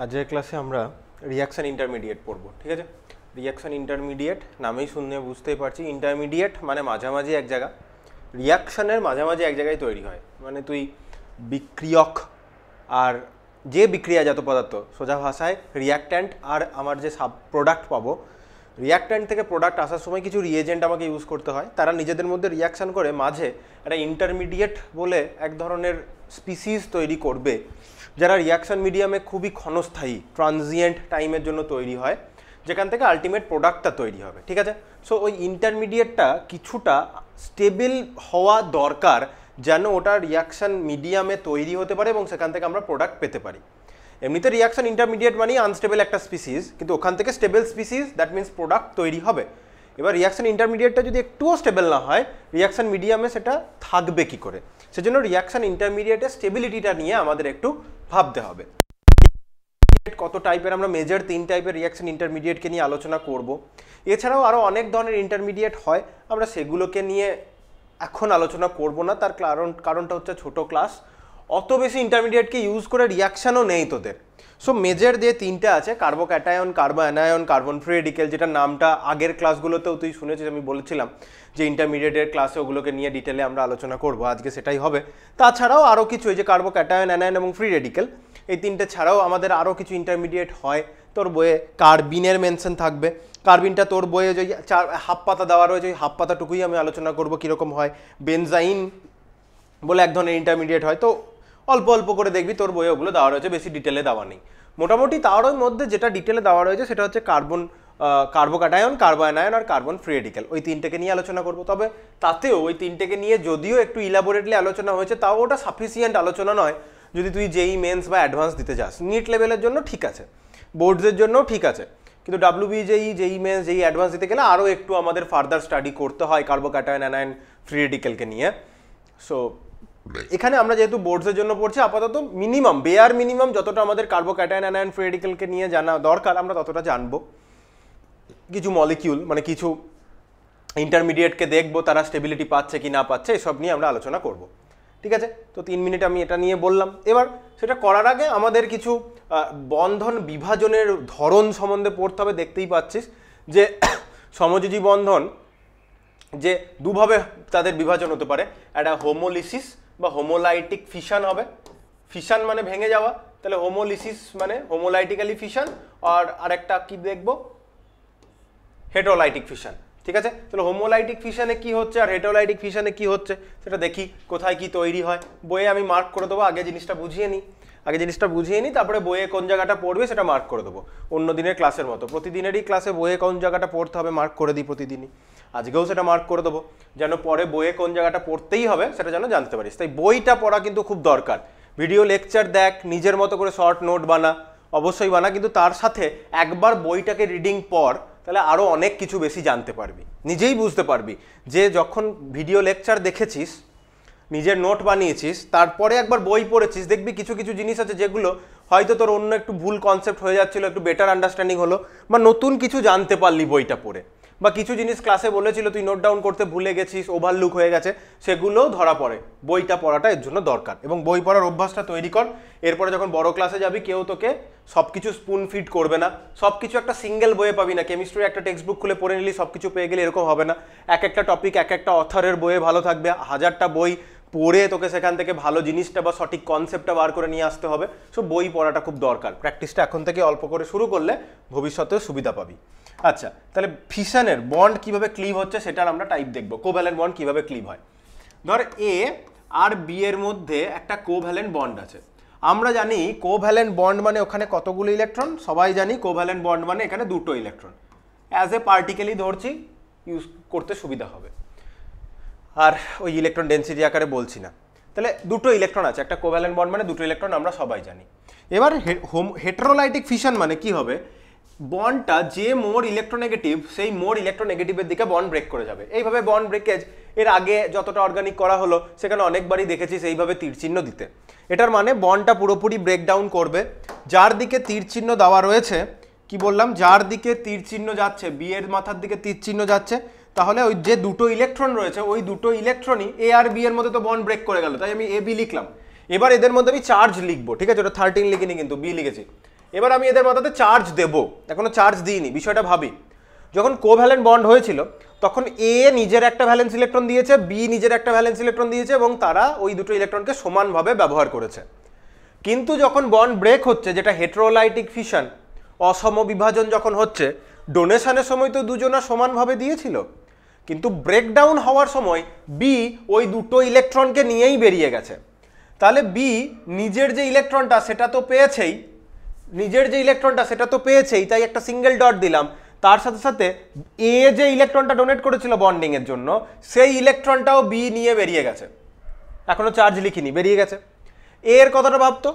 আজকের ক্লাসে আমরা রিয়াকশন ইন্টারমিডিয়েট পড়বো, ঠিক আছে। রিয়াকশন ইন্টারমিডিয়েট নামেই শুনে বুঝতেই পারছি, ইন্টারমিডিয়েট মানে মাঝামাঝি এক জায়গা, রিয়াকশনের মাঝামাঝি এক জায়গায় তৈরি হয়। মানে তুই বিক্রিয়ক আর যে বিক্রিয়াজাত পদার্থ, সোজা ভাষায় রিয়াক্ট্যান্ট, আর আমার যে সাব প্রোডাক্ট পাবো, রিয়াক্ট্যান্ট থেকে প্রোডাক্ট আসার সময় কিছু রিয়েজেন্ট আমাকে ইউজ করতে হয়। তারা নিজেদের মধ্যে রিয়াকশান করে মাঝে একটা ইন্টারমিডিয়েট বলে এক ধরনের স্পিসিস তৈরি করবে, যারা রিয়াকশান মিডিয়ামে খুবই ক্ষণস্থায়ী ট্রানজিয়েন্ট টাইমের জন্য তৈরি হয়, যেখান থেকে আলটিমেট প্রোডাক্টটা তৈরি হবে, ঠিক আছে। সো ওই ইন্টারমিডিয়েটটা কিছুটা স্টেবল হওয়া দরকার, যেন ওটা রিয়াকশান মিডিয়ামে তৈরি হতে পারে এবং সেখান থেকে আমরা প্রোডাক্ট পেতে পারি। এমনিতে রিয়াকশন ইন্টারমিডিয়েট মানেই আনস্টেবল একটা স্পিসিস, কিন্তু ওখান থেকে stable species, that means product তৈরি হবে। এবার রিয়াকশন ইন্টারমিডিয়েটটা যদি একটুও স্টেবল না হয়, রিয়াকশন মিডিয়ামে সেটা থাকবে কি করে? সেজন্য রিয়াকশন ইন্টারমিডিয়েটের স্টেবিলিটিটা নিয়ে আমাদের একটু ভাবতে হবে। কত টাইপের, আমরা মেজর 3 টাইপের রিয়াকশন ইন্টারমিডিয়েটকে নিয়ে আলোচনা করব। এছাড়াও আরও অনেক ধরনের ইন্টারমিডিয়েট হয়, আমরা সেগুলোকে নিয়ে এখন আলোচনা করব না। তার কারণটা হচ্ছে ছোট ক্লাস, অত বেশি ইন্টারমিডিয়েটকে ইউজ করে রিয়াকশানও নেই তোদের। সো মেজর যে 3টে আছে, carbocation, কার্বো anion, carbon free radical, যেটা নামটা আগের ক্লাসগুলোতেও তুই শুনেছিস, আমি বলেছিলাম যে ইন্টারমিডিয়েটের ক্লাসে ওগুলোকে নিয়ে ডিটেলে আমরা আলোচনা করব, আজকে সেটাই হবে। তাছাড়াও আরও কিছু, এই যে কার্বোক্যাটায়ন, অ্যানায়ন এবং ফ্রি রেডিকেল, এই 3টে ছাড়াও আমাদের আরও কিছু ইন্টারমিডিয়েট হয়। তোর বইয়ে কার্বিনের মেনশন থাকবে, কার্বিনটা তোর বইয়ে যে হাফ পাতা দেওয়া রয়েছে, ওই হাফ পাতাটুকুই আমি আলোচনা করব কীরকম হয়। বেনজাইন বলে এক ধরনের ইন্টারমিডিয়েট হয়, তো অল্প অল্প করে দেখবি তোর বইয়ে ওগুলো দেওয়া রয়েছে, বেশি ডিটেলে দেওয়া নেই। মোটামুটি তার মধ্যে যেটা ডিটেলে দেওয়া রয়েছে সেটা হচ্ছে কার্বোক্যাটায়ন, কার্বো অ্যানায়ন আর কার্বন ফ্রি রেডিকেল, ওই 3টেকে নিয়ে আলোচনা করবো। তবে তাতেও ওই 3টেকে নিয়ে যদিও একটু ইলাবোরেটলি আলোচনা হয়েছে, তাও ওটা সাফিসিয়েন্ট আলোচনা নয় যদি তুই জেই মেন্স বা অ্যাডভান্স দিতে যাস। নিট লেভেলের জন্য ঠিক আছে, বোর্ডসের জন্যও ঠিক আছে, কিন্তু ডাব্লিউবিজেই, জেই মেন্স, জেই অ্যাডভান্স দিতে গেলে আরও একটু আমাদের ফার্দার স্টাডি করতে হয় কার্বোক্যাটায়ন, অ্যানায়ন, ফ্রি রেডিকেলকে নিয়ে। সো এখানে আমরা যেহেতু বোর্ডসের জন্য পড়ছি, আপাতত মিনিমাম, বেয়ার মিনিমাম যতটা আমাদের কার্বোক্যাটায়ন, অ্যানায়ন, ফ্রি রেডিকেলকে নিয়ে জানা দরকার আমরা ততটা জানবো। কিছু মলিকিউল মানে কিছু ইন্টারমিডিয়েটকে দেখবো তারা স্টেবিলিটি পাচ্ছে কি না পাচ্ছে, এসব নিয়ে আমরা আলোচনা করব, ঠিক আছে। তো 3 মিনিট আমি এটা নিয়ে বললাম। এবার সেটা করার আগে আমাদের কিছু বন্ধন বিভাজনের ধরন সম্বন্ধে পড়তে হবে। দেখতেই পাচ্ছিস যে সমযোজী বন্ধন যে দুভাবে তাদের বিভাজন হতে পারে, একটা হোমোলিসিস বা হোমোলাইটিক ফিশন হবে। ফিশন মানে ভেঙে যাওয়া, তাহলে হোমোলিসিস মানে হোমোলাইটিক্যালি ফিশন, আর আরেকটা কি দেখবো, হেটেরোলাইটিক ফিশন, ঠিক আছে। তাহলে হোমোলাইটিক ফিশনে কি হচ্ছে আর হেটেরোলাইটিক ফিশনে কি হচ্ছে সেটা দেখি, কোথায় কি তৈরি হয়। বইয়ে আমি মার্ক করে দেবো, আগে জিনিসটা বুঝিয়ে নিই, তারপরে বইয়ে কোন জায়গাটা পড়বে সেটা মার্ক করে দেবো। অন্য দিনের ক্লাসের মতো প্রতিদিনেরই ক্লাসে বইয়ে কোন জায়গাটা পড়তে হবে মার্ক করে দিই প্রতিদিনই, আজকেও সেটা মার্ক করে দেবো, যেন পরে বইয়ে কোন জায়গাটা পড়তেই হবে সেটা যেন জানতে পারিস। তাই বইটা পড়া কিন্তু খুব দরকার। ভিডিও লেকচার দেখ, নিজের মতো করে শর্ট নোট বানা, অবশ্যই বানা, কিন্তু তার সাথে একবার বইটাকে রিডিং পড়, তাহলে আরও অনেক কিছু বেশি জানতে পারবি, নিজেই বুঝতে পারবি যে যখন ভিডিও লেকচার দেখেছিস, নিজের নোট বানিয়েছিস, তারপরে একবার বই পড়েছিস, দেখবি কিছু কিছু জিনিস আছে যেগুলো হয়তো তোর অন্য একটু ভুল কনসেপ্ট হয়ে যাচ্ছিল, একটু বেটার আন্ডারস্ট্যান্ডিং হলো, বা নতুন কিছু জানতে পারলি বইটা পড়ে, বা কিছু জিনিস ক্লাসে বলেছিল তুই নোট ডাউন করতে ভুলে গেছিস, ওভারলুক হয়ে গেছে, সেগুলোও ধরা পড়ে। বইটা পড়াটা এর জন্য দরকার, এবং বই পড়ার অভ্যাসটা তৈরি কর। এরপরে যখন বড় ক্লাসে যাবি, কেউ তোকে সব কিছু স্পুন ফিড করবে না, সব কিছু একটা সিঙ্গেল বইয়ে পাবি না। কেমিস্ট্রির একটা টেক্সট বুক খুলে পড়ে নিলি, সব কিছু পেয়ে গেলে, এরকম হবে না। এক একটা টপিক এক একটা অথরের বইয়ে ভালো থাকবে, 1000টা বই পড়ে তোকে সেখান থেকে ভালো জিনিসটা বা সঠিক কনসেপ্টটা বার করে নিয়ে আসতে হবে। সো বই পড়াটা খুব দরকার, প্র্যাকটিসটা এখন থেকে অল্প করে শুরু করলে ভবিষ্যতেও সুবিধা পাবি। আচ্ছা, তাহলে ফিশনের বন্ড কিভাবে ক্লিভ হচ্ছে সেটার আমরা টাইপ দেখবো। কোভ্যালেন্ট বন্ড কিভাবে ক্লিভ হয়। ধর এ আর বি এর মধ্যে একটা কোভ্যালেন্ট বন্ড আছে। আমরা জানি কোভ্যালেন্ট বন্ড মানে ওখানে কতগুলো ইলেকট্রন, সবাই জানি কোভ্যালেন্ট বন্ড মানে এখানে 2টো ইলেকট্রন। অ্যাজ এ পার্টিকেলই ধরছি, ইউজ করতে সুবিধা হবে, আর ওই ইলেকট্রন ডেন্সিটি আকারে বলছি না। তাহলে 2টো ইলেকট্রন আছে, একটা কোভ্যালেন্ট বন্ড মানে 2টো ইলেকট্রন, আমরা সবাই জানি। এবার হেটেরোলাইটিক ফিশন মানে কি হবে, বন্ডটা যে মোর ইলেকট্রোনেগেটিভ, সেই মোর ইলেকট্রোনেগেটিভের দিকে বন্ড ব্রেক করে যাবে। এইভাবে বন্ড ব্রেকেজ এর আগে যতটা অর্গানিক করা হলো সেখানে অনেকবারই দেখেছিস এইভাবে তীরচিহ্ন দিতে। এটার মানে বন্ডটা পুরোপুরি ব্রেকডাউন করবে। যার দিকে তীরচিহ্ন দেওয়া রয়েছে, কি বললাম, যার দিকে তীরচিহ্ন যাচ্ছে, বি এর মাথার দিকে তীরচিহ্ন যাচ্ছে, তাহলে ওই যে 2টো ইলেকট্রন রয়েছে, ওই 2টো ইলেকট্রনই এ আর বি এর মধ্যে তো বন্ড ব্রেক করে গেল, তাই আমি এ বি লিখলাম। এবার এদের মধ্যে আমি চার্জ লিখবো, ঠিক আছে, ওটা 13 লিখিনি কিন্তু বি লিখেছি। এবার আমি এদের মাথাতে চার্জ দেবো, এখনো চার্জ দিইনি, বিষয়টা ভাবি। যখন কোভ্যালেন্ট বন্ড হয়েছিল তখন এ নিজের একটা ভ্যালেন্স ইলেকট্রন দিয়েছে, বি নিজের একটা ভ্যালেন্স ইলেকট্রন দিয়েছে এবং তারা ওই দুটো ইলেকট্রনকে সমানভাবে ব্যবহার করেছে। কিন্তু যখন বন্ড ব্রেক হচ্ছে, যেটা হেটেরোলাইটিক ফিশন, অসম বিভাজন যখন হচ্ছে, ডোনেশনের সময় তো দুজনা সমানভাবে দিয়েছিল, কিন্তু ব্রেকডাউন হওয়ার সময় বি ওই দুটো ইলেকট্রনকে নিয়েই বেরিয়ে গেছে। তাহলে বি নিজের যে ইলেকট্রনটা সেটা তো পেয়েছেই, তাই একটা সিঙ্গেল ডট দিলাম। তার সাথে সাথে এ যে ইলেকট্রনটা ডোনেট করেছিল বন্ডিং এর জন্য, সেই ইলেকট্রনটাও বি নিয়ে বেরিয়ে গেছে, এখনো চার্জ লিখিনি, বেরিয়ে গেছে। এর কথাটা ভাবতো,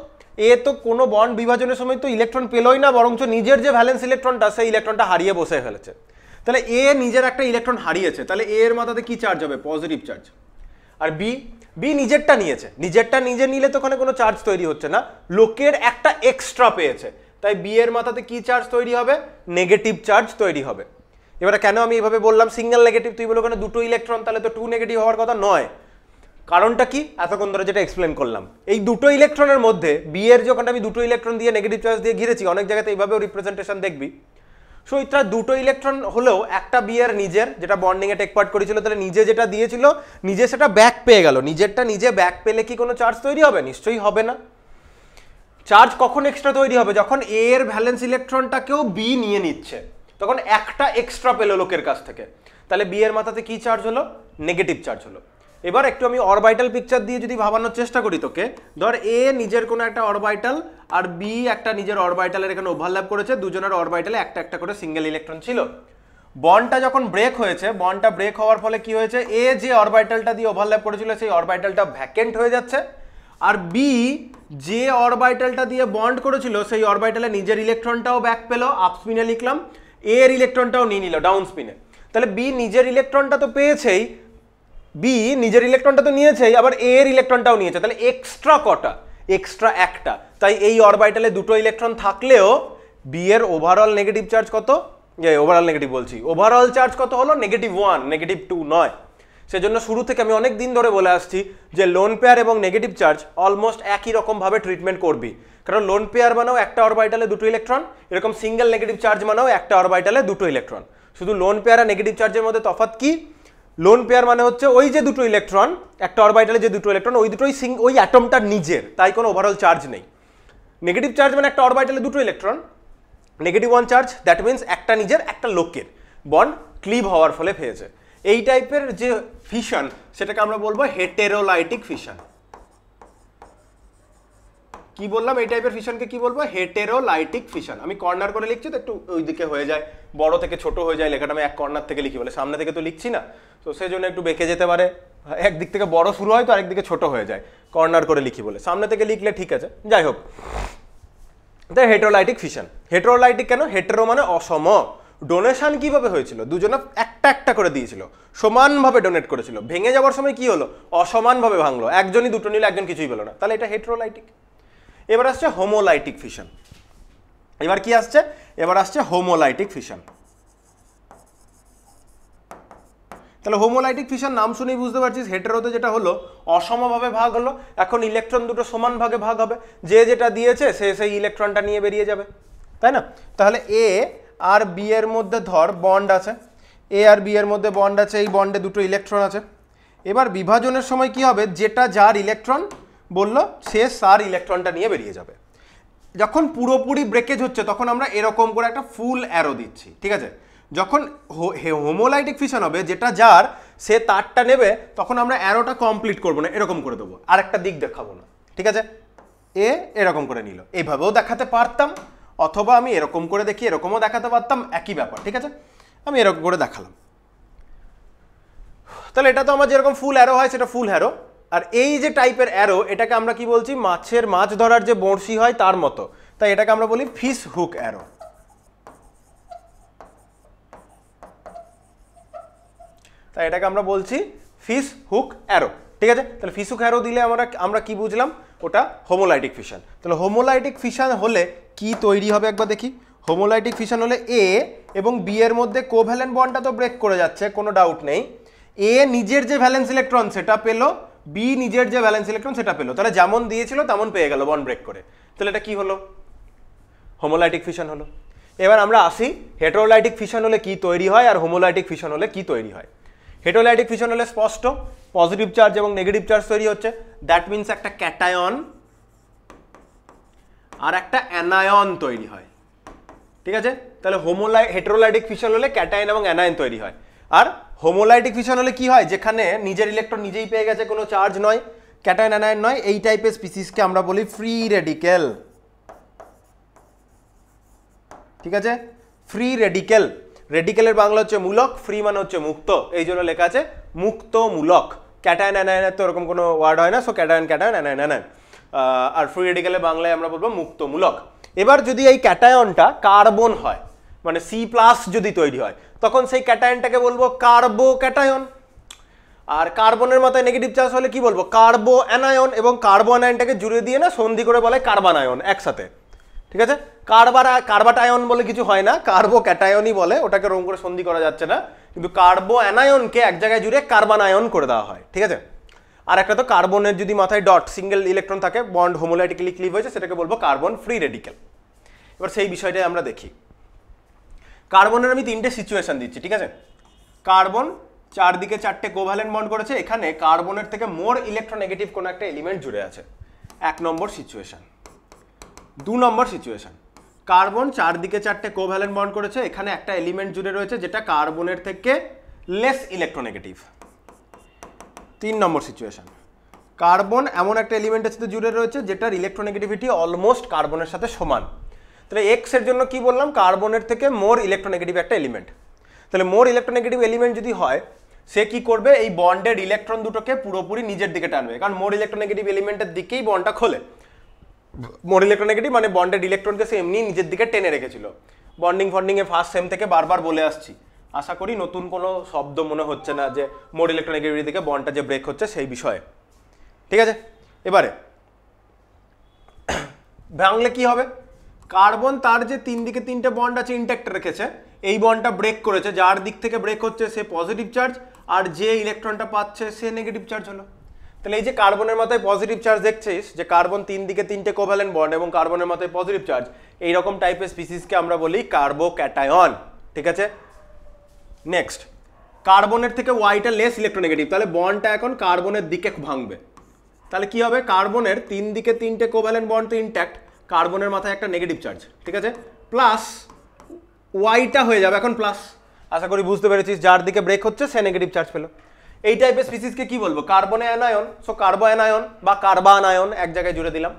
এ তো কোনো বন্ড বিভাজনের সময় তো ইলেকট্রন পেলই না, বরঞ্চ নিজের যে ভ্যালেন্স ইলেকট্রনটা সেই ইলেকট্রনটা হারিয়ে বসে ফেলেছে। তাহলে এ নিজের একটা ইলেকট্রন হারিয়েছে, তাহলে এ এর মাথাতে কি চার্জ হবে? Positive charge. আর বি নিজেরটা নিয়েছে, নিজেরটা নিজে নিলে তো ওখানে কোনো চার্জ তৈরি হচ্ছে না, লোকের একটা এক্সট্রা পেয়েছে, তাই বি এর মাথাতে কি চার্জ তৈরি হবে? নেগেটিভ চার্জ তৈরি হবে। এবারে কেন আমি এইভাবে বললাম সিঙ্গেল নেগেটিভ? তুই বলো ওখানে দুটো ইলেকট্রন, তাহলে তো টু নেগেটিভ হওয়ার কথা নয়। কারণটা কি? এতক্ষণ ধরে যেটা এক্সপ্লেন করলাম, এই দুটো ইলেকট্রনের মধ্যে বি এর যখন আমি দুটো ইলেকট্রন দিয়ে নেগেটিভ চার্জ দিয়ে ঘিরেছি, অনেক জায়গাতে এইভাবেও রিপ্রেজেন্টেশন দেখবি। সো এটা দুটো ইলেকট্রন হলেও একটা বি এর নিজের, যেটা বন্ডিং এ টেক পার্ট করেছিল, তাহলে নিজে যেটা দিয়েছিল নিজে সেটা ব্যাক পেয়ে গেল। নিজেরটা নিজে ব্যাক পেলে কি কোনো চার্জ তৈরি হবে? নিশ্চয়ই হবে না। চার্জ কখন এক্সট্রা তৈরি হবে? যখন এ এর ভ্যালেন্স ইলেকট্রনটাকেও বি নিয়ে নিচ্ছে, তখন একটা এক্সট্রা পেলো লোকের কাছ থেকে, তাহলে বি এর মাথাতে কি চার্জ হলো? নেগেটিভ চার্জ হলো। এবার একটু আমি অরবাইটাল পিকচার দিয়ে যদি ভাবানোর চেষ্টা করি তোকে, ধর এ নিজের কোনো একটা অরবাইটাল আর বি একটা নিজের অরবাইটালের এখানে ওভারল্যাপ করেছে, দুজনের অরবাইটালে একটা একটা করে সিঙ্গেল ইলেকট্রন ছিল। বন্ডটা যখন ব্রেক হয়েছে, বন্ডটা ব্রেক হওয়ার ফলে কি হয়েছে? এ যে অরবাইটালটা দিয়ে ওভারল্যাপ করেছিল সেই অরবাইটালটা ভ্যাকেন্ট হয়ে যাচ্ছে, আর বি যে অরবাইটালটা দিয়ে বন্ড করেছিল সেই অরবাইটালে নিজের ইলেকট্রনটাও ব্যাক পেলো, আপ স্পিনে লিখলাম, এর ইলেকট্রনটাও নিয়ে নিল ডাউন স্পিনে। তাহলে বি নিজের ইলেকট্রনটা তো পেয়েছেই, নিয়েছেই, আবার এর ইলেকট্রনটাও নিয়েছে, তাহলে এক্সট্রা কটা? এক্সট্রা একটা। তাই এই অরবাইটালে দুটো ইলেকট্রন থাকলেও বি এর ওভারঅল নেগেটিভ চার্জ কত? ওভারঅল চার্জ কত হলো? -1, -2 নয়। সেজন্য শুরু থেকে আমি অনেক দিন ধরে বলে আসছি যে লোন পেয়ার এবং নেগেটিভ চার্জ অলমোস্ট একই রকম ভাবে ট্রিটমেন্ট করবি, কারণ লোন পেয়ার মানেও একটা অরবাইটালে দুটো ইলেকট্রন, এরকম সিঙ্গেল নেগেটিভ চার্জ মানেও একটা অরবাইটালে দুটো ইলেকট্রন। শুধু লোন পেয়ার আর নেগেটিভ চার্জের মধ্যে তফাৎ কি? লোন পেয়ার মানে হচ্ছে ওই যে দুটো ইলেকট্রন, একটা অরবাইটালে যে দুটো ইলেকট্রন, ওই দুটোই ওই অ্যাটমটার নিজের, তাই কোনো ওভারঅল চার্জ নেই। নেগেটিভ চার্জ মানে একটা অরবাইটালে দুটো ইলেকট্রন, -1 চার্জ, দ্যাট মিনস একটা নিজের একটা লোকের, বন্ড ক্লিভ হওয়ার ফলে পেয়েছে। এই টাইপের যে ফিশন সেটাকে আমরা বলবো হেটেরোলাইটিক ফিশন। কি বললাম? এই টাইপের ফিশনকে কি বলবো? হেটেরোলাইটিক ফিশন। আমি কর্নার করে লিখছি তো একটু ওইদিকে হয়ে যায়, বড় থেকে ছোট হয়ে যায় লেখাটা, আমি এক কর্নার থেকে লিখি বলে, সামনে থেকে তো লিখছি না, তো সেই জন্য একটু বেঁকে যেতে পারে, একদিক থেকে বড় শুরু হয় তো আরেকদিকে ছোট হয়ে যায়, কর্নার করে লিখি বলে। সামনে থেকে লিখলে ঠিক আছে, যাই হোক। তাই হেটেরোলাইটিক ফিশন। হেটেরোলাইটিক কেন? হেটেরো মানে অসম। ডোনেশন কিভাবে হয়েছিল? দুজনে একটা একটা করে দিয়েছিল, সমানভাবে ডোনেট করেছিল, ভেঙে যাওয়ার সময় কি হলো? অসমানভাবে ভাঙলো, একজনই দুটো নিল, একজন কিছুই পেল না, তাহলে এটা হেটেরোলাইটিক। এবার আসছে হোমোলাইটিক ফিশন। এবার কি আসছে? এবার আসছে হোমোলাইটিক ফিশন। তাহলে হোমোলাইটিক ফিশন নাম শুনেই বুঝতে পারছিস হেটেরোতে যেটা হলো অসমভাবে ভাগ হলো, এখন ইলেকট্রন দুটো সমান ভাগে ভাগ হবে, যে যেটা দিয়েছে সে সেই ইলেকট্রনটা নিয়ে বেরিয়ে যাবে, তাই না? তাহলে এ আর বি এর মধ্যে ধর বন্ড আছে, এ আর বি এর মধ্যে বন্ড আছে, এই বন্ডে দুটো ইলেকট্রন আছে। এবার বিভাজনের সময় কি হবে? যেটা যার ইলেকট্রন বললো সে তার ইলেকট্রনটা নিয়ে বেরিয়ে যাবে। যখন পুরোপুরি ব্রেকেজ হচ্ছে তখন আমরা এরকম করে একটা ফুল অ্যারো দিচ্ছি, ঠিক আছে? যখন হোমোলাইটিক ফিশন হবে, যেটা যার সে তারটা নেবে, তখন আমরা অ্যারোটা কমপ্লিট করবো না, এরকম করে দেবো, আর একটা দিক দেখাবো না, ঠিক আছে? এ এরকম করে নিল, এইভাবেও দেখাতে পারতাম, অথবা আমি এরকম করে দেখি এরকমও দেখাতে পারতাম, একই ব্যাপার, ঠিক আছে? আমি এরকম করে দেখালাম। তাহলে এটা তো আমার যেরকম ফুল অ্যারো হয় সেটা ফুল অ্যারো। আর এই যে টাইপের অ্যারো, এটাকে আমরা কি বলছি? মাছের মাছ ধরার যে বড়শি হয় তার মতো, তাই এটাকে আমরা বলি ফিশ হুক অ্যারো। তাই এটাকে আমরা বলছি ফিশ হুক অ্যারো, ঠিক আছে? তাহলে ফিশ হুক অ্যারো দিলে আমরা কি বুঝলাম? ওটা হোমোলাইটিক ফিশন। তাহলে হোমোলাইটিক ফিশন হলে কি তৈরি হবে একবার দেখি। হোমোলাইটিক ফিশন হলে এ এবং বি এর মধ্যে কোভ্যালেন্ট বন্ডটা তো ব্রেক করে যাচ্ছে, কোনো ডাউট নেই। এ নিজের যে ভ্যালেন্স ইলেকট্রন সেটা পেলো, বি নিজের যে ভ্যালেন্স ইলেকট্রন সেটা পেলো, তাহলে যেমন দিয়েছিল তেমন পেয়ে গেল বন্ড ব্রেক করে। তাহলে এটা কি হলো? হোমোলাইটিক ফিশন হলো। এবার আমরা আসি হেটেরোলাইটিক ফিশন হলে কি তৈরি হয় আর হোমোলাইটিক ফিশন হলে কি তৈরি হয়। হেটেরোলাইটিক ফিশন হলে স্পষ্ট পজিটিভ চার্জ এবং নেগেটিভ চার্জ তৈরি হচ্ছে, দ্যাট মিনস একটা ক্যাটায়ন আর একটা অ্যানায়ন তৈরি হয়, ঠিক আছে। তাহলে হেটেরোলাইটিক ফিশন হলে ক্যাটায়ন এবং অ্যানায়ন তৈরি হয়। আর হোমোলাইটিক ফিশন হলে কি হয়, যেখানে নিজের ইলেকট্রন নিজেই পেয়ে গেছে, কোনো চার্জ নয়, ক্যাটায়ন অ্যানায়ন নয়, এই টাইপের স্পিসিসকে আমরা বলি ফ্রি রেডিকেল, ঠিক আছে। ফ্রি রেডিকেল, রেডিকেলের বাংলা হচ্ছে মূলক, ফ্রি মানে হচ্ছে মুক্ত, এই জন্য লেখা আছে মুক্ত মূলক। ক্যাটায়ন অ্যানায়নের তো এরকম কোনো ওয়ার্ড হয় না, so cation cation anion anion, আর ফ্রি রেডিকেলের বাংলায় আমরা বলবো মুক্ত মূলক। এবার যদি এই ক্যাটায়নটা কার্বন হয়, মানে C+ যদি তৈরি হয়, তখন সেই ক্যাটায়নটাকে বলবো কার্বো ক্যাটায়ন। আর কার্বনের মাথায় নেগেটিভ চার্জ হলে কি বলবো, কার্বো অ্যানায়ন, এবং কার্বো অ্যানায়নটাকে জুড়ে দিয়ে না সন্ধি করে বলে কার্বানায়ন একসাথে, ঠিক আছে। কার্বাটায়ন বলে কিছু হয় না, কার্বো ক্যাটায়নই বলে, ওটাকে রং করে সন্ধি করা যাচ্ছে না, কিন্তু কার্বো অ্যানায়নকে এক জায়গায় জুড়ে কার্বানায়ন করে দেওয়া হয়, ঠিক আছে। আর একটা তো কার্বনের যদি মাথায় ডট সিঙ্গেল ইলেকট্রন থাকে, বন্ড হোমোলাইটিক্যালি ক্লিভ হয়েছে, সেটাকে বলবো কার্বন ফ্রি রেডিকেল। এবার সেই বিষয়টাই আমরা দেখি। কার্বনের আমি 3টে সিচুয়েশন দিচ্ছি, ঠিক আছে। কার্বন চারদিকে 4টে কোভ্যালেন্ট বন্ড করেছে, এখানে কার্বনের থেকে মোর ইলেকট্রোনেগেটিভ কোনো একটা এলিমেন্ট জুড়ে আছে, 1 নম্বর সিচুয়েশন। 2 নম্বর সিচুয়েশন, কার্বন চারদিকে 4টে কোভ্যালেন্ট বন্ড করেছে, এখানে একটা এলিমেন্ট জুড়ে রয়েছে যেটা কার্বনের থেকে লেস ইলেকট্রোনেগেটিভ। 3 নম্বর সিচুয়েশন, কার্বন এমন একটা এলিমেন্টের সাথে জুড়ে রয়েছে যেটার ইলেকট্রোনেগেটিভিটি অলমোস্ট কার্বনের সাথে সমান। তাহলে এক্স এর জন্য কি বললাম, কার্বনের থেকে মোর ইলেকট্রোনেগেটিভ একটা এলিমেন্ট। তাহলে মোর ইলেকট্রোনেগেটিভ এলিমেন্ট যদি হয়, সে কি করবে, এই বন্ডের ইলেকট্রন দুটোকে পুরোপুরি নিজের দিকে টানবে, কারণ মোর ইলেকট্রোনেগেটিভ এলিমেন্টের দিকেই বন্ডটা খোলে। মোর ইলেকট্রোনেগেটিভ মানে বন্ডের ইলেকট্রনকে সে এমনি নিজের দিকে টেনে রেখেছিল। বন্ডিংয়ে ফার্স্ট সেম থেকে বারবার বলে আসছি, আশা করি নতুন কোনো শব্দ মনে হচ্ছে না যে মোর ইলেকট্রোনেগেটিভ দিকে বন্ডটা যে ব্রেক হচ্ছে সেই বিষয়ে, ঠিক আছে। এবারে ভাঙলে কি হবে, কার্বন তার যে 3 দিকে 3টে বন্ড আছে ইনট্যাক্ট রেখেছে, এই বন্ডটা ব্রেক করেছে, যার দিক থেকে ব্রেক হচ্ছে সে পজিটিভ চার্জ, আর যে ইলেকট্রনটা পাচ্ছে সে নেগেটিভ চার্জ হলো। তাহলে এই যে কার্বনের মাথায় পজিটিভ চার্জ দেখছিস, যে কার্বন 3 দিকে 3টে কোভ্যালেন্ট বন্ড এবং কার্বনের মাথায় পজিটিভ চার্জ, এইরকম টাইপের স্পিসিসকে আমরা বলি কার্বো ক্যাটায়ন, ঠিক আছে। নেক্সট, কার্বনের থেকে ওয়াইটা লেস ইলেকট্রোনেগেটিভ, তাহলে বন্ডটা এখন কার্বনের দিকে ভাঙবে। তাহলে কি হবে, কার্বনের 3 দিকে 3টে কোভ্যালেন্ট বন্ড তো ইনট্যাক্ট, কার্বনের মাথায় একটা নেগেটিভ চার্জ, ঠিক আছে, প্লাস ওয়াইটা হয়ে যাবে এখন প্লাস। আশা করি বুঝতে পেরেছিস, যার দিকে ব্রেক হচ্ছে সে নেগেটিভ চার্জ পেল। এই টাইপের স্পিসিসকে কি বলবো, কার্বনে অ্যানায়ন, সো কার্বো অ্যানায়ন বা কার্বানায়ন এক জায়গায় জুড়ে দিলাম।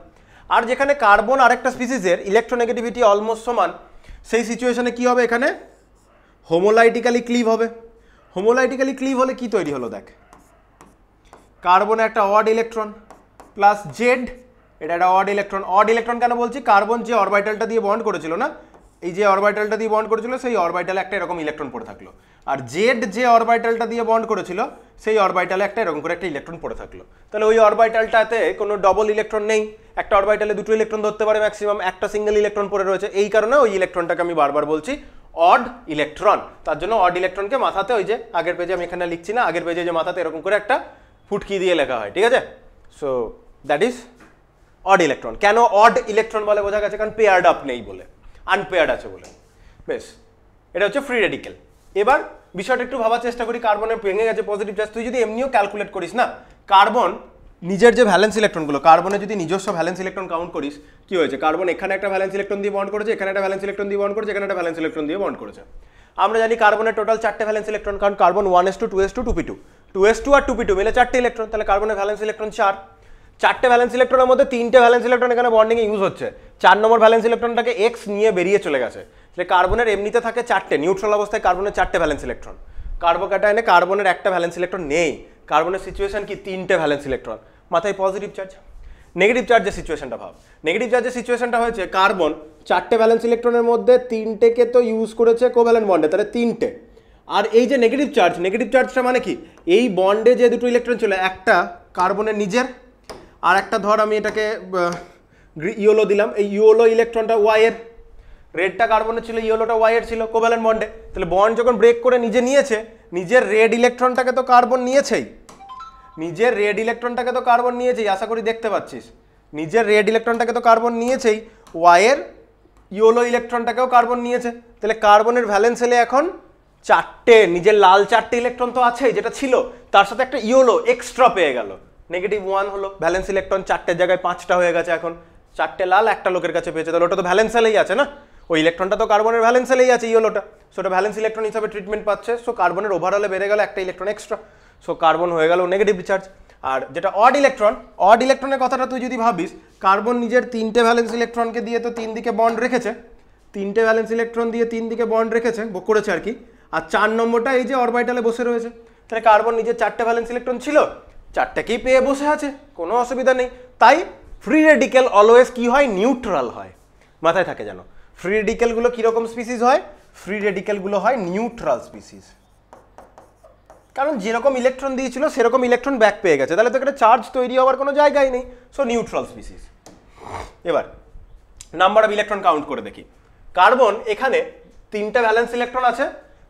আর যেখানে কার্বন আরেকটা স্পিসিসের ইলেকট্রোনেগেটিভিটি অলমোস্ট সমান, সেই সিচুয়েশনে কি হবে, এখানে হোমোলাইটিক্যালি ক্লিভ হবে। হোমোলাইটিক্যালি ক্লিভ হলে কি তৈরি হলো, দেখ, কার্বনে একটা অড ইলেকট্রন প্লাস জেড, এটা একটা অড ইলেকট্রন। অড ইলেকট্রন কেন বলছি, কার্বন যে অরবিটালটা দিয়ে বন্ড করেছিল না, এই যে অরবিটালটা দিয়ে বন্ড করেছিল সেই অরবিটালে একটা এরকম ইলেকট্রন পড়ে থাকলো, আর জেড যে অরবিটালটা দিয়ে বন্ড করেছিল সেই অরবিটালে একটা এরকম করে একটা ইলেকট্রন পড়ে থাকলো। তাহলে ওই অরবিটালটাতে কোনো ডবল ইলেকট্রন নেই, একটা অরবিটালে 2টো ইলেকট্রন ধরতে পারে ম্যাক্সিমাম, একটা সিঙ্গেল ইলেকট্রন পড়ে রয়েছে, এই কারণে ওই ইলেকট্রনটাকে আমি বারবার বলছি অড ইলেকট্রন। তার জন্য অড ইলেকট্রনকে মাথাতে, ওই যে আগের পেজে আমি এখানে লিখছি না, আগের পেজে যে মাথাতে এরকম করে একটা ফুটকি দিয়ে লেখা হয়, ঠিক আছে। So that is odd electron. কেন অড ইলেকট্রন বলে বোঝা গেছে, কারণ পেয়ার্ড আপ নেই বলে, আনপেয়ার্ড আছে বলে। বেশ, এটা হচ্ছে ফ্রি রেডিকেল। এবার বিষয়টা একটু ভাবার চেষ্টা করি, কার্বনের ভেঙে গেছে পজিটিভ চার্জ, তুই যদি এমনিও ক্যালকুলেট করিস না, কার্বন নিজের যে ভ্যালেন্স ইলেকট্রনগুলো, কার্বনের যদি নিজস্ব ভ্যালেন্স ইলেকট্রন কাউন্ট করিস, কি হয়েছে, কার্বন এখানে একটা ভ্যালেন্স ইলেকট্রন দিয়ে বন্ড করেছে, এখানে একটা ভ্যালেন্স ইলেকট্রন দিয়ে বন্ড করেছে, এখানে একটা ভ্যালেন্স ইলেকট্রন দিয়ে বন্ড করেছে। আমরা জানি কার্বনের টোটাল 4টে ভ্যালেন্স ইলেকট্রন, কারণ carbon 1s2 2s2 2p2, 2s2 আর 2p2 মিলে 4টে ইলেকট্রন, তাহলে কার্বনের ভ্যালেন্স ইলেকট্রন 4। 4টে ভ্যালেন্স ইলেকট্রনের মধ্যে 3টে ভ্যালেন্স ইলেকট্রন এখানে বন্ডিংয়ে ইউজ হচ্ছে, 4 নম্বর ভ্যালেন্স ইলেকট্রনটাকে এক্স নিয়ে বেরিয়ে চলে গেছে। তাহলে কার্বনের এমনিতে থাকে 4টে, নিউট্রাল অবস্থায় কার্বনের 4টে ভ্যালেন্স ইলেকট্রন, কার্বোক্যাটায়নে কার্বনের একটা ভ্যালেন্স ইলেকট্রন নেই, কার্বনের সিচুয়েশন কি 3টে ভ্যালেন্স ইলেকট্রন, মাথায় পজিটিভ চার্জ। নেগেটিভ চার্জের সিচুয়েশনটা ভাব, নেগেটিভ চার্জের সিচুয়েশনটা হয়েছে কার্বন 4টে ভ্যালেন্স ইলেকট্রনের মধ্যে 3টেকে তো ইউজ করেছে কোভ্যালেন্ট বন্ডে, তাহলে 3টে। আর এই যে নেগেটিভ চার্জটা মানে কি, এই বন্ডে যে 2টো ইলেকট্রন ছিল, একটা কার্বনের নিজের, আর একটা ধর আমি এটাকে ইয়োলো দিলাম, এই ইয়োলো ইলেকট্রনটা ওয়াই এর, রেডটা কার্বনের ছিল, ইয়েলোটা ওয়াই এর ছিল কোভ্যালেন্ট বন্ডে। তাহলে বন্ড যখন ব্রেক করে নিজে নিয়েছে, নিজের রেড ইলেকট্রনটাকে তো কার্বন নিয়েছেই, নিজের রেড ইলেকট্রনটাকে তো কার্বন নিয়েছেই, আশা করি দেখতে পাচ্ছিস, নিজের রেড ইলেকট্রনটাকে তো কার্বন নিয়েছেই ওয়াই এর ইয়োলো ইলেকট্রনটাকেও কার্বন নিয়েছে, তাহলে কার্বনের ভ্যালেন্সেলে এখন 4টে, নিজের লাল 4টে ইলেকট্রন তো আছেই যেটা ছিল, তার সাথে একটা ইয়োলো এক্সট্রা পেয়ে গেল, -1 হলো, ভ্যালেন্স ইলেকট্রন 4টের জায়গায় 5টা হয়ে গেছে, এখন 4টে লাল একটা লোকের কাছে পেয়েছে, তাহলে ওটা তো ভ্যালেন্সেলেই আছে না, ওই ইলেকট্রনটা তো কার্বনের ভ্যালেন্সেলেই আছে ইয়োলোটা, সো ওটা ভ্যালেন্স ইলেকট্রন হিসাবে ট্রিটমেন্ট পাচ্ছে, সো কার্বনের ওভারঅলে বেড়ে গেল একটা ইলেকট্রন এক্সট্রা, সো কার্বন হয়ে গেল নেগেটিভ চার্জ। আর যেটা অড ইলেকট্রনের কথাটা তুই যদি ভাবিস, কার্বন নিজের 3টে ভ্যালেন্স ইলেকট্রনকে দিয়ে তো 3 দিকে বন্ড রেখেছে, 3টে ভ্যালেন্স ইলেকট্রন দিয়ে 3 দিকে বন্ড রেখেছে, করেছে আর কি, আর 4 নম্বরটা এই যে অরবিটালে বসে রয়েছে, তাহলে কার্বন নিজের 4টে ভ্যালেন্স ইলেকট্রন ছিল, 4টাকেই পেয়ে বসে আছে, কোনো অসুবিধা নেই। তাই ফ্রি রেডিক্যাল অলওয়েজ কি হয়, নিউট্রাল হয়, মাথায় থাকে যেন। ফ্রি রেডিক্যালগুলো কীরকম স্পিসিস হয়, ফ্রি রেডিক্যালগুলো হয় নিউট্রাল স্পিসিস, কারণ যেরকম ইলেকট্রন দিয়েছিল সেরকম ইলেকট্রন ব্যাক পেয়ে গেছে, তাহলে তো এখানে চার্জ তৈরি হওয়ার কোনো জায়গাই নেই, সো নিউট্রাল স্পিসিস। এবার নাম্বার অফ ইলেকট্রন কাউন্ট করে দেখি। কার্বন এখানে 3টে ভ্যালেন্স ইলেকট্রন আছে,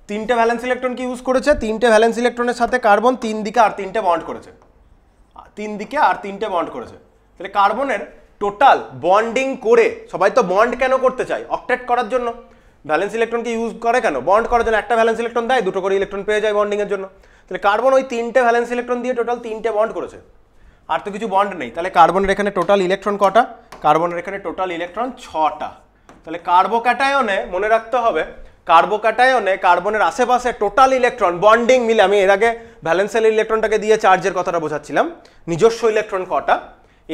3টে ভ্যালেন্স ইলেকট্রন কি ইউজ করেছে, 3টে ভ্যালেন্স ইলেকট্রনের সাথে কার্বন 3 দিকে আর 3টে বন্ড করেছে, 3 দিকে আর 3টে বন্ড করেছে, তাহলে কার্বনের টোটাল বন্ডিং করে, সবাই তো বন্ড কেন করতে চায়, অক্টেট করার জন্য, ভ্যালেন্স ইলেকট্রনকে ইউজ করে কেন, বন্ড করার জন্য, একটা ভ্যালেন্স ইলেকট্রন দেয়, 2টো করে ইলেকট্রন পেয়ে যায় বন্ডিংয়ের জন্য, তাহলে কার্বন ওই 3টে ভ্যালেন্স ইলেকট্রন দিয়ে টোটাল 3টে বন্ড করেছে, আর তো কিছু বন্ড নেই, তাহলে কার্বনের এখানে টোটাল ইলেকট্রন কটা, কার্বনের এখানে টোটাল ইলেকট্রন 6টা, তাহলে কার্বোক্যাটায়নে মনে রাখতে হবে, কার্বোক্যাটায়নে কার্বনের আশেপাশে টোটাল ইলেকট্রন বন্ডিং মিলে, আমি এর আগে ভ্যালেন্সের ইলেকট্রনটাকে দিয়ে চার্জের কথাটা বোঝাচ্ছিলাম, নিজস্ব ইলেকট্রন কটা,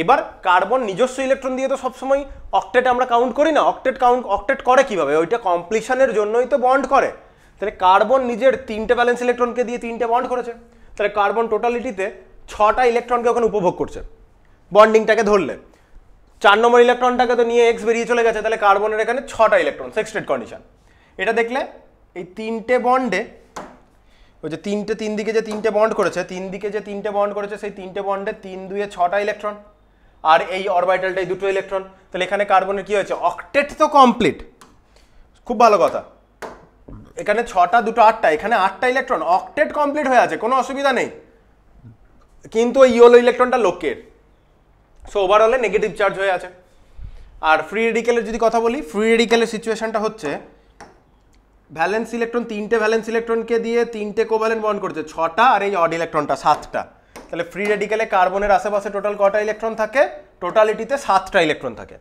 এবার কার্বন নিজস্ব ইলেকট্রন দিয়ে তো সবসময় অক্টেট আমরা কাউন্ট করি না, অক্টেট করে কিভাবে, ওইটা কমপ্লিশনের জন্যই তো বন্ড করে, তাহলে কার্বন নিজের 3টে ভ্যালেন্স ইলেকট্রনকে দিয়ে 3টে বন্ড করেছে, তাহলে কার্বন টোটালিটিতে 6টা ইলেকট্রনকে ওখানে উপভোগ করছে বন্ডিংটাকে ধরলে, 4 নম্বর ইলেকট্রনটাকে তো নিয়ে এক্স বেরিয়ে চলে গেছে, তাহলে কার্বনের এখানে 6টা ইলেকট্রন, সেক্সটেড কন্ডিশন। এটা দেখলে এই 3টে বন্ডে, ওই যে 3 দিকে যে 3টে বন্ড করেছে, 3 দিকে যে 3টে বন্ড করেছে, সেই 3টে বন্ডে 3 2 6টা ইলেকট্রন, আর এই অরবিটালটাই 2টো ইলেকট্রন, তাহলে এখানে কার্বনের কি হয়েছে, অক্টেট তো কমপ্লিট, খুব ভালো কথা, এখানে 6টা 2টো 8টা, এখানে 8টা ইলেকট্রন, অক্টেট কমপ্লিট হয়ে আছে, কোনো অসুবিধা নেই, কিন্তু ওই ইয়োলো ইলেকট্রনটা লোকের, সো ওভারঅলে নেগেটিভ চার্জ হয়ে আছে। আর ফ্রি রেডিক্যালের যদি কথা বলি, ফ্রি রেডিক্যালের সিচুয়েশনটা হচ্ছে, ভ্যালেন্স ইলেকট্রন 3টে ভ্যালেন্স ইলেকট্রনকে দিয়ে 3টে কোভ্যালেন্ট বন্ড করছে, 6টা, আর এই অড ইলেকট্রনটা 7টা, তাহলে ফ্রি রেডিক্যালে কার্বনের আশেপাশে টোটাল কটা ইলেকট্রন থাকে, টোটালিটিতে 7টা ইলেকট্রন থাকে।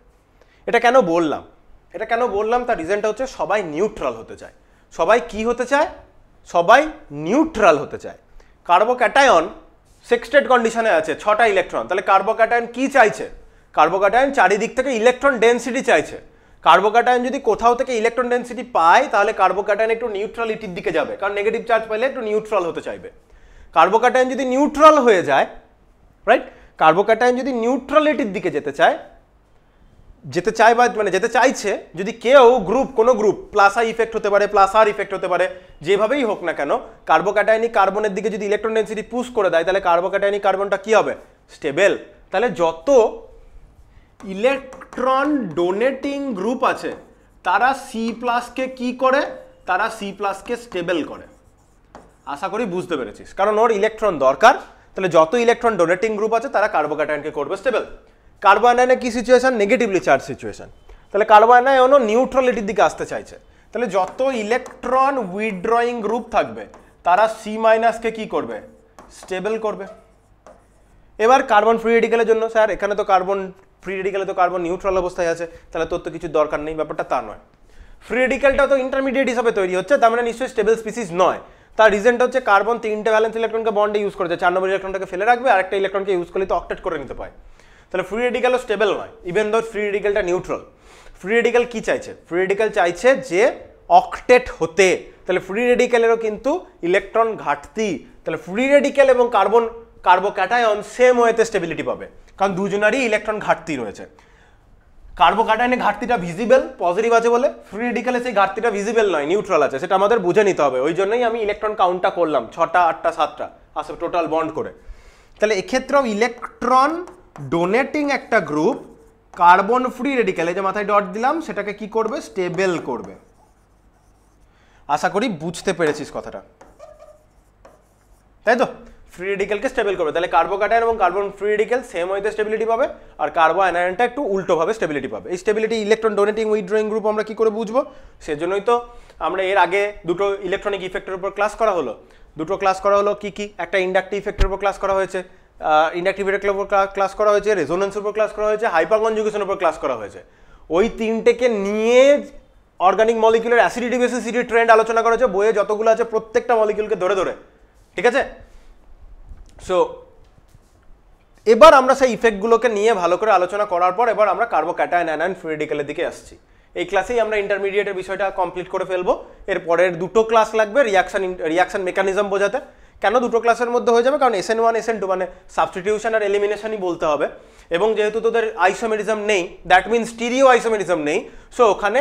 এটা কেন বললাম, তার রিজনটা হচ্ছে সবাই নিউট্রাল হতে চায়, সবাই কি হতে চায়, সবাই নিউট্রাল হতে চায়। কার্বোক্যাটায়ন সেক্সটেড কন্ডিশনে আছে, 6টা ইলেকট্রন, তাহলে কার্বোক্যাটায়ন কি চাইছে, কার্বোক্যাটায়ন চারিদিক থেকে ইলেকট্রন ডেন্সিটি চাইছে, কার্বোক্যাটায়ন যদি কোথাও থেকে ইলেকট্রন ডেন্সিটি পায়, তাহলে কার্বোক্যাটায়ন একটু নিউট্রালিটির দিকে যাবে, কারণ নেগেটিভ চার্জ পাইলে একটু নিউট্রাল হতে চাইবে। কার্বোক্যাটায়ন যদি নিউট্রাল হয়ে যায়, রাইট, কার্বোক্যাটায়ন যদি নিউট্রালিটির দিকে যেতে চায় বা মানে যেতে চাইছে, যদি কোনো গ্রুপ প্লাস আই ইফেক্ট হতে পারে, প্লাস আর ইফেক্ট হতে পারে, যেভাবেই হোক না কেন, কার্বোক্যাটায়নিক কার্বনের দিকে যদি ইলেকট্রন ডেন্সিটি পুশ করে দেয়, তাহলে কার্বোক্যাটায়নিক কার্বনটা কি হবে, স্টেবল। তাহলে যত ইলেকট্রন ডোনেটিং গ্রুপ আছে, তারা C+কে কি করে, তারা C+কে স্টেবল করে। আশা করি বুঝতে পেরেছিস, কারণ ওর ইলেকট্রন দরকার, তাহলে যত ইলেকট্রন ডোনেটিং গ্রুপ আছে তারা কার্বোক্যাটায়নকে করবে স্টেবল। কার্বোআনায়নে কি সিচুয়েশন, নেগেটিভলি চার্জ সিচুয়েশন, তাহলে কার্বোআনায়নও নিউট্রালিটির দিকে আসতে চাইছে, তাহলে যত ইলেকট্রন উইথড্রয়িং গ্রুপ থাকবে তারা C- কি করবে, স্টেবল করবে। এবার কার্বন ফ্রি রেডিক্যালের জন্য, স্যার এখানে তো কার্বন ফ্রি রেডিক্যালে তো কার্বন নিউট্রাল অবস্থায় আছে, তাহলে তোর তো কিছু দরকার নেই, ব্যাপারটা তা নয়। ফ্রি রেডিক্যালটা তো ইন্টারমিডিয়েট হিসাবে তৈরি হচ্ছে, তার মানে নিশ্চয়ই স্টেবল স্পিসিস নয়। তার রিজনটা হচ্ছে কার্বন 3টে ভ্যালেন্স ইলেকট্রনকে বন্ডে ইউজ করেছে, 4 নম্বর ইলেকট্রনটাকে ফেলে রাখবে, আর একটা ইলেকট্রনকে ইউজ করলে তো অক্টেট করে নিতে পারে, তাহলে ফ্রি রেডিক্যালও স্টেবল নয়, ইভেন দো ফ্রি রেডিক্যালটা নিউট্রাল। ফ্রি রেডিক্যাল কি চাইছে, ফ্রি রেডিক্যাল চাইছে যে অক্টেট হতে, তাহলে ফ্রি রেডিক্যালেরও কিন্তু ইলেকট্রন ঘাটতি, তাহলে ফ্রি রেডিক্যাল এবং কার্বোক্যাটায়ন সেম ওয়েতে স্টেবিলিটি পাবে, কারণ দুজনেরই ইলেকট্রন ঘাটতি রয়েছে। কার্বোক্যাটায়নে ঘাটতিটা ভিজিবল, পজিটিভ আছে বলে, ফ্রি রেডিক্যালে সেই ঘাটতিটা ভিজিবল নয়, নিউট্রাল আছে, সেটা আমাদের বুঝে নিতে হবে। ওই জন্যই আমি ইলেকট্রন কাউন্টটা করলাম 6টা 8টা 7টা আসলে টোটাল বন্ড করে। তাহলে এক্ষেত্রেও ইলেকট্রন ডোনেটিং একটা গ্রুপ কার্বন ফ্রি রেডিক্যালে যে মাথায় ডট দিলাম সেটাকে কি করবে, স্টেবল করবে। আশা করি বুঝতে পেরেছিস কথাটা, তাই তো। ফ্রি রেডিক্যালকে স্টেবল করবে। তাহলে কার্বোক্যাটায়ন এবং কার্বন ফ্রি রেডিক্যাল সেম ওয়েতে স্টেবিলিটি পাবে, আর কার্বো অ্যানায়নটা একটু উল্টোভাবে স্টেবিলিটি পাবে। এই stability electron donating withdrawing group আমরা কি করে বুঝবো? সেজন্যই তো আমরা এর আগে দুটো ইলেকট্রনিক ইফেক্টের উপর ক্লাস করা হলো। কি কি? একটা ইন্ডাকটিভ ইফেক্টের উপর ক্লাস করা হয়েছে, ইন্ডাকটিভ ইফেক্টের উপর ক্লাস করা হয়েছে, রেজোনেন্সের উপর ক্লাস করা হয়েছে, হাইপার কনজুগেশনের উপর ক্লাস করা হয়েছে। ওই তিনটেকে নিয়ে অর্গানিক মলিকিউলের অ্যাসিডিটি বেসিসিটি ট্রেন্ড আলোচনা করা হয়েছে বইয়ে যতগুলো আছে প্রত্যেকটা মলিকিউলকে ধরে ধরে, ঠিক আছে? সো এবার আমরা সেই ইফেক্টগুলোকে নিয়ে ভালো করে আলোচনা করার পর এবার আমরা কার্বোক্যাটায়ন অ্যানায়ন ফ্রি রেডিক্যালের দিকে আসছি। এই ক্লাসেই আমরা ইন্টারমিডিয়েটের বিষয়টা কমপ্লিট করে ফেলবো। এর পরের দুটো ক্লাস লাগবে রিয়াকশন মেকানিজম বোঝাতে। কেন দুটো ক্লাসের মধ্যে হয়ে যাবে? কারণ SN1 SN2 মানে সাবস্টিটিউশন আর এলিমিনেশনই বলতে হবে, এবং যেহেতু তোদের আইসোমেরিজম নেই, দ্যাট মিনস স্টিরিও আইসোমেরিজম নেই, সো ওখানে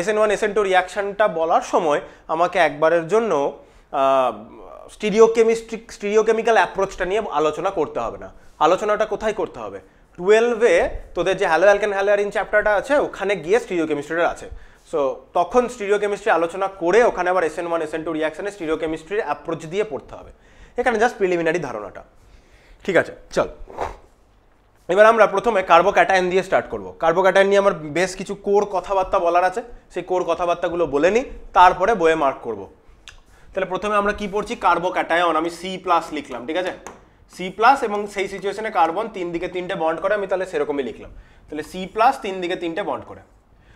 SN1 SN2 রিয়াকশনটা বলার সময় আমাকে একবারের জন্য স্টিরিওকেমিক্যাল অ্যাপ্রোচটা নিয়ে আলোচনা করতে হবে না। আলোচনাটা কোথায় করতে হবে? 12-এ তোদের যে হ্যালো অ্যালকেন হ্যালো অ্যারিন চ্যাপ্টারটা আছে ওখানে গিয়ে স্টিরিওকেমিস্ট্রিটা আছে। সো তখন স্টিরিওকেমিস্ট্রি আলোচনা করে ওখানে আবার SN1 SN2 রিয়াকশনে স্টিরিওকেমিস্ট্রির অ্যাপ্রোচ দিয়ে পড়তে হবে। এখানে জাস্ট প্রিলিমিনারি ধারণাটা, ঠিক আছে? চল এবার আমরা প্রথমে কার্বোক্যাটায়ন দিয়ে স্টার্ট করব। কার্বোক্যাটায়ন নিয়ে আমার বেশ কিছু কোর কথাবার্তা বলার আছে, সেই কোর কথাবার্তাগুলো বলে নিই, তারপরে বইয়ে মার্ক করব। তাহলে প্রথমে আমরা কি পড়ছি? কার্বোক্যাটায়ন। আমি C+ লিখলাম, ঠিক আছে? C+ এবং সেই সিচুয়েশনে কার্বন 3 দিকে 3টে বন্ড করে, আমি তাহলে সেরকমই লিখলাম। তাহলে C+ 3 দিকে 3টে বন্ড করে।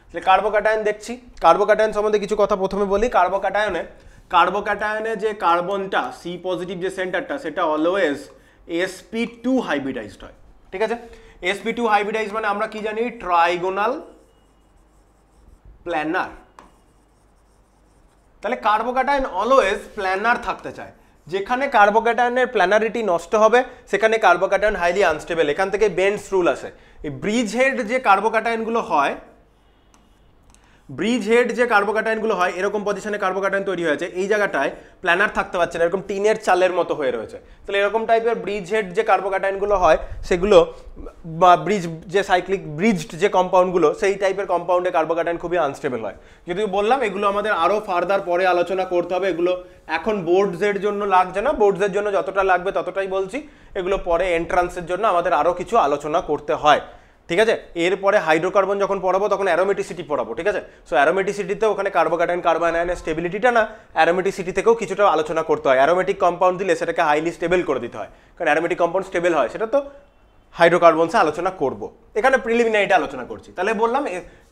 তাহলে কার্বোক্যাটায়ন দেখছি। কার্বোক্যাটায়ন সম্বন্ধে কিছু কথা প্রথমে বলি। কার্বোক্যাটায়নে যে কার্বনটা C পজিটিভ যে সেন্টারটা সেটা অলওয়েজ sp2 হাইব্রিডাইজড হয়, ঠিক আছে? sp2 হাইব্রিডাইজ মানে আমরা কি জানি? Trigonal planar. তাহলে কার্বোক্যাটায়ন অলওয়েজ প্ল্যানার থাকতে চায়। যেখানে কার্বোক্যাটায়নের প্ল্যানারিটি নষ্ট হবে সেখানে কার্বোক্যাটায়ন হাইলি আনস্টেবল। এখান থেকে বেন্ডস রুল আসে। এই ব্রিজ হেড যে কার্বোক্যাটায়নগুলো হয়, এরকম পজিশনে কার্বোক্যাটায়ন তৈরি হয়েছে, এই জায়গাটায় প্ল্যানার থাকতে পারছে না, এরকম টিনের চালের মতো হয়ে রয়েছে। তাহলে এরকম টাইপের ব্রিজ হেড যে কার্বোক্যাটায়নগুলো হয় সেগুলো বা সাইক্লিক ব্রিজড যে কম্পাউন্ডগুলো, সেই টাইপের কম্পাউন্ডে কার্বোক্যাটায়ন খুবই আনস্টেবল হয়। যদিও বললাম এগুলো আমাদের আরও ফার্দার পরে আলোচনা করতে হবে, এগুলো এখন বোর্ডসের জন্য লাগছে না, বোর্ডসের জন্য যতটা লাগবে ততটাই বলছি, এগুলো পরে এন্ট্রান্সের জন্য আমাদের আরও কিছু আলোচনা করতে হয়, ঠিক আছে? এরপরে হাইড্রোকার্বন যখন পড়াবো তখন অ্যারোমেটিসিটি পড়াবো, ঠিক আছে? সো অ্যারোমেটিসিটিতে ওখানে কার্বোক্যাটায়ন কার্বোঅ্যানায়নের স্টেবিলিটিটা না, অ্যারোমেটিসিটি থেকেও কিছুটা আলোচনা করতে হয়। অ্যারোমেটিক কম্পাউন্ড দিলে সেটাকে হাইলি স্টেবল করে দিতে হয়, কারণ অ্যারোমেটিক কম্পাউন্ড স্টেবল হয়, সেটা তো হাইড্রোকার্বনসে আলোচনা করব। এখানে প্রিলিমিনারিটা আলোচনা করছি। তাহলে বললাম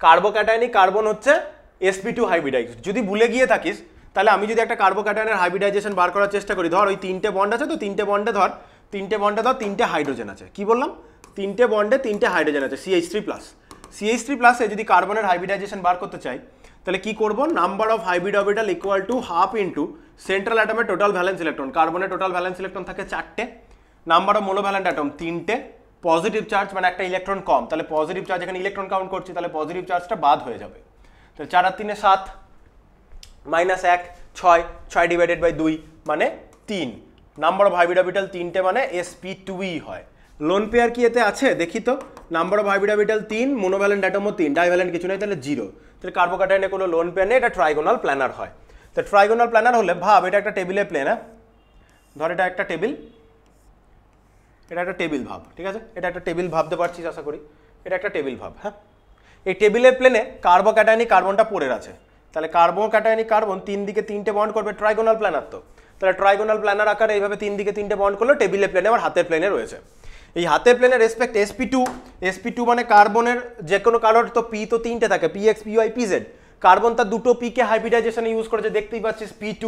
কার্বোক্যাটায়নিক কার্বন হচ্ছে sp2 হাইব্রিডাইজড। যদি ভুলে গিয়ে থাকিস তাহলে আমি যদি একটা কার্বোক্যাটায়নের হাইব্রিডাইজেশন বার করার চেষ্টা করি, ধর ওই 3টে বন্ড আছে, তো 3টে বন্ডে ধর 3টে হাইড্রোজেন আছে। কি বললাম? 3টে বন্ডে 3টে হাইড্রোজেন আছে, CH3+। এ যদি কার্বনের হাইব্রিডাইজেশন বার করতে চাই তাহলে কি করব? Number of hybrid orbital equal to half into central অ্যাটমের টোটাল ভ্যালেন্স ইলেকট্রন। কার্বনের টোটাল ভ্যালেন্স ইলেকট্রন থাকে 4টে, নাম্বার অফ মোনোভ্যালেন্ট অ্যাটম 3টে, পজিটিভ চার্জ মানে একটা ইলেকট্রন কম, তাহলে পজিটিভ চার্জ, এখানে ইলেকট্রন কাউন্ট করছি তাহলে পজিটিভ চার্জটা বাদ হয়ে যাবে। তাহলে 4 আর 3 7, -1 6 ডিভাইডেড বাই 2 মানে 3। নাম্বার অফ হাইব্রিড অরবিটাল 3টে মানে sp2 হয়। লোন পেয়ার কি এতে আছে? দেখি তো। Number of hybrid orbital 3, মোনোভ্যালেন্ট অ্যাটমও 3, divalent কিছু নেই, তাহলে 0। তাহলে কার্বোক্যাটায়নে কোনো লোন পেয়ার নেই, এটা ট্রাইগোনাল প্ল্যানার হয়। তো ট্রাইগোনাল প্ল্যানার হলে ভাব এটা একটা টেবিলের প্লেন, হ্যাঁ, ধর এটা একটা টেবিল, ভাব, ঠিক আছে? এটা একটা টেবিল ভাবতে পারছিস আশা করি, এটা একটা টেবিল ভাব, হ্যাঁ। এই টেবিলের প্লেনে কার্বোক্যাটায়নিক কার্বনটা পড়ে আছে, তাহলে কার্বোক্যাটায়নিক কার্বন 3 দিকে 3টে বন্ড করবে, ট্রাইগোনাল প্ল্যানার তো। তাহলে ট্রাইগোনাল প্ল্যানার আকারে এইভাবে 3 দিকে 3টে বন্ড করলো, টেবিলের প্লেনে আমার হাতের প্লেনে রয়েছে। এই হাতের প্লেনের রেসপেক্ট sp2 মানে কার্বনের যে কোনো কারোর তো পি তো 3টে থাকে, px py pz। কার্বন তার দুটো পি কে হাইব্রিডাইজেশনে ইউজ করেছে, দেখতেই পাচ্ছিস p2,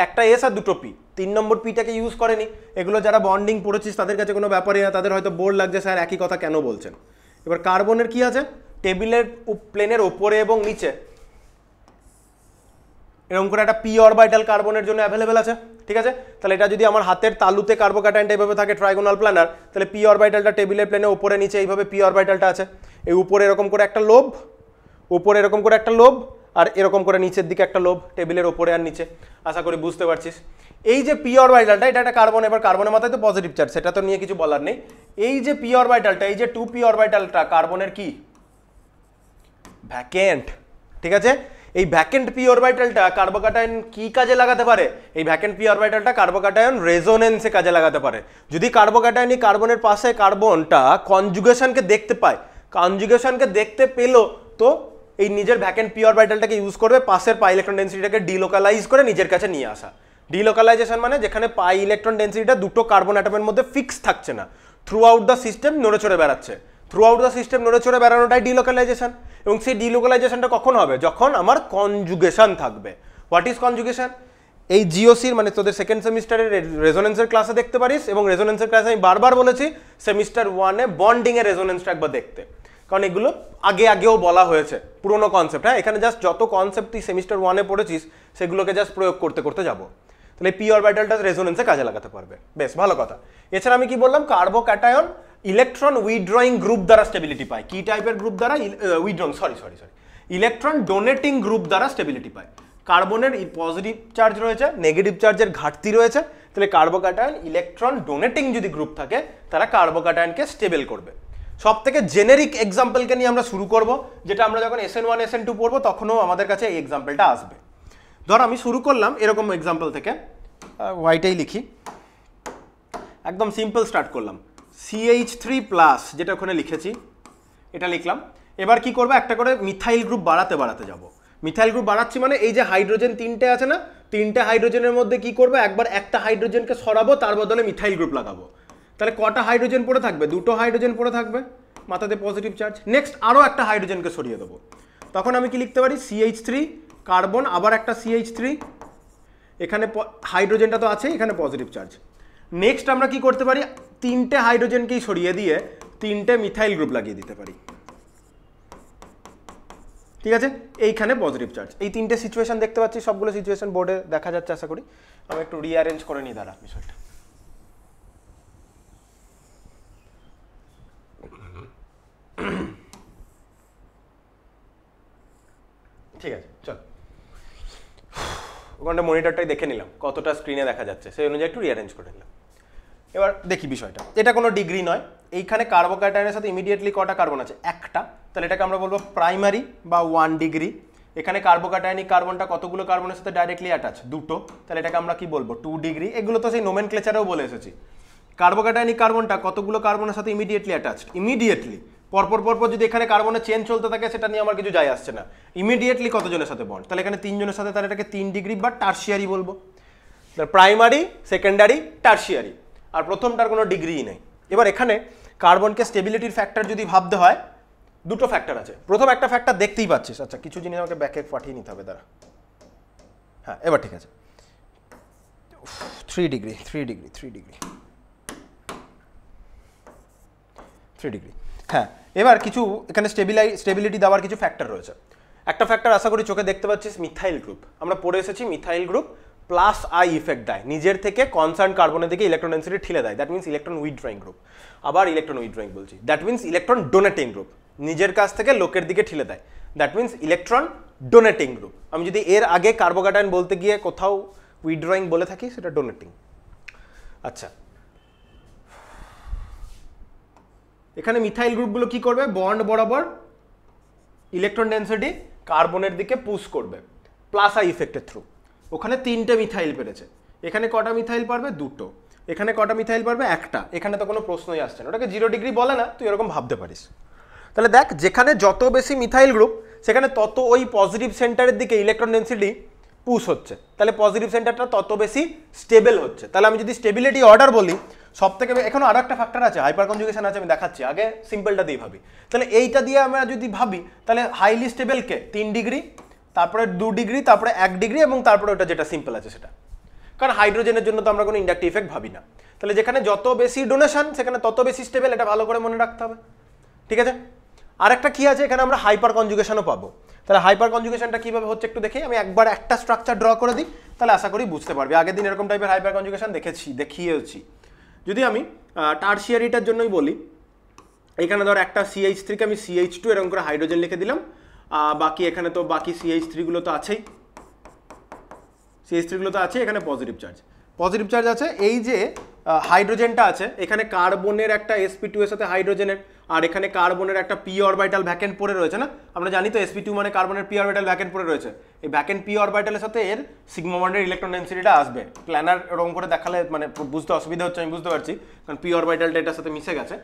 একটা s আর দুটো পি, 3 নম্বর পিটাকে ইউজ করেনি। এগুলো যারা বন্ডিং পড়েছিস তাদের কাছে কোনো ব্যাপারই না, তাদের হয়তো বোর্ড লাগছে স্যার একই কথা কেন বলছেন। এবার কার্বনের কি আছে? টেবিলের প্লেনের ওপরে এবং নিচে এরকম করে একটা পি অরবিটাল কার্বনের জন্য অ্যাভেলেবেল আছে, ঠিক আছে? তাহলে এটা যদি আমার হাতের তালুতে কার্বোক্যাটায়নটা এইভাবে থাকে ট্রাইগোনাল প্ল্যানার, তাহলে পি অরবিটালটা টেবিলের প্লেনে ওপরে নিচে এইভাবে পি অরবিটালটা আছে। এই উপরে এরকম করে একটা লোব, উপরে এরকম করে একটা লোব, আর এরকম করে নিচের দিকে একটা লোব, টেবিলের ওপরে আর নিচে। আশা করি বুঝতে পারছিস। এই যে পি অরবিটালটা, এটা একটা কার্বন, এবার কার্বনের মাথায় তো পজিটিভ চার্জ, সেটা তো নিয়ে কিছু বলার নেই। এই যে পি অরবিটালটা, এই যে 2p অরবিটালটা কার্বনের কি? ভ্যাকেন্ট, ঠিক আছে? এই ভ্যাকেন্ট পি অরবিটালটা কার্বোক্যাটায়ন কি কাজে লাগাতে পারে? এই ভ্যাকেন্ট পি অরবিটালটা কার্বোক্যাটায়ন রেজোনেন্সে কাজে লাগাতে পারে। যদি কার্বোক্যাটায়নই কার্বনের পাশে কার্বনটা কনজুগেশনকে দেখতে পায়, কনজুগেশনকে দেখতে পেলো, তো এই নিজের ভ্যাকেন্ট পি অরবিটালটাকে ইউজ করবে পাশের পাই ইলেকট্রন ডেন্সিটিটাকে ডিলোকালাইজ করে নিজের কাছে নিয়ে আসা। ডিলোকালাইজেশন মানে যেখানে পাই ইলেকট্রন ডেন্সিটিটা দুটো কার্বন অ্যাটমের মধ্যে ফিক্স থাকছে না, থ্রু আউট দ্য সিস্টেম নড়ে চড়ে বেড়াচ্ছে। থ্রু আউট দ্য সিস্টেম নড়ে চড়ে বেড়ানোটাই ডিলোকালাইজেশন। এবং সেই ডিলোকালাইজেশনটা কখন হবে? যখন আমার কনজুগেশন থাকবে। What is conjugation? এই জিওসির মানে তোদের সেকেন্ড সেমিস্টারের রেজোনেন্সের ক্লাসে দেখতে পারিস, এবং রেজোনেন্সের ক্লাসে আমি বারবার বলেছি সেমিস্টার 1-এ বন্ডিংয়ের রেজোনেন্সটা একবার দেখতে, কারণ এগুলো আগেও বলা হয়েছে, পুরোনো কনসেপ্ট। হ্যাঁ, এখানে জাস্ট যত কনসেপ্ট তুই সেমিস্টার 1-এ পড়েছিস সেগুলোকে জাস্ট প্রয়োগ করতে করতে যাবো। তাহলে পি অরবিটালটা রেজোনেন্সে কাজে লাগাতে পারবে, বেশ ভালো কথা। এছাড়া আমি কি বললাম? কার্বোক্যাটায়ন ইলেকট্রন উইথড্রয়িং গ্রুপ দ্বারা স্টেবিলিটি পায়। কি টাইপের গ্রুপ দ্বারা? ইলেকট্রন ডোনেটিং গ্রুপ দ্বারা স্টেবিলিটি পায়। কার্বনের পজিটিভ চার্জ রয়েছে, নেগেটিভ চার্জের ঘাটতি রয়েছে, তাহলে কার্বোক্যাটায়ন ইলেকট্রন ডোনেটিং যদি গ্রুপ থাকে তারা কার্বোক্যাটায়নকে স্টেবল করবে। সব থেকে জেনেরিক এক্সাম্পলকে নিয়ে আমরা শুরু করব, যেটা আমরা যখন SN1 SN2 পড়বো তখনও আমাদের কাছে এই এক্সাম্পলটা আসবে। ধর আমি শুরু করলাম এরকম এক্সাম্পল থেকে, হোয়াইটেই লিখি, একদম সিম্পল স্টার্ট করলাম, CH3+, যেটা ওখানে লিখেছি এটা লিখলাম। এবার কি করবো? একটা করে মিথাইল গ্রুপ বাড়াতে যাব। মিথাইল গ্রুপ বাড়াচ্ছি মানে এই যে হাইড্রোজেন তিনটে আছে না, তিনটে হাইড্রোজেনের মধ্যে কি করবো? একবার একটা হাইড্রোজেনকে সরাবো, তার বদলে মিথাইল গ্রুপ লাগাবো। তাহলে কটা হাইড্রোজেন পড়ে থাকবে? দুটো হাইড্রোজেন পড়ে থাকবে, মাথাতে পজিটিভ চার্জ। নেক্সট আরও একটা হাইড্রোজেনকে সরিয়ে দেবো। তখন আমি কি লিখতে পারি? CH3 কার্বন, আবার একটা CH3, এখানে হাইড্রোজেনটা তো আছে, এখানে পজিটিভ চার্জ। নেক্সট আমরা কি করতে পারি? তিনটে হাইড্রোজেনকেই সরিয়ে দিয়ে তিনটে মিথাইল গ্রুপ লাগিয়ে দিতে পারি, ঠিক আছে? এইখানে পজিটিভ চার্জ। এই তিনটে সিচুয়েশন দেখতে পাচ্ছি, সবগুলো সিচুয়েশন বোর্ডে দেখা যাচ্ছে আশা করি। আমি একটু রিঅ্যারেঞ্জ করে নিই দাঁড়া বিষয়টা। ঠিক আছে, চল ওখানটা মনিটরটাই দেখে নিলাম কতটা স্ক্রিনে দেখা যাচ্ছে, সেই অনুযায়ী একটু রিঅ্যারেঞ্জ করে নিলাম। এবার দেখি বিষয়টা, এটা কোনো ডিগ্রি নয়। এইখানে কার্বোক্যাটায়নের সাথে ইমিডিয়েটলি কটা কার্বন আছে? একটা, তাহলে এটাকে আমরা বলবো প্রাইমারি বা 1 ডিগ্রি। এখানে কার্বোক্যাটায়নিক কার্বনটা কতগুলো কার্বনের সাথে ডাইরেক্টলি অ্যাটাচ? দুটো, তাহলে এটাকে আমরা কি বলবো? 2 ডিগ্রি। এগুলো তো সেই নোমেনক্লেচারেও বলে এসেছি। কার্বোক্যাটায়নিক কার্বনটা কতগুলো কার্বনের সাথে ইমিডিয়েটলি অ্যাটাচড? ইমিডিয়েটলি পরপর যদি এখানে কার্বনের চেন চলতে থাকে সেটা নিয়ে আমার কিছু যায় আসছে না। ইমিডিয়েটলি কতজনের সাথে বন্ড? তাহলে এখানে 3 জনের সাথে, তাহলে এটাকে 3 ডিগ্রি বা টারশিয়ারি বলবো। প্রাইমারি, সেকেন্ডারি, টারশিয়ারি, আর প্রথমটার কোনো ডিগ্রিই নেই। এবার এখানে কার্বনকে স্টেবিলিটির ফ্যাক্টর যদি ভাবতে হয়, দুটো ফ্যাক্টর আছে। প্রথম একটা ফ্যাক্টর দেখতেই পাচ্ছিস, আচ্ছা কিছু জিনিস আমাকে ব্যাকে পাঠিয়ে নিতে হবে দাঁড়া। হ্যাঁ, এবার ঠিক আছে, 3 ডিগ্রি 3 ডিগ্রি। হ্যাঁ, এবার কিছু এখানে স্টেবিলিটি দেওয়ার কিছু ফ্যাক্টর রয়েছে। একটা ফ্যাক্টর আশা করি চোখে দেখতে পাচ্ছিস, মিথাইল গ্রুপ। আমরা পড়ে এসেছি methyl group plus I effect দেয়, নিজের থেকে কনসার্ন কার্বনের দিকে ইলেকট্রন ডেন্সিটি ঠেলে দেয়, that means electron withdrawing group. আবার ইলেকট্রন উইথড্রয়িং বলছি, that means electron donating group, নিজের কাছ থেকে লোকের দিকে ঠেলে দেয়, that means electron donating group. আমি যদি এর আগে কার্বোক্যাটায়ন বলতে গিয়ে কোথাও উইথড্রয়িং বলে থাকি, সেটা ডোনেটিং। আচ্ছা, এখানে মিথাইল গ্রুপগুলো কি করবে? বন্ড বরাবর ইলেকট্রন ডেন্সিটি কার্বনের দিকে পুশ করবে প্লাস আই ইফেক্টের থ্রু। ওখানে 3টে মিথাইল পেরেছে, এখানে কটা মিথাইল পারবে? 2টো। এখানে কটা মিথাইল পারবে? 1টা। এখানে তো কোনো প্রশ্নই আসছে না, ওটাকে 0 ডিগ্রি বলে না, তুই এরকম ভাবতে পারিস। তাহলে দেখ, যেখানে যত বেশি মিথাইল গ্রুপ সেখানে তত ওই পজিটিভ সেন্টারের দিকে ইলেকট্রন ডেন্সিটি পুশ হচ্ছে, তাহলে পজিটিভ সেন্টারটা তত বেশি স্টেবল হচ্ছে। তাহলে আমি যদি স্টেবিলিটি অর্ডার বলি, সব থেকে এখনো আরও একটা ফ্যাক্টর আছে, হাইপার কনজুগেশন আছে, আমি দেখাচ্ছি, আগে সিম্পলটা দিয়ে ভাবি। তাহলে এইটা দিয়ে আমরা যদি ভাবি, তাহলে হাইলি স্টেবলকে 3 ডিগ্রি, তারপরে 2 ডিগ্রি, তারপরে 1 ডিগ্রি, এবং তারপরে ওটা যেটা সিম্পল আছে সেটা। কারণ হাইড্রোজেনের জন্য তো আমরা কোনো ইন্ডাকটিভ ইফেক্ট ভাবি না। তাহলে যেখানে যত বেশি ডোনেশন সেখানে তত বেশি স্টেবল, এটা ভালো করে মনে রাখতে হবে, ঠিক আছে? আরেকটা কি আছে, এখানে আমরা হাইপার কনজুগেশনও পাবো। তাহলে হাইপার কনজুগেশনটা কিভাবে হচ্ছে একটু দেখি, আমি একবার একটা স্ট্রাকচার ড্র করে দিই, তাহলে আশা করি বুঝতে পারবি। আগের দিন এরকম টাইপের হাইপার কনজুগেশন দেখিয়েছি। যদি আমি টারশিয়ারিটার জন্যই বলি, এখানে ধর একটা CH3 কে আমি CH2 এরকম করে হাইড্রোজেন লিখে দিলাম, বাকি এখানে তো বাকি CH3 গুলো তো আছেই, এখানে পজিটিভ চার্জ আছে। এই যে হাইড্রোজেনটা আছে, এখানে কার্বনের একটা sp2 এর সাথে হাইড্রোজেনের আর এখানে কার্বনের একটা পি অরবিটাল ভ্যাকেন্ট পড়ে রয়েছে না, আমরা জানি তো sp2 মানে কার্বনের পি অরবিটাল ভ্যাকেন্ট পড়ে রয়েছে, এই ভ্যাকেন্ট পি অরবিটালের সাথে এর সিগমা বন্ডের ইলেকট্রন ডেনসিটিটা আসবে। প্ল্যানার রং করে দেখালে মানে বুঝতে অসুবিধা হচ্ছে, আমি বুঝতে পারছি, কারণ পি অরবিটালটা এটার সাথে মিশে গেছে।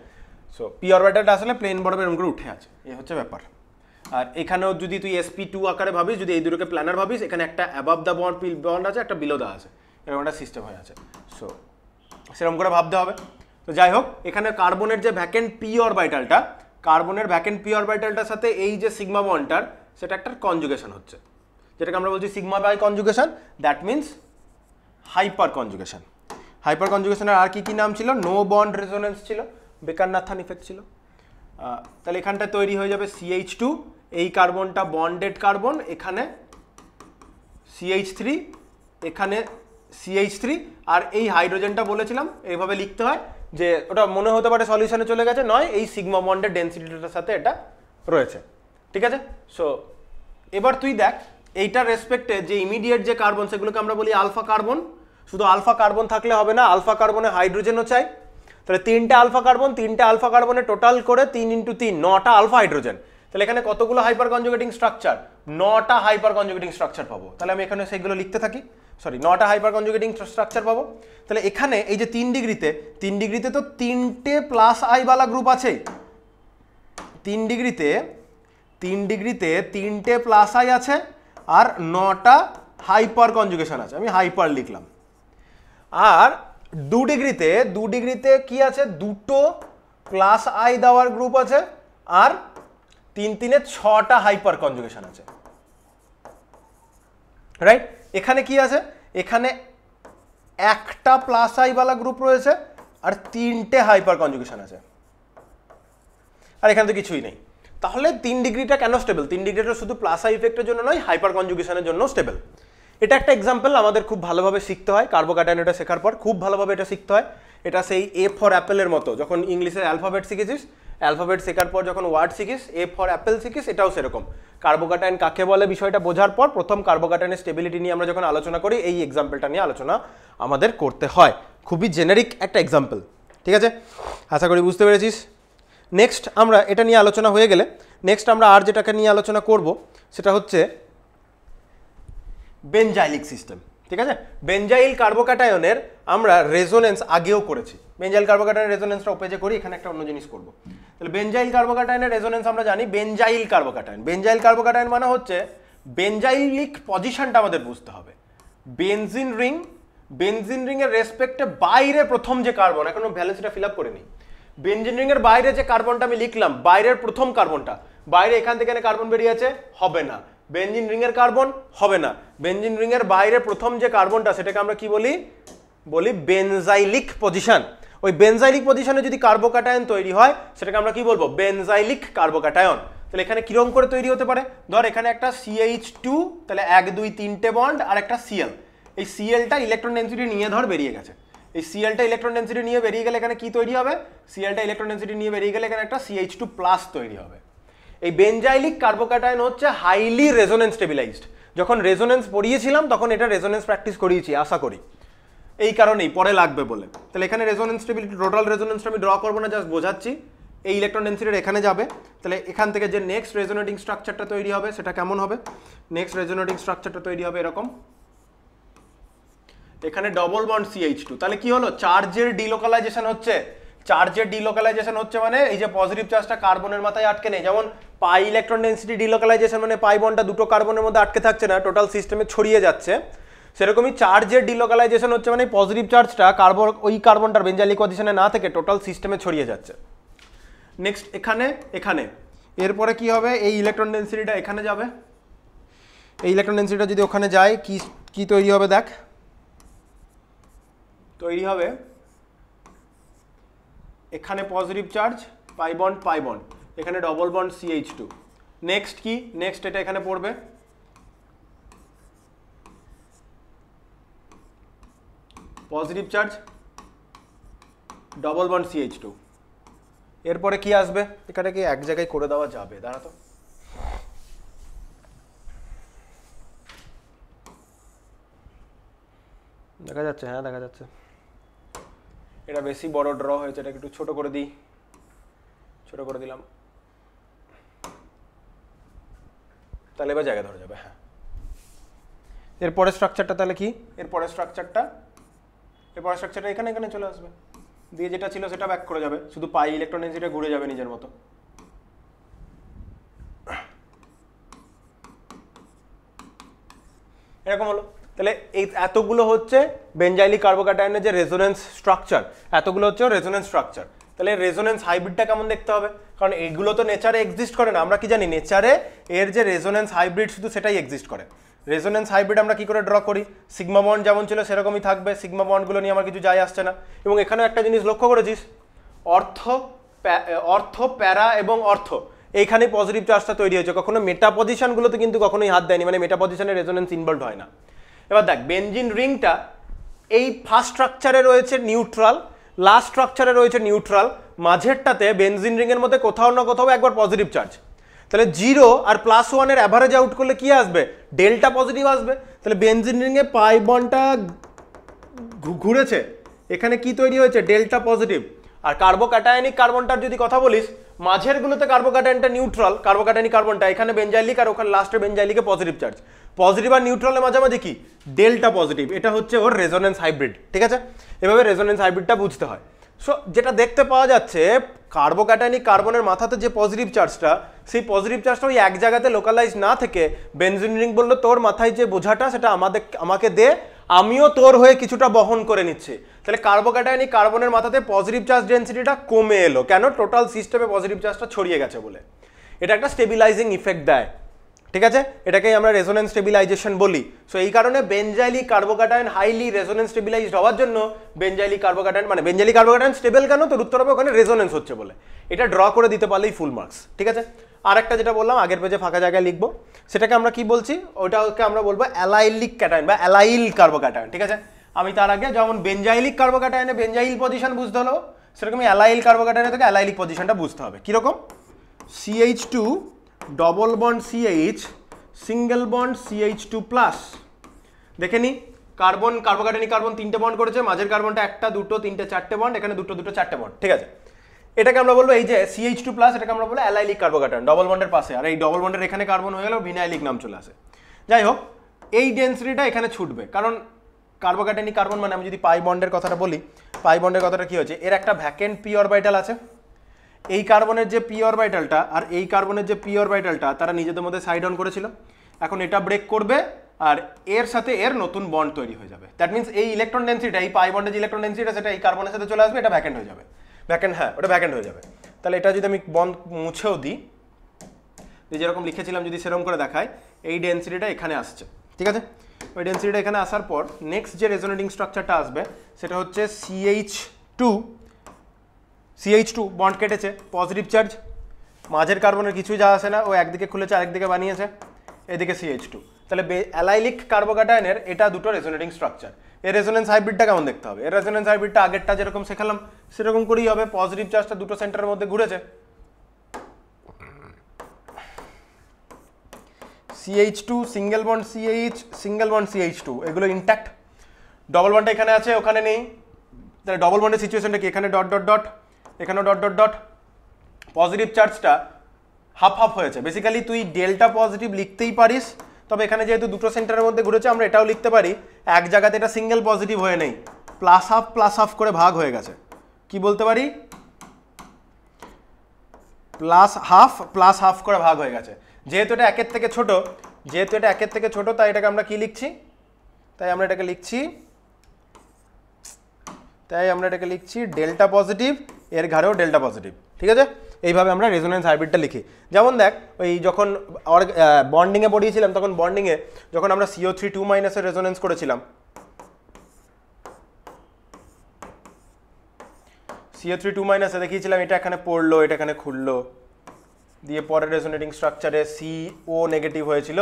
সো পি অরবিটালটা আসলে প্লেন বরাবর এরকম করে উঠে আছে, এই হচ্ছে ব্যাপার। আর এখানেও যদি তুই sp2 আকারে ভাবিস, যদি এই দুটোকে প্ল্যানার ভাবিস, এখানে একটা অ্যাবাভ দ্য বন্ড আছে, একটা বিলো দ্য আছে, এরকম একটা সিস্টেম হয়ে আছে। সো সেরকম করে ভাবতে হবে। তো যাই হোক, এখানে কার্বনের যে ভ্যাকেন্ট পি অরবিটালটা, কার্বনের ভ্যাকেন্ট পি অরবিটালটার সাথে এই যে সিগমা বন্ডটার, সেটা একটা কনজুগেশন হচ্ছে, যেটাকে আমরা বলছি sigma pi conjugation, that means hyper conjugation. Hyper কনজুগেশনের আর কি কি নাম ছিল? নো বন্ড রেজোনেন্স ছিল, বেকার-নাথান ইফেক্ট ছিল। তাহলে এখানটা তৈরি হয়ে যাবে CH2, এই কার্বনটা বন্ডেড কার্বন, এখানে CH3, এখানে CH3, আর এই হাইড্রোজেনটা বলেছিলাম এইভাবে লিখতে হয় যে ওটা মনে হতে পারে সলিউশনে চলে গেছে, নয় এই সিগমা বন্ডের ডেনসিটিটার সাথে এটা রয়েছে, ঠিক আছে? সো এবার তুই দেখ এইটার রেসপেক্টে যে ইমিডিয়েট যে কার্বন, সেগুলোকে আমরা বলি আলফা কার্বন। শুধু আলফা কার্বন থাকলে হবে না, আলফা কার্বনে হাইড্রোজেনও চাই। তাহলে তিনটে আলফা কার্বনে টোটাল করে 3 × 3 9টা আলফা হাইড্রোজেন। তাহলে এখানে কতগুলো হাইপার কনজুগেটিং স্ট্রাকচার? 9টা হাইপার কনজুগেটিং স্ট্রাকচার পাবো। তাহলে আমি এখানে সেগুলো লিখতে থাকি, 9টা হাইপার কনজুগেটিং স্ট্রাকচার পাবো। তাহলে এখানে এই যে 3 ডিগ্রিতে তো 3টে প্লাস আই বালা গ্রুপ আছে, 3 ডিগ্রিতে 3টে প্লাস আই আছে, আর 9টা হাইপার কনজুগেশন আছে, আমি হাইপার লিখলাম। আর 2 ডিগ্রিতে কি আছে? 2টো প্লাস আই দেওয়ার গ্রুপ আছে, আর 3 6টা হাইপার কনজুগেশন আছে, রাইট? এখানে কি আছে? এখানে একটা প্লাস আই বালা গ্রুপ রয়েছে, আর 3টে হাইপার কনজুগেশন আছে, আর এখানে তো কিছুই নেই। তাহলে 3 ডিগ্রিটা কেন স্টেবল? 3 ডিগ্রিটা শুধু প্লাস আই ইফেক্টের জন্য নয়, হাইপার কনজুগেশনের জন্য স্টেবল। এটা একটা এক্সাম্পল, আমাদের খুব ভালোভাবে শিখতে হয় কার্বোক্যাটায়ন, এটা শেখার পর খুব ভালোভাবে এটা শিখতে হয়। এটা সেই এ ফর অ্যাপেলের মতো, যখন ইংলিশের অ্যালফাবেট শিখেছিস, অ্যালফাবেট শেখার পর যখন ওয়ার্ড শিখিস, এ ফর অ্যাপেল শিখিস, এটাও সেরকম। কার্বোক্যাটায়ন কাকে বলে বিষয়টা বোঝার পর প্রথম কার্বোক্যাটায়নের স্টেবিলিটি নিয়ে আমরা যখন আলোচনা করি, এই এক্সাম্পলটা নিয়ে আলোচনা আমাদের করতে হয়। খুবই জেনারিক একটা এক্সাম্পল, ঠিক আছে? আশা করি বুঝতে পেরেছিস। নেক্সট আমরা এটা নিয়ে আলোচনা হয়ে গেলে নেক্সট আমরা আর যেটাকে নিয়ে আলোচনা করব সেটা হচ্ছে বেনজাইলিক সিস্টেম, ঠিক আছে? বেনজাইল কার্বোক্যাটায়নের আমরা রেজোনেন্স আগেও করেছি। বেনজাইল কার্বোক্যাটায়নের রেজোনেন্সটা ওপেজে করি, এখানে একটা অন্য জিনিস করব। তাহলে বেনজাইল কার্বোক্যাটায়নের রেজোনেন্স আমরা জানি, বেনজাইল কার্বোক্যাটায়ন মানে হচ্ছে বেনজাইলিক পজিশনটা আমাদের বুঝতে হবে। বেনজিন রিং এর রেসপেক্টে বাইরে প্রথম যে কার্বন, এখনো ভ্যালেন্সিটা ফিল আপ করে নিই। বেনজিন রিং এর বাইরে যে কার্বনটা আমি লিখলাম, বাইরের প্রথম কার্বনটা, বাইরে এখান থেকে কার্বন বেরিয়ে আছে, হবে না। বেনজিন রিং এর কার্বন হবে না। বেনজিন রিং এর বাইরে প্রথম যে কার্বনটা, সেটাকে আমরা কি বলি? বেনজাইলিক পজিশন। ওই বেনজাইলিক পজিশনে যদি কার্বোক্যাটায়ন তৈরি হয়, সেটাকে আমরা কি বলবো? বেনজাইলিক কার্বোক্যাটায়ন। তাহলে এখানে কিরকম করে তৈরি হতে পারে? ধর এখানে একটা CH2, তাহলে 1 2 3টে বন্ড, আর একটা Cl। এই Clটা ইলেকট্রন ডেনসিটি নিয়ে ধর বেরিয়ে গেছে। এই Clটা ইলেকট্রন ডেনসিটি নিয়ে বেরিয়ে গেলে এখানে কি তৈরি হবে? Clটা ইলেকট্রন ডেনসিটি নিয়ে বেরিয়ে গেলে এখানে একটা CH2 প্লাস তৈরি হবে। এই বেনজাইলিক কার্বোক্যাটায়ন হচ্ছে হাইলি রেজোনেন্স স্টেবিলাইজড। যখন রেজোনেন্স পড়িয়েছিলাম তখন এটা রেজোনেন্স প্র্যাকটিস করিয়েছি, আশা করি, এই কারণেই পরে লাগবে বলে। তাহলে এখানে রেজোনেন্স স্টেবিলিটি, টোটাল রেজোনেন্সটা আমি ড্র করবো না, জাস্ট বোঝাচ্ছি। এই ইলেকট্রন ডেনসিটির এখানে যাবে, তাহলে এখান থেকে যে নেক্সট রেজোনেটিং স্ট্রাকচারটা তৈরি হবে সেটা কেমন হবে? নেক্সট রেজোনেটিং স্ট্রাকচারটা তৈরি হবে এরকম, এখানে ডবল বন্ড CH2। তাহলে কি হলো? চার্জের ডিলোকালাইজেশন হচ্ছে। চার্জের ডিলোকালাইজেশন হচ্ছে মানে এই যে পজিটিভ চার্জটা কার্বনের মাথায় আটকে নেই, যেমন পাই ইলেকট্রন ডেনসিটি ডিলোকালাইজেশন মানে পাই বন্ডটা দুটো কার্বনের মধ্যে আটকে থাকছে না, টোটাল সিস্টেমে ছড়িয়ে যাচ্ছে। সেরকমই চার্জের ডিলোকালাইজেশন হচ্ছে মানে পজিটিভ চার্জটা ওই কার্বনটার বেনজাইলিক পজিশনে না থেকে টোটাল সিস্টেমে ছড়িয়ে যাচ্ছে। নেক্সট এখানে এরপরে কি হবে? এই ইলেকট্রন ডেনসিটিটা এখানে যাবে। এই ইলেকট্রন ডেনসিটিটা যদি ওখানে যায়, কি তৈরি হবে? দেখ, তৈরি হবে এখানে পজিটিভ চার্জ, পাই বন্ড, এখানে ডবল বন্ড CH2। নেক্সট কি? নেক্সট এটা এখানে পড়বে, positive charge, double bond CH2। এরপরে কি আসবে? এখানে কি এক জায়গায় করে দেওয়া যাবে? দাঁড়া তো, দেখা যাচ্ছে? হ্যাঁ দেখা যাচ্ছে। এটা বেশি বড় ড্র হয়েছে, এটাকে একটু ছোট করে দিই। ছোট করে দিলাম, তাহলে এবার জায়গা ধরা যাবে। হ্যাঁ, এরপরের স্ট্রাকচারটা তাহলে কি, এরপরের স্ট্রাকচারটা এখানে এখানে চলে আসবে, দিয়ে যেটা ছিল সেটা ব্যাক করে যাবে, শুধু পাই ইলেকট্রন ডেনসিটিটা ঘুরে যাবে নিজের মতো। এরকম হলো। তাহলে এই এতগুলো হচ্ছে বেনজাইলিক কার্বোক্যাটায়নের যে রেজোনেন্স স্ট্রাকচার, এতগুলো হচ্ছে রেজোনেন্স স্ট্রাকচার। তাহলে রেজোনেন্স হাইব্রিডটা কেমন দেখতে হবে, কারণ এইগুলো তো নেচারে এক্সিস্ট করে না। আমরা কি জানি, নেচারে এর যে রেজোনেন্স হাইব্রিড শুধু সেটাই এক্সিস্ট করে। রেজোনেন্স হাইব্রিড আমরা কি করে ড্র করি, সিগমা বন্ড যেমন ছিল সেরকমই থাকবে, সিগমা বন্ডগুলো নিয়ে আমার কিছু যায় আসছে না। এবং এখানেও একটা জিনিস লক্ষ্য করেছিস, অর্থ প্যারা এবং অর্থ এইখানে পজিটিভ চার্জটা তৈরি হয়েছে, কখনো মেটা পজিশনগুলোতে কিন্তু কখনোই হাত দেয়নি, মানে মেটা পজিশনের রেজোনেন্স ইনভলভ হয় না। এবার দেখ, বেনজিন রিংটা এই ফার্স্ট স্ট্রাকচারে রয়েছে নিউট্রাল, লাস্ট স্ট্রাকচারে রয়েছে নিউট্রাল, মাঝেরটাতে বেনজিন রিং এর মধ্যে কোথাও না কোথাও একবার পজিটিভ চার্জ। তাহলে 0 আর +1 এর অ্যাভারেজ আউট করলে কি আসবে, ডেল্টা পজিটিভ আসবে। তাহলে বেনজিন রিং এ পাই বন্ডটা ঘুরেছে, এখানে কি তৈরি হয়েছে, ডেল্টা পজিটিভ। আর কার্বোক্যাটায়নিক কার্বনটার যদি কথা বলিস, মাঝের গুলোতে কার্বোক্যাটায়নটা নিউট্রাল, কার্বোক্যাটায়নিক কার্বনটা এখানে বেনজাইলিক, আর ওখানে লাস্টে বেনজাইলিকে পজিটিভ চার্জ। পজিটিভ আর নিউট্রালের মাঝামাঝি কি, ডেল্টা পজিটিভ। এটা হচ্ছে ওর রেজোনেন্স হাইব্রিড, ঠিক আছে। এভাবে রেজোনেন্স হাইব্রিডটা বুঝতে হয়। সো যেটা দেখতে পাওয়া যাচ্ছে, কার্বোক্যাটায়নিক কার্বনের মাথাতে যে পজিটিভ চার্জটা, সেই পজিটিভ চার্জটা ওই এক জায়গাতে লোকালাইজ না থেকে বেনজিন রিং বললো তোর মাথায় যে বোঝাটা সেটা আমাকে দে, আমিও তোর হয়ে কিছুটা বহন করে নিচ্ছি। তাহলে কার্বোক্যাটায়নিক কার্বনের মাথাতে পজিটিভ চার্জ ডেনসিটিটা কমে এলো, কেন, টোটাল সিস্টেমে পজিটিভ চার্জটা ছড়িয়ে গেছে বলে। এটা একটা স্টেবিলাইজিং ইফেক্ট দেয়, ঠিক আছে। এটাকেই আমরা রেজোনেন্স স্টেবিলাইজেশন বলি। সো এই কারণে বেনজাইলিক কার্বোক্যাটায়ন হাইলি রেজোনেন্স স্টেবিলাইজড হওয়ার জন্য বেনজাইলিক কার্বোক্যাটায়ন, মানে বেনজাইলিক কার্বোক্যাটায়ন স্টেবল কেন, তোর উত্তর হবে ওখানে রেজোনেন্স হচ্ছে বলে। এটা ড্র করে দিতে পারলেই ফুল মার্কস, ঠিক আছে। আর একটা যেটা বললাম আগের পেজে ফাঁকা জায়গায় লিখবো, সেটাকে আমরা কি বলছি, ওটাকে আমরা বলবো অ্যালাইলিক ক্যাটায়ন বা অ্যালাইল কার্বোক্যাটায়ন, ঠিক আছে। আমি তার আগে যেমন বেনজাইলিক কার্বোক্যাটায়নে বেনজাইল পজিশন বুঝতে হলো, সেরকমই অ্যালাইল কার্বোক্যাটায়নে থেকে অ্যালাইলিক পজিশনটা বুঝতে হবে। কিরকম, CH2 double bond CH single bond CH2+, দেখে নি কার্বোক্যাটায়নিক কার্বন 3টে বন্ড করেছে, মাঝের কার্বনটা 1টা 2টো 3টে 4টে বন্ড, এখানে 2টো 2টো 4টে বন্ড, ঠিক আছে। এটাকে আমরা বলবো এই যে CH2+, এটাকে আমরা বলবো অ্যালাইলিক কার্বোক্যাটায়ন, ডবল বন্ডের পাশে, আর এই ডবল বন্ডের এখানে কার্বন হয়ে গেল ভিনাইলিক নাম চলে আসে। যাই হোক, এই ডেনসিটিটা এখানে ছুটবে, কারণ কার্বোক্যাটায়নিক কার্বন মানে আমি যদি পাই বন্ডের কথাটা বলি, পাই বন্ডের কথাটা কি হচ্ছে, এর একটা ভ্যাকেন্ট পি অরবিটাল আছে। এই কার্বনের যে পি অরবিটালটা আর এই কার্বনের যে পি অরবিটালটা তারা নিজেদের মধ্যে সাইড অন করেছিল, এখন এটা ব্রেক করবে আর এর সাথে এর নতুন বন্ড তৈরি হয়ে যাবে। দ্যাট মিনস এই ইলেকট্রন ডেনসিটি, এই পাই বন্ডের যে ইলেকট্রন ডেনসিটি সেটা এই কার্বনের সাথে চলে আসবে, এটা ভ্যাকেন্ট হয়ে যাবে। ভ্যাকেন্ট, হ্যাঁ ওটা ভ্যাকেন্ট হয়ে যাবে। তাহলে এটা যদি আমি বন্ড মুছেও দিই, যেরকম লিখেছিলাম যদি সেরকম করে দেখায়, এই ডেনসিটিটা এখানে আসছে, ঠিক আছে। ওই ডেনসিটিটা এখানে আসার পর নেক্সট যে রেজোনেটিং স্ট্রাকচারটা আসবে সেটা হচ্ছে CH2 বন্ড কেটেছে, পজিটিভ চার্জ, মাঝের কার্বনের কিছুই যা আসে না, ও একদিকে খুলেছে আরেকদিকে বানিয়েছে, এদিকে CH2। তাহলে অ্যালাইলিক কার্বোক্যাটায়নের এটা দুটো রেজোনেটিং স্ট্রাকচার। এর রেজোনেন্স হাইব্রিডটা কেমন দেখতে হবে, এর রেজোনেন্স হাইব্রিডটা আগেরটা যেরকম শেখালাম সেরকম করেই হবে, পজিটিভ চার্জটা দুটো সেন্টারের মধ্যে ঘুরেছে, CH2 single bond CH single bond CH2 এগুলো ইনট্যাক্ট, ডবল বন্ডটা এখানে আছে ওখানে নেই। তাহলে ডবল বন্ডের সিচুয়েশনটা কি, এখানে ডট ডট ডট, এখানেও ডট ডট ডট, পজিটিভ চার্জটা হাফ হাফ হয়েছে। বেসিক্যালি তুই ডেল্টা পজিটিভ লিখতেই পারিস, তবে এখানে যেহেতু দুটো সেন্টারের মধ্যে ঘুরেছে আমরা এটাও লিখতে পারি এক জায়গাতে এটা সিঙ্গেল পজিটিভ হয়ে নেই, প্লাস হাফ করে ভাগ হয়ে গেছে। কি বলতে পারি, প্লাস হাফ করে ভাগ হয়ে গেছে। যেহেতু এটা একের থেকে ছোট, তাই এটাকে আমরা কি লিখছি, তাই আমরা এটাকে লিখছি ডেল্টা পজিটিভ, এর ঘাড়েও ডেল্টা পজিটিভ, ঠিক আছে। এইভাবে আমরা রেজোনেন্স হাইব্রিডটা লিখি। যেমন দেখ, ওই যখন বন্ডিংয়ে পড়িয়েছিলাম তখন বন্ডিংয়ে যখন আমরা CO3 এর রেজোনেন্স করেছিলাম, CO3 দেখিয়েছিলাম এটা এখানে পড়লো, এটা এখানে খুললো, দিয়ে পরের রেজোনেটিং স্ট্রাকচারে CO নেগেটিভ হয়েছিল,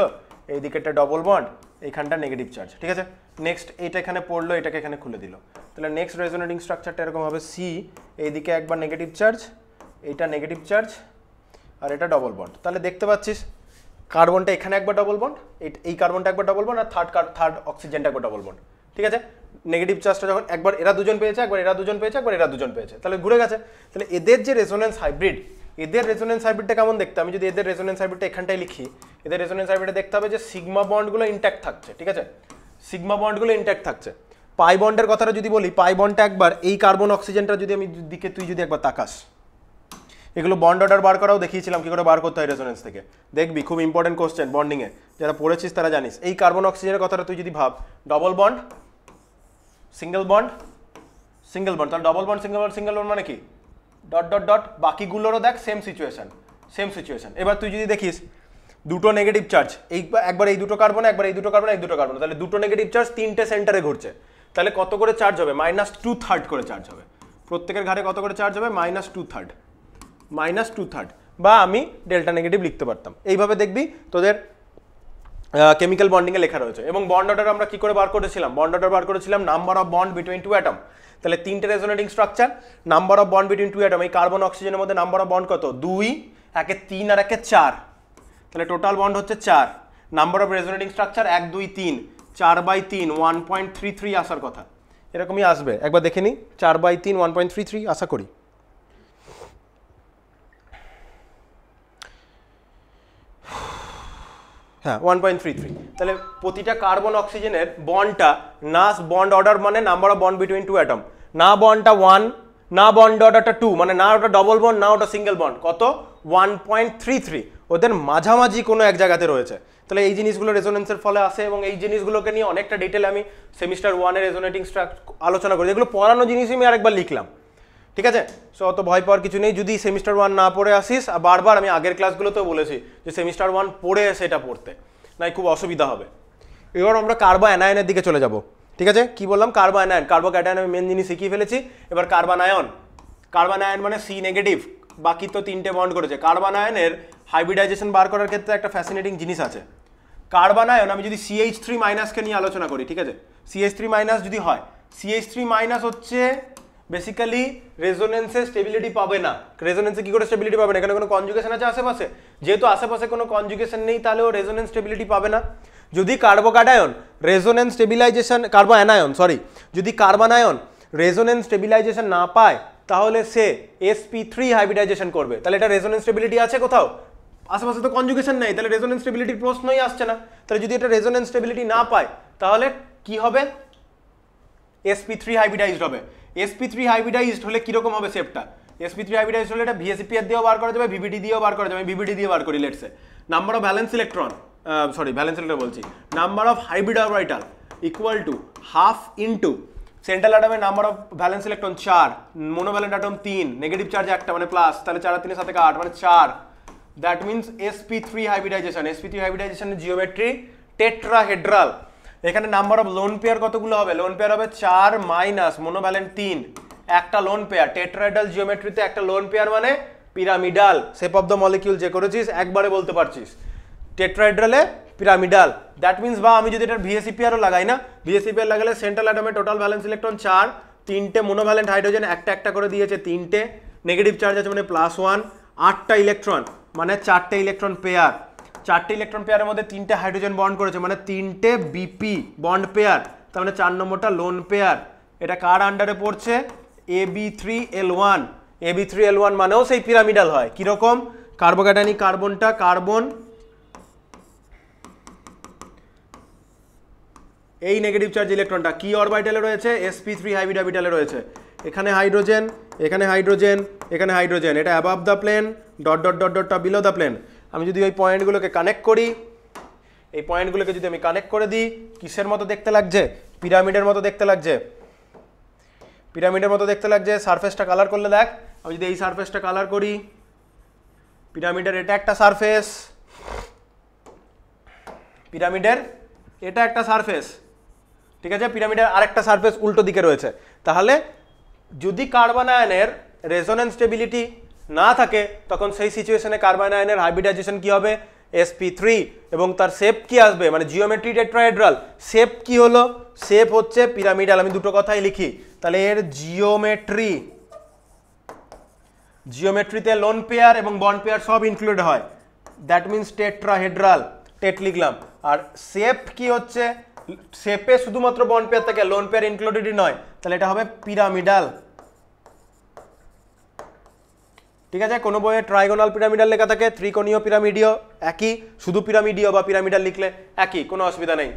এই দিকেরটা ডবল বন্ড, এইখানটা নেগেটিভ চার্জ, ঠিক আছে। নেক্সট এইটা এখানে পড়লো, এটাকে এখানে খুলে দিল। তাহলে নেক্সট রেজোনেটিং স্ট্রাকচারটা এরকম হবে, C এইদিকে একবার নেগেটিভ চার্জ, এইটা নেগেটিভ চার্জ, আর এটা ডবল বন্ড। তাহলে দেখতে পাচ্ছিস কার্বনটা এখানে একবার ডবল বন্ড, এই কার্বনটা একবার ডবল বন্ড, আর থার্ড অক্সিজেনটা একবার ডবল বন্ড, ঠিক আছে। নেগেটিভ চার্জটা যখন একবার এরা দুজন পেয়েছে, একবার এরা দুজন পেয়েছে, একবার এরা দুজন পেয়েছে, তাহলে ঘুরে গেছে। তাহলে এদের যে রেজোনেন্স হাইব্রিড, এদের রেজোনেন্স হাইব্রিডটা কেমন দেখতে, আমি যদি এদের রেজোনেন্স হাইব্রিডটা এখানটায় লিখি, এদের রেজোনেন্স হাইব্রিডে দেখতে হবে যে সিগমা বন্ডগুলো ইনট্যাক্ট থাকছে, ঠিক আছে, সিগমা বন্ডগুলো ইনট্যাক্ট থাকছে। পাই বন্ডের কথাটা যদি বলি, পাই বন্ডটা একবার এই কার্বন অক্সিজেনটা যদি আমি দিকে তুই যদি একবার তাকাস, এগুলো বন্ড অর্ডার বার করাও দেখিয়েছিলাম কি করে বার করতে হয় রেজোনেন্স থেকে, দেখবি খুব ইম্পর্টেন্ট কোশ্চেন বন্ডিংয়ে, যারা পড়েছিস তারা জানিস। এই কার্বন অক্সিজেনের কথাটা তুই যদি ভাব, double bond single bond single bond, তাহলে ডবল বন্ড সিঙ্গেল বন্ড মানে কি, ডট ডট ডট, বাকিগুলোরও দেখ সেম সিচুয়েশন। এবার তুই যদি দেখিস দুটো নেগেটিভ চার্জ, একবার এই দুটো কার্বন, একবার এই দুটো কার্বন, এই দুটো কার্বন, তাহলে দুটো নেগেটিভ চার্জ তিনটে সেন্টারে ঘুরছে, তাহলে কত করে চার্জ হবে, -2/3 করে চার্জ হবে, প্রত্যেকের ঘাড়ে কত করে চার্জ হবে, -2/3, বা আমি ডেল্টা নেগেটিভ লিখতে পারতাম। এইভাবে দেখবি তোদের কেমিক্যাল বন্ডিংয়ে লেখা রয়েছে। এবং বন্ড অর্ডার আমরা কি করে বার করেছিলাম, বন্ড অর্ডার বার করেছিলাম number of bond between two atom, তাহলে তিনটে resonating structure, number of bond between two atom, এই কার্বন অক্সিজেনের মধ্যে নাম্বার অফ বন্ড কত, 2, একে 3 আর একে 4, তাহলে টোটাল বন্ড হচ্ছে 4, নাম্বার অফ রেজোনেটিং স্ট্রাকচার 1 2 3, 4/3 1.33 আসার কথা, এরকমই আসবে, একবার দেখে নিই, 4/3 1.33 আশা করি। হ্যাঁ 1.33, তাহলে প্রতিটা কার্বন অক্সিজেনের বন্ডটা না বন্ড অর্ডার মানে number of bond between two atom, না বন্ডটা 1, না বন্ড অর্ডারটা 2, মানে না ওটা ডবল বন্ড না ওটা সিঙ্গেল বন্ড, কত 1.33, ওদের মাঝামাঝি কোনো এক জায়গাতে রয়েছে। তাহলে এই জিনিসগুলো রেজোনেন্সের ফলে আসে, এবং এই জিনিসগুলোকে নিয়ে অনেকটা ডিটেলে আমি সেমিস্টার 1-এর রেজোনেটিং আলোচনা করি, এগুলো পড়ানো জিনিসই আমি আরেকবার লিখলাম, ঠিক আছে। সো অত ভয় পাওয়ার কিছু নেই, যদি সেমিস্টার 1 না পড়ে আসিস, আর বারবার আমি আগের ক্লাসগুলোতেও বলেছি যে সেমিস্টার 1 পড়ে সেটা পড়তে নাই খুব অসুবিধা হবে। এবার আমরা কার্বো অ্যানায়নের দিকে চলে যাব, ঠিক আছে। কি বললাম, কার্বো অ্যানায়ন, কার্বো ক্যাটায়ন আমি মেন জিনিস শিখিয়ে ফেলেছি। এবার কার্বন আয়ন, কার্বন আয়ন মানে সি নেগেটিভ, বাকি তো তিনটে বন্ড করেছে। কার্বন আয়নের হাইব্রিডাইজেশন বার করার ক্ষেত্রে একটা ফ্যাসিনেটিং জিনিস আছে। কার্বন আয়ন আমি যদি CH3- কে নিয়ে আলোচনা করি, ঠিক আছে, CH3- যদি হয়, CH3- হচ্ছে বেসিক্যালি রেজোনেন্সে স্টেবিলিটি পাবে না। রেজোনেন্সে কি করে স্টেবিলিটি পাবে না, এখানে কোনো কনজুগেশন আছে আশেপাশে, যেহেতু আশেপাশে কোনো কনজুগেশন নেই তাহলে ও রেজোনেন্স স্টেবিলিটি পাবে না। যদি carbocation resonance stabilisation, কার্বো anion sorry, যদি কার্বন আয়ন রেজোনেন্স স্টেবিলাইজেশন না পায় তাহলে সে sp3 হাইব্রিডাইজেশন করবে, তাহলে এটা রেজোনেন্স স্টেবিলিটি আছে কোথাও, আশেপাশে তো কনজুগেশন নেই, তাহলে রেজোনেন্স স্টেবিলিটির প্রশ্নই আসছে না। তাহলে যদি এটা রেজোনেন্স স্টেবিলিটি না পায় তাহলে কি হবে, sp3 হাইব্রিডাইজড হবে। sp3 হাইব্রিডাইজড হলে কিরকম হবে শেপটা, sp3 হাইব্রিডাইজড হলে এটা VSEPR দিয়েও বার করা যাবে, VBD দিয়েও বার করা যাবে। VBD দিয়ে বার করি, let's say number of valence electron, valence electron বলছি, number of hybrid orbital equal to half into central অ্যাটমের number of valence electron 4, monovalent atom 3, negative charge একটা মানে প্লাস, তাহলে 4 আর 3 7 8 মানে 4, that means sp3 hybridization. sp3 হাইব্রিডাইজেশনের geometry tetrahedral. এখানে number of lone pair কতগুলো হবে, লোন পেয়ার হবে 4 মাইনাস মোনোভ্যালেন্ট 3, একটা লোন পেয়ার। টেট্রাহেড্রাল জিওমেট্রিতে একটা লোন পেয়ার মানে pyramidal, shape of the molecule যে করেছিস একবারে বলতে পারছিস, টেট্রাহেড্রালে পিরামিডাল, দ্যাট মিনস, বা আমি যদি এটার VSEPR লাগাই না, VSEPR লাগালে সেন্ট্রাল অ্যাটমে টোটাল ভ্যালেন্স ইলেকট্রন 4, 3টে মোনোভ্যালেন্ট হাইড্রোজেন একটা একটা করে দিয়েছে 3টে, নেগেটিভ চার্জ আছে মানে +1, 8টা ইলেকট্রন মানে 4টে ইলেকট্রন পেয়ার, 4টে ইলেকট্রন পেয়ারের মধ্যে 3টে হাইড্রোজেন বন্ড করেছে মানে 3টে BP বন্ড পেয়ার, তার মানে 4 নম্বরটা লোন পেয়ার। এটা কার আন্ডারে পড়ছে, AB3L1, AB3L1 মানেও সেই পিরামিডাল হয়। কিরকম, কার্বোক্যাটায়নিক কার্বনটা, কার্বন এই নেগেটিভ চার্জ ইলেকট্রনটা কি অরবিটালে রয়েছে, sp3 হাইব্রিড অরবিটালে রয়েছে। এখানে হাইড্রোজেন, এখানে হাইড্রোজেন, এখানে হাইড্রোজেন, এটা above the plane, dot dot dot ডটটা বিলো দ্য প্লেন। আমি যদি ওই পয়েন্টগুলোকে কানেক্ট করি, এই পয়েন্টগুলোকে যদি আমি কানেক্ট করে দিই, কিসের মতো দেখতে লাগছে, পিরামিডের মতো দেখতে লাগছে, পিরামিডের মতো দেখতে লাগছে। সারফেসটা কালার করলে দেখ, আমি যদি এই সারফেসটা কালার করি, পিরামিডের এটা একটা সারফেস, পিরামিডের এটা একটা সারফেস, ঠিক আছে, পিরামিডের আরেকটা সারফেস উল্টো দিকে রয়েছে। তাহলে যদি কার্বন আয়নের রেজোনেন্স স্টেবিলিটি না থাকে তখন সেই সিচুয়েশনে কার্বন আয়নের হাইব্রিডাইজেশন কি হবে, sp3, এবং তার শেপ কি আসবে, মানে জিওমেট্রি টেট্রাহেড্রাল, শেপ কি হলো, শেপ হচ্ছে পিরামিডাল। আমি দুটো কথাই লিখি, তাহলে এর জিওমেট্রি, জিওমেট্রিতে লোন পেয়ার এবং বন্ড পেয়ার সব ইনক্লুড হয়, দ্যাট মিনস টেট্রাহেড্রাল, টেট লিখলাম। আর শেপ কি হচ্ছে, শেপে শুধুমাত্র বন্ড পেয়ার থাকে, লোন পেয়ার ইনক্লুডেডই নয়, তাহলে এটা হবে পিরামিডাল। ঠিক আছে, কোনো বইয়ে ট্রাইগোনাল পিরামিডাল লেখা থাকে, ত্রিকোণীয় পিরামিডীয় একই, শুধু পিরামিডীয় বা পিরামিডাল লিখলে একই, কোনো অসুবিধা নেই।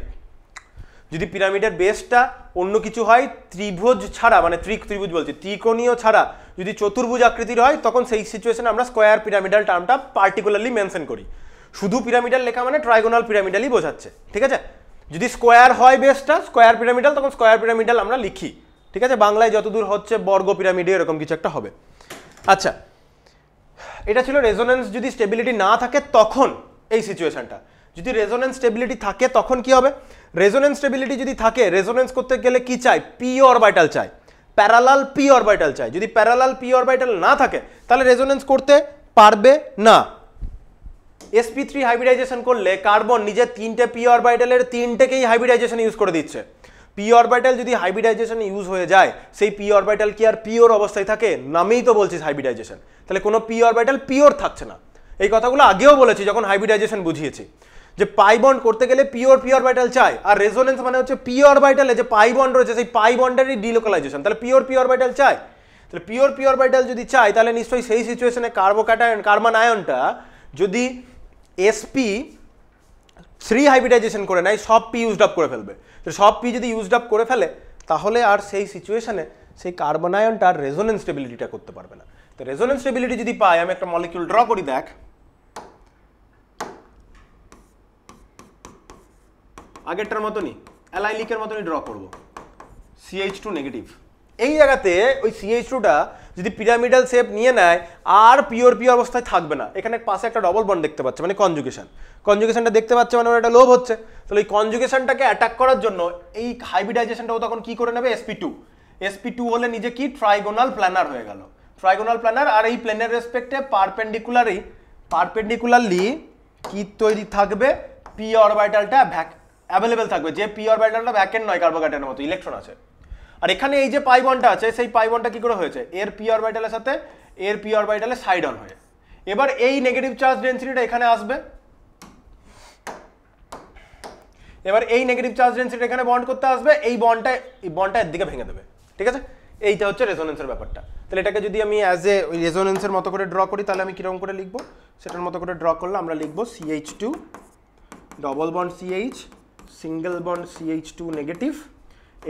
যদি পিরামিডের বেসটা অন্য কিছু হয়, ত্রিভুজ ছাড়া, মানে ত্রিভুজ বলছি, ত্রিকোণীয় ছাড়া যদি চতুর্ভুজ আকৃতির হয়, তখন সেই সিচুয়েশনে আমরা স্কোয়ার পিরামিডাল টার্মটা পার্টিকুলারলি মেনশন করি। শুধু পিরামিডাল লেখা মানে ট্রাইগোনাল পিরামিডালই বোঝাচ্ছে, ঠিক আছে। যদি স্কোয়ার হয় বেসটা, স্কোয়ার পিরামিডাল, তখন স্কোয়ার পিরামিডাল আমরা লিখি, ঠিক আছে। বাংলায় যতদূর হচ্ছে বর্গ পিরামিডে এরকম কিছু একটা হবে। আচ্ছা, এটা ছিল রেজোনেন্স যদি স্টেবিলিটি না থাকে তখন এই সিচুয়েশনটা। যদি রেজোনেন্স স্টেবিলিটি থাকে তখন কি হবে? রেজোনেন্স স্টেবিলিটি যদি থাকে, রেজোনেন্স করতে গেলে কি চাই? পি অরবিটাল চাই, প্যারালাল পি অরবিটাল চাই। যদি প্যারালাল পি অরবিটাল না থাকে তাহলে রেজোনেন্স করতে পারবে না। sp3 হাইব্রিডাইজেশন করলে কার্বন নিজের তিনটে পি অরবিটালের তিনটেকেই হাইব্রিডাইজেশন ইউজ করে দিচ্ছে। পি অরবিটাল যদি হাইব্রিডাইজেশন ইউজ হয়ে যায়, সেই পি অরবিটাল কি আর পিওর অবস্থায় থাকে? নামেই তো বলছিস হাইব্রিডাইজেশন, তাহলে কোনো পি অরবিটাল পিওর থাকছে না। এই কথাগুলো আগেও বলেছি যখন হাইব্রিডাইজেশন বুঝিয়েছি, যে পাই বন্ড করতে গেলে পিওর পি অরবিটাল চাই, আর রেজোনেন্স মানে হচ্ছে পি অরবিটালে যে পাই বন্ড রয়েছে সেই পাই বন্ডেরই ডিলোকালাইজেশন, তাহলে পিওর পি অরবিটাল চাই। তাহলে পিওর পি অরবিটাল যদি চাই, তাহলে নিশ্চয়ই সেই সিচুয়েশনে কার্বন আয়নটা যদি sp3 হাইব্রিডাইজেশন করে নেয়, সব পি ইউজড আপ করে ফেলবে। তো সব পি যদি ইউজড আপ করে ফেলে, তাহলে আর সেই সিচুয়েশনে সেই কার্বন আয়নটা আর রেজোনেন্স স্টেবিলিটিটা করতে পারবে না। তো রেজোনেন্স স্টেবিলিটি যদি পাই, আমি একটা মলিকিউল ড্র করি, দেখ আগেরটার মতনই, অ্যালাইলিকের মতনই ড্র করব, CH2 নেগেটিভ। এই জায়গাতে ওই CH2টা যদি পিরামিডাল শেপ নিয়ে নেয়, আর পিওর পি অবস্থায় থাকবে না। এখানে পাশে একটা ডবল বন্ড দেখতে পাচ্ছে, মানে কনজুগেশন। কনজুগেশনটা দেখতে পাচ্ছে মানে ওর একটা লোভ হচ্ছে। তাহলে ওই কনজুগেশনটাকে অ্যাটাক করার জন্য এই হাইব্রিডাইজেশনটাও তখন কি করে নেবে? sp2 হলে নিজে কি ট্রাইগোনাল প্ল্যানার হয়ে গেল, ট্রাইগোনাল প্ল্যানার। আর এই প্লেনের রেসপেক্টে পারপেন্ডিকুলারলি কি তৈরি থাকবে? পি অরবিটালটা অ্যাভেলেবেল থাকবে, যে পি অরবিটালটা ভ্যাকেন্ট নয়, কার্বোকাটায়নের মতো ইলেকট্রন আছে। আর এখানে এই যে পাই বন্ডটা আছে, সেই পাই বন্ডটা কি করে হয়েছে? এর পি অরবিটালের সাথে এর পি অরবিটালে সাইড অন হয়ে। এবার এই নেগেটিভ চার্জ ডেনসিটিটা এখানে আসবে, এবার এই নেগেটিভ চার্জ ডেনসিটি এখানে বন্ড করতে আসবে, এই বন্ডটা এর দিকে ভেঙে দেবে, ঠিক আছে। এইটা হচ্ছে রেজোনেন্সের ব্যাপারটা। তাহলে এটাকে যদি আমি অ্যাজ এ ওই রেজোনেন্সের মতো করে ড্র করি, তাহলে আমি কিরকম করে লিখবো? সেটার মতো করে ড্র করলে আমরা লিখবো CH2 double bond CH single bond CH2 negative.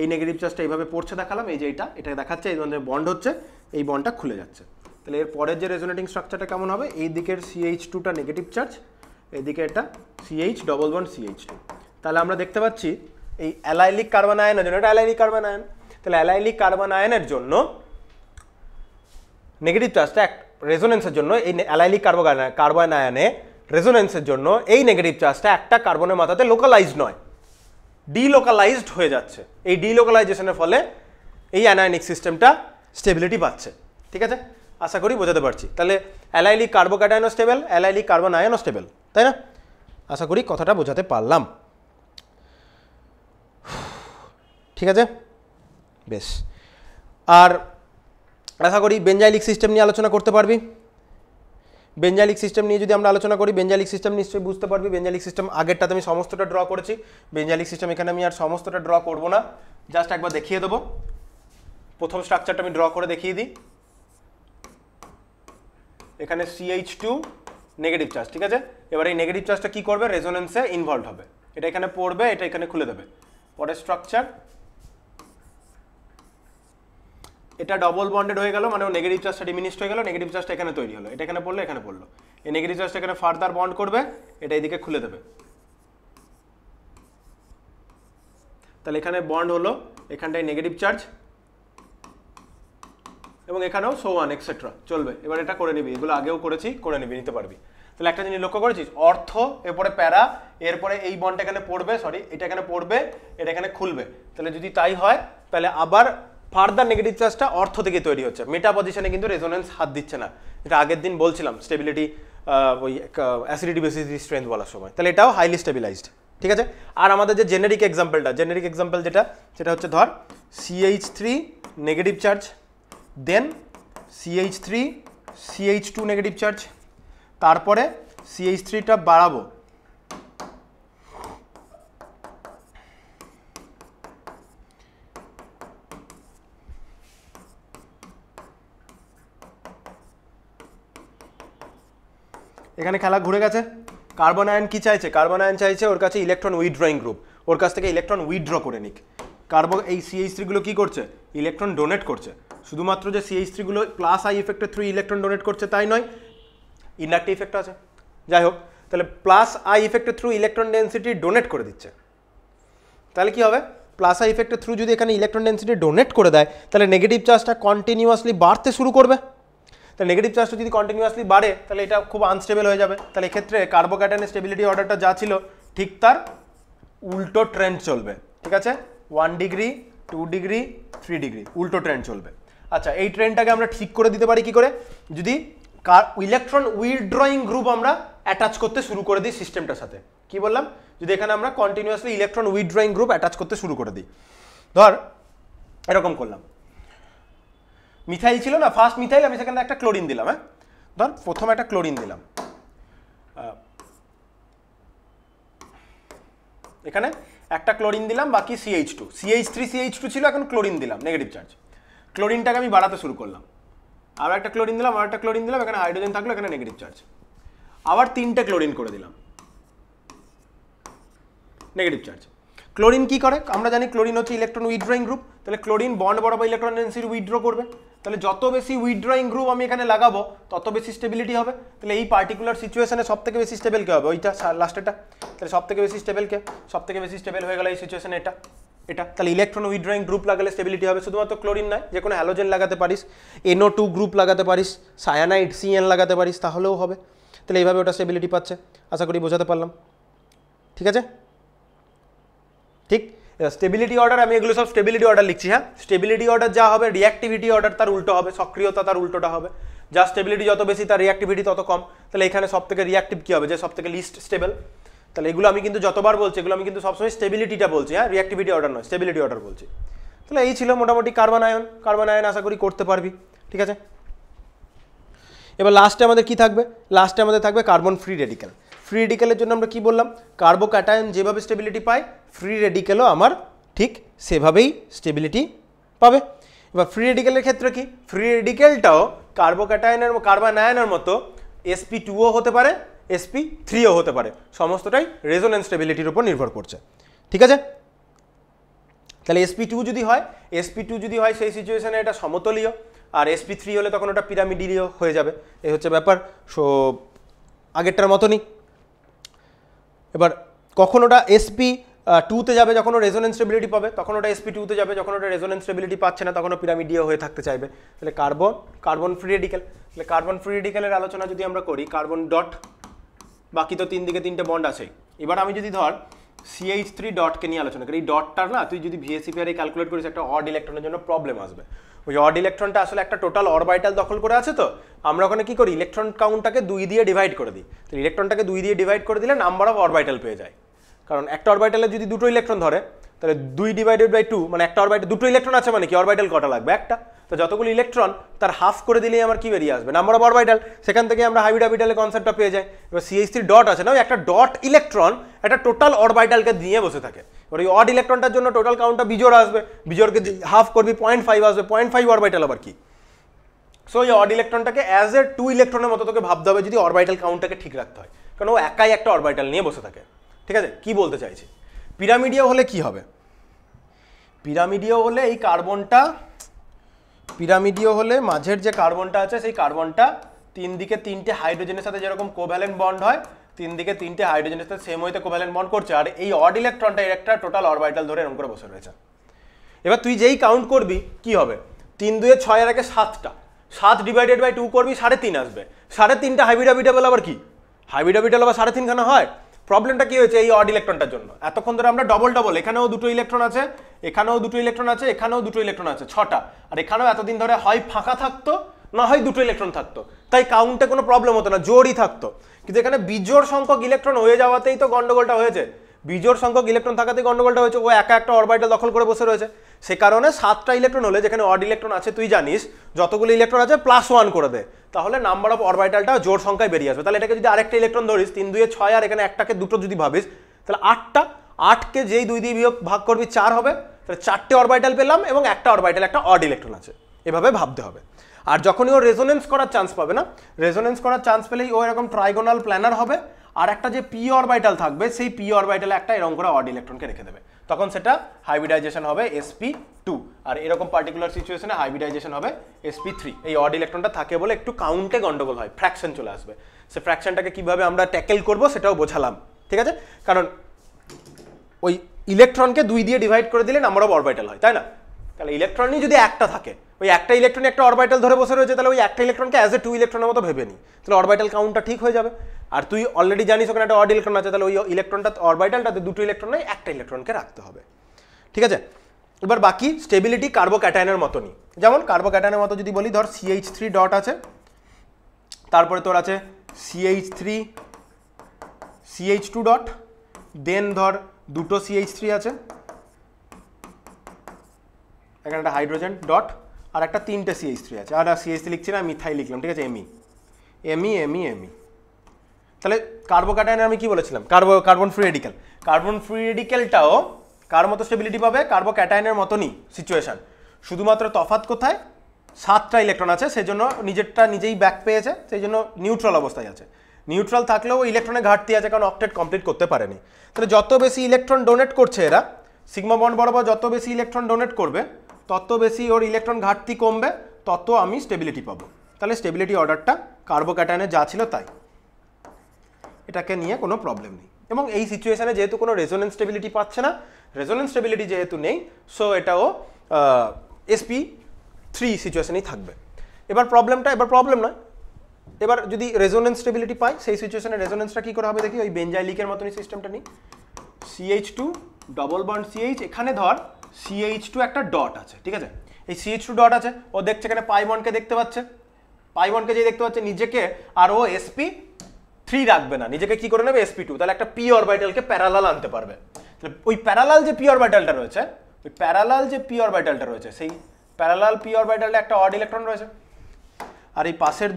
এই নেগেটিভ চার্জটা এইভাবে পড়ছে দেখালাম, এই যে এটা দেখাচ্ছে, এই ধরনের বন্ড হচ্ছে, এই বন্ডটা খুলে যাচ্ছে। তাহলে এর পরের যে রেজোনেটিং স্ট্রাকচারটা কেমন হবে? এই দিকের CH2টা নেগেটিভ চার্জ, এইদিকে এটা CH ডবল বন্ড CH2। তাহলে আমরা দেখতে পাচ্ছি এই অ্যালাইলিক কার্বন আয়নের জন্য, এটা অ্যালাইলিক কার্বন আয়ন, তাহলে অ্যালাইলিক কার্বন আয়নের জন্য নেগেটিভ চার্জটা রেজোনেন্সের জন্য, এই অ্যালাইলিক কার্বন আয়নে রেজোনেন্সের জন্য এই নেগেটিভ চার্জটা একটা কার্বনের মাথাতে লোকালাইজড নয়, ডিলোকালাইজড হয়ে যাচ্ছে। এই ডিলোকালাইজেশনের ফলে এই অ্যানায়নিক সিস্টেমটা স্টেবিলিটি পাচ্ছে, ঠিক আছে। আশা করি বোঝাতে পারছি। তাহলে অ্যালাইলিক কার্বোক্যাটায়নও স্টেবল, অ্যালাইলিক কার্বন আয়নও স্টেবল, তাই না? আশা করি কথাটা বোঝাতে পারলাম, ঠিক আছে, বেশ। আর আশা করি বেঞ্জাইলিক সিস্টেম নিয়ে আলোচনা করতে পারবি। বেঞ্জাইলিক সিস্টেম নিয়ে যদি আমরা আলোচনা করি, বেঞ্জাইলিক সিস্টেম নিশ্চয়ই বুঝতে পারবি। বেঞ্জাইলিক সিস্টেম আগেরটাতে আমি সমস্তটা ড্র করেছি, বেঞ্জাইলিক সিস্টেম এখানে আমি আর সমস্তটা ড্র করব না, জাস্ট একবার দেখিয়ে দেবো। প্রথম স্ট্রাকচারটা আমি ড্র করে দেখিয়ে দিই। এখানে CH2 নেগেটিভ চার্জ, ঠিক আছে। এবার এই নেগেটিভ চার্জটা কি করবে? রেজোনেন্সে ইনভলভ হবে, এটা এখানে পড়বে, এটা এখানে খুলে দেবে। পরের স্ট্রাকচার, এটা ডবল বন্ডেড হয়ে গেল, মানে নেগেটিভ চার্জটা ডিমিনিশড হয়ে গেল, নেগেটিভ চার্জটা এখানে তৈরি হলো, এটা এখানে পড়লো, এখানে পড়লো। এই নেগেটিভ চার্জটা এখানে ফার্দার বন্ড করবে, এটা এইদিকে খুলে দেবে। তাহলে এখানে বন্ড হলো, এখানটায় নেগেটিভ চার্জ, এবং এখানেও সো ওয়ান এক্সেট্রা চলবে। এবার এটা করে নিবি, এগুলো আগেও করেছি, করে নিবি, নিতে পারবি। তাহলে একটা জিনিস লক্ষ্য করেছিস, অর্থ, এরপরে প্যারা, এরপরে এই বন্ডটা এখানে পড়বে, এটা এখানে পড়বে, এটা এখানে খুলবে। তাহলে যদি তাই হয়, তাহলে আবার ফার্দার নেগেটিভ চার্জটা অর্থ থেকে তৈরি হচ্ছে। মেটা পজিশনে কিন্তু রেজোনেন্স হাত দিচ্ছে না, এটা আগের দিন বলছিলাম স্টেবিলিটি, ওই অ্যাসিডিটি বেসিসিটি স্ট্রেংথ বলার সময়। তাহলে এটাও হাইলি স্টেবিলাইজড, ঠিক আছে। আর আমাদের যে জেনেরিক এক্সাম্পল যেটা, সেটা হচ্ছে ধর CH3 নেগেটিভ চার্জ, দেন CH3 CH2 নেগেটিভ চার্জ, তারপরে CH3টা বাড়াবো, এখানে খেলা ঘুরে গেছে। কার্বন আয়ন কি চাইছে? কার্বন আয়ন চাইছে ওর কাছে ইলেকট্রন উইথড্রয়িং গ্রুপ, ওর কাছ থেকে ইলেকট্রন উইথড্র করে নিক। এই CH3 গুলো কি করছে? ইলেকট্রন ডোনেট করছে। শুধুমাত্র যে CH3 গুলো প্লাস আই ইফেক্টের থ্রু ইলেকট্রন ডোনেট করছে তাই নয়, ইন্ডাক্টিভ ইফেক্ট আছে। যাই হোক, তাহলে প্লাস আই ইফেক্টের থ্রু ইলেকট্রন ডেন্সিটি ডোনেট করে দিচ্ছে। তাহলে কি হবে? প্লাস আই ইফেক্টের থ্রু যদি এখানে ইলেকট্রন ডেন্সিটি ডোনেট করে দেয় তাহলে নেগেটিভ চার্জটা কন্টিনিউয়াসলি বাড়তে শুরু করবে। তাহলে নেগেটিভ চার্জটা যদি কন্টিনিউয়াসলি বাড়ে তাহলে এটা খুব আনস্টেবল হয়ে যাবে। তাহলে এক্ষেত্রে কার্বোক্যাটায়নের স্টেবিলিটি অর্ডারটা যা ছিল ঠিক তার উল্টো ট্রেন্ড চলবে। ঠিক আছে, 1 ডিগ্রি 2 ডিগ্রি 3 ডিগ্রি উল্টো ট্রেন্ড চলবে। আচ্ছা, এই ট্রেন্ডটাকে আমরা ঠিক করে দিতে পারি কি করে? যদি ইলেকট্রন উইথড্রয়িং গ্রুপ আমরা অ্যাটাচ করতে শুরু করে দিই সিস্টেমটার সাথে। কি বললাম? যদি এখানে আমরা continuously electron withdrawing group attach করতে শুরু করে দিই। ধর এরকম করলাম, মিথাইল ছিল না, ফার্স্ট মিথাইল, আমি সেখানে একটা ক্লোরিন দিলাম। হ্যাঁ, ধর প্রথমে একটা ক্লোরিন দিলাম, এখানে একটা ক্লোরিন দিলাম, বাকি CH2 CH3 ছিল, এখন ক্লোরিন দিলাম নেগেটিভ চার্জ। ক্লোরিনটাকে আমি বাড়াতে শুরু করলাম, আর একটা ক্লোরিন দিলাম, আর একটা ক্লোরিন দিলাম, এখানে হাইড্রোজেন থাকলো, এখানে নেগেটিভ চার্জ। আবার 3টে ক্লোরিন করে দিলাম, নেগেটিভ চার্জ। ক্লোরিন কি করে? আমরা জানি ক্লোরিন হচ্ছে ইলেকট্রন উইথড্রয়িং গ্রুপ। তাহলে ক্লোরিন বন্ড বরাবর ইলেকট্রন ডেন্সিটি উইথড্র করবে। তাহলে যত বেশি উইথড্রয়িং গ্রুপ আমি এখানে লাগাবো তত বেশি স্টেবিলিটি হবে। তাহলে এই পার্টিকুলার সিচুয়েশনে সব থেকে বেশি স্টেবল কে হবে? ওইটা লাস্টেরটা। তাহলে সব থেকে বেশি স্টেবল কে? সব থেকে বেশি স্টেবল হয়ে গেল এই সিচুয়েশনে এটা। তাহলে ইলেকট্রন উইথড্রয়িং গ্রুপ লাগালে স্টেবিলিটি হবে। শুধুমাত্র ক্লোরিন নয়, যে কোনো হ্যালোজেন লাগাতে পারিস, NO2 গ্রুপ লাগাতে পারিস, সায়ানাইড CN লাগাতে পারিস, তাহলেও হবে। তাহলে এইভাবে ওটা স্টেবিলিটি পাচ্ছে। আশা করি বোঝাতে পারলাম। ঠিক আছে, ঠিক। স্টেবিলিটি অর্ডার, আমি এগুলো সব স্টেবিলিটি অর্ডার লিখছি। হ্যাঁ, স্টেবিলিটি অর্ডার যা হবে, রিঅ্যাক্টিভিটি অর্ডার তার উল্টো হবে, সক্রিয়তা তার উল্টোটা হবে। যা স্টেবিলিটি যত বেশি তার রিঅ্যাক্টিভিটি তত কম। তাহলে এখানে সব থেকে রিঅ্যাক্টিভ কি হবে? যে সব থেকে লিস্ট স্টেবল। তাহলে এগুলো আমি কিন্তু যতবার বলছি, এগুলো আমি কিন্তু সবসময় স্টেবিলিটিটা বলছি। হ্যাঁ, রিঅ্যাক্টিভিটি অর্ডার নয়, স্টেবিলিটি অর্ডার বলছি। তাহলে এই ছিল মোটামুটি কার্বন আয়ন। কার্বন আয়ন আশা করি করতে পারবি। ঠিক আছে, এবার লাস্টে আমাদের কি থাকবে? লাস্টে আমাদের থাকবে কার্বন ফ্রি রেডিক্যাল। ফ্রি রেডিক্যালের জন্য আমরা কি বললাম? কার্বোক্যাটায়ন যেভাবে স্টেবিলিটি পায়, ফ্রি রেডিক্যালও আমার ঠিক সেভাবেই স্টেবিলিটি পাবে। এবার ফ্রি রেডিক্যালের ক্ষেত্রে কি? ফ্রি রেডিক্যালটাও কার্বন আয়নের মতো sp2ও হতে পারে, sp3ও হতে পারে। সমস্তটাই রেজোন্যান্স স্টেবিলিটির উপর নির্ভর করছে। ঠিক আছে, তাহলে sp2 যদি হয় সেই সিচুয়েশনে এটা সমতলীয়, আর sp3 হলে তখন ওটা পিরামিডীয় হয়ে যাবে। এই হচ্ছে ব্যাপার। সো আগেরটার মতনই। এবার কখন ওটা sp2তে যাবে? যখন ও রেজোন্যান্স স্টেবিলিটি পাবে তখন ওটা sp2তে যাবে। যখন ওটা রেজোন্যান্স স্টেবিলিটি পাচ্ছে না তখন ও পিরামিডীয় হয়ে থাকতে চাইবে। তাহলে কার্বন ফ্রি রেডিক্যাল। তাহলে কার্বন ফ্রি রেডিক্যালের আলোচনা যদি আমরা করি, কার্বন ডট, বাকি তো 3 দিকে 3টে বন্ড আছে। এবার আমি যদি ধর CH3 ডটকে নিয়ে আলোচনা করি, এই ডটটার না তুই যদি VSEPR ক্যালকুলেট করিস, একটা অড ইলেকট্রনের জন্য প্রবলেম আসবে। ওই অড ইলেকট্রনটা আসলে একটা টোটাল অরবাইটাল দখল করে আছে। তো আমরা ওখানে কি করি? ইলেকট্রন কাউন্টটাকে 2 দিয়ে ডিভাইড করে দিই। তো ইলেকট্রনটাকে 2 দিয়ে ডিভাইড করে দিলে নাম্বার অফ অরবাইটাল পেয়ে যায়। কারণ একটা অরবাইটালে যদি 2টো ইলেকট্রন ধরে তাহলে 2 ডিভাইডেড বাই 2, মানে একটা অরবাইটাল 2টো ইলেকট্রন আছে, মানে কি অরবাইটাল কটা লাগবে? একটা। তো যতগুলো ইলেকট্রন তার হাফ করে দিলেই আমার কি বেরিয়ে আসবে? Number of orbital. সেখান থেকে আমরা হাইব্রিড অরবিটালের কনসেপ্টটা পেয়ে যাই। এবার CH3 ডট আছে না, একটা ডট ইলেকট্রন একটা টোটাল অরবাইটালকে নিয়ে বসে থাকে। এবার এই অড ইলেকট্রনটার জন্য টোটাল কাউন্টটা বিজোড় আসবে, বিজোড়কে হাফ করবি 0.5 আসবে, 0.5 অরবাইটাল আবার কি। সো এই অড ইলেকট্রনটাকে অ্যাজ এ 2 ইলেকট্রনের মতো তোকে ভাবতে হবে যদি অরবাইটাল কাউন্টটাকে ঠিক রাখতে হয়, কারণ ও একাই একটা অরবাইটাল নিয়ে বসে থাকে। ঠিক আছে, কি বলতে চাইছি? পিরামিডীয় হলে কি হবে? পিরামিডীয় হলে এই কার্বনটা, পিরামিডীয় হলে মাঝের যে কার্বনটা আছে সেই কার্বনটা 3 দিকে 3টে হাইড্রোজেনের সাথে যেরকম কোভ্যালেন্ট বন্ড হয়, 3 দিকে 3টে হাইড্রোজেনের সাথে সেম ওয়েতে কোভ্যালেন্ট বন্ড করছে। আর এই অড ইলেকট্রনটা এর একটা টোটাল অরবাইটাল ধরে এরকম করে বসে রয়েছে। এবার তুই যেই কাউন্ট করবি কি হবে? 3 2 6 আর 1 7টা, 7 ডিভাইডেড বাই 2 করবি 3.5 আসবে। 3.5টা হাইব্রিড অরবিটাল আবার কি? হাইব্রিড অরবিটাল আবার 3.5 খানা হয়। প্রবলেমটা কি হয়েছে? এই অড ইলেকট্রনটার জন্য এতক্ষণ ধরে আমরা ডবল ডবল, এখানেও 2টো ইলেকট্রন আছে, এখানেও 2টো ইলেকট্রন আছে, এখানেও 2টো ইলেকট্রন আছে, 6টা। আর এখানেও এতদিন ধরে হয় ফাঁকা থাকতো না হয় 2টো ইলেকট্রন থাকতো, তাই কাউন্টে কোনো প্রবলেম হতো না, জোরই থাকতো। কিন্তু এখানে বিজোড় সংখ্যক ইলেকট্রন হয়ে যাওয়াতেই তো গন্ডগোলটা হয়েছে। বিজোড় সংখ্যক ইলেকট্রন থাকাতেই গন্ডগোলটা হয়েছে। ও একা একটা অরবাইটাল দখল করে বসে রয়েছে। সে কারণে 7টা ইলেকট্রন হলে, যেখানে অড ইলেকট্রন আছে তুই জানিস যতগুলো ইলেকট্রন আছে +1 করে দে, তাহলে নাম্বার অফ অরবাইটালটা জোড় সংখ্যায় বেরিয়ে আসবে। তাহলে এটাকে যদি আরেকটা ইলেকট্রন ধরিস, 3 2 6 আর এখানে একটাকে 2টো যদি ভাবিস, তাহলে 8টা। 8কে যেই 2 দিয়ে ভাগ করবি 4 হবে, তাহলে 4টে অরবাইটাল পেলাম এবং একটা অরবাইটাল একটা অড ইলেকট্রন আছে। এভাবে ভাবতে হবে। আর যখনই ও রেজোনেন্স করার চান্স পাবে না, রেজোনেন্স করার চান্স পেলেই ও এরকম ট্রাইগোনাল প্ল্যানার হবে, আর একটা যে পি অরবিটাল থাকবে সেই পি অরবিটালে একটা এরকম করে অড ইলেকট্রনকে রেখে দেবে, তখন সেটা হাইব্রিডাইজেশন হবে sp2, আর এরকম পার্টিকুলার সিচুয়েশনে হাইব্রিডাইজেশন হবে sp3। এই অড ইলেকট্রনটা থাকে বলে একটু কাউন্টে গন্ডগোল হয়, ফ্র্যাকশন চলে আসবে। সে ফ্র্যাকশনটাকে কিভাবে আমরা ট্যাকেল করব সেটাও বোঝালাম, ঠিক আছে? কারণ ওই ইলেকট্রনকে 2 দিয়ে ডিভাইড করে দিলে নাম্বার অফ অরবিটাল হয়, তাই না? তাহলে ইলেকট্রনই যদি একটা থাকে, ওই একটা ইলেকট্রন একটা অরবিটাল ধরে বসে রয়েছে, তাহলে ওই একটা ইলেকট্রনকে অ্যাজ এ 2 ইলেকট্রনের মতো ভেবে নি, তাহলে অরবিটাল কাউন্টটা ঠিক হয়ে যাবে। আর তুই অলরেডি জানিস ওখানে একটা অড ইলেকট্রন আছে, তাহলে ওই ইলেকট্রনটা অরবিটালটাতে 2টো ইলেকট্রন নয়, একটা ইলেকট্রনকে রাখতে হবে, ঠিক আছে? এবার বাকি স্টেবিলিটি কার্বোক্যাটায়নের মতনই, যেমন কার্বোক্যাটায়নের মতো যদি বলি, ধর CH3 ডট আছে, তারপরে তোর আছে CH3 CH2 ডট, দেন ধর দুটো CH3 আছে, এখানে একটা হাইড্রোজেন ডট, আর একটা 3টে CH3 আছে, আর CH3 লিখছি না, মিথাইল লিখলাম, ঠিক আছে? ME। তাহলে কার্বোক্যাটায়নে আমি কি বলেছিলাম? Carbon free radical. Carbon free রেডিক্যালটাও কার মতো স্টেবিলিটি পাবে? কার্বোক্যাটায়নের মতনই সিচুয়েশন, শুধুমাত্র তফাৎ কোথায়? 7টা ইলেকট্রন আছে, সেই জন্য নিজেরটা নিজেই ব্যাক পেয়েছে, সেই জন্য নিউট্রাল অবস্থায় আছে। নিউট্রাল থাকলেও ইলেকট্রনের ঘাটতি আছে, কারণ অক্টেট কমপ্লিট করতে পারেনি। তাহলে যত বেশি ইলেকট্রন ডোনেট করছে এরা, সিগমা বন্ড বরাবর যত বেশি ইলেকট্রন ডোনেট করবে, তত বেশি ওর ইলেকট্রন ঘাটতি কমবে, তত আমি স্টেবিলিটি পাবো। তাহলে স্টেবিলিটি অর্ডারটা কার্বোক্যাটায়নে যা ছিল তাই, এটাকে নিয়ে কোনো প্রবলেম নেই। এবং এই সিচুয়েশনে যেহেতু কোনো রেজোনেন্স স্টেবিলিটি পাচ্ছে না, রেজোনেন্স স্টেবিলিটি যেহেতু নেই, সো এটাও sp3 সিচুয়েশনেই থাকবে। এবার প্রবলেম নয়, এবার যদি রেজোনেন্স স্টেবিলিটি পাই, সেই সিচুয়েশনে রেজোনেন্সটা কী করে হবে দেখি, ওই বেঞ্জাইলিকের মতনই সিস্টেমটা নিই। CH2 ডবল বন্ড CH, এখানে ধর CH2 একটা ডট আছে, ঠিক আছে? এই CH2 ডট আছে, ও দেখছে এখানে পাই বন্ডকে দেখতে পাচ্ছে, পাই বন্ডকে যে দেখতে পাচ্ছে নিজেকে, আর ও sp3 রাখবে না, নিজেকে কি করে নেবে? sp2। তাহলে একটা p অরবিটালকে প্যারালাল আনতে পারবে। তাহলে ওই প্যারালাল যে p অরবিটালটা রয়েছে, ওই প্যারালাল যে p অরবিটালটা রয়েছে, সেই প্যারালাল p অরবিটালে একটা অড ইলেকট্রন রয়েছে, আর এই পাশের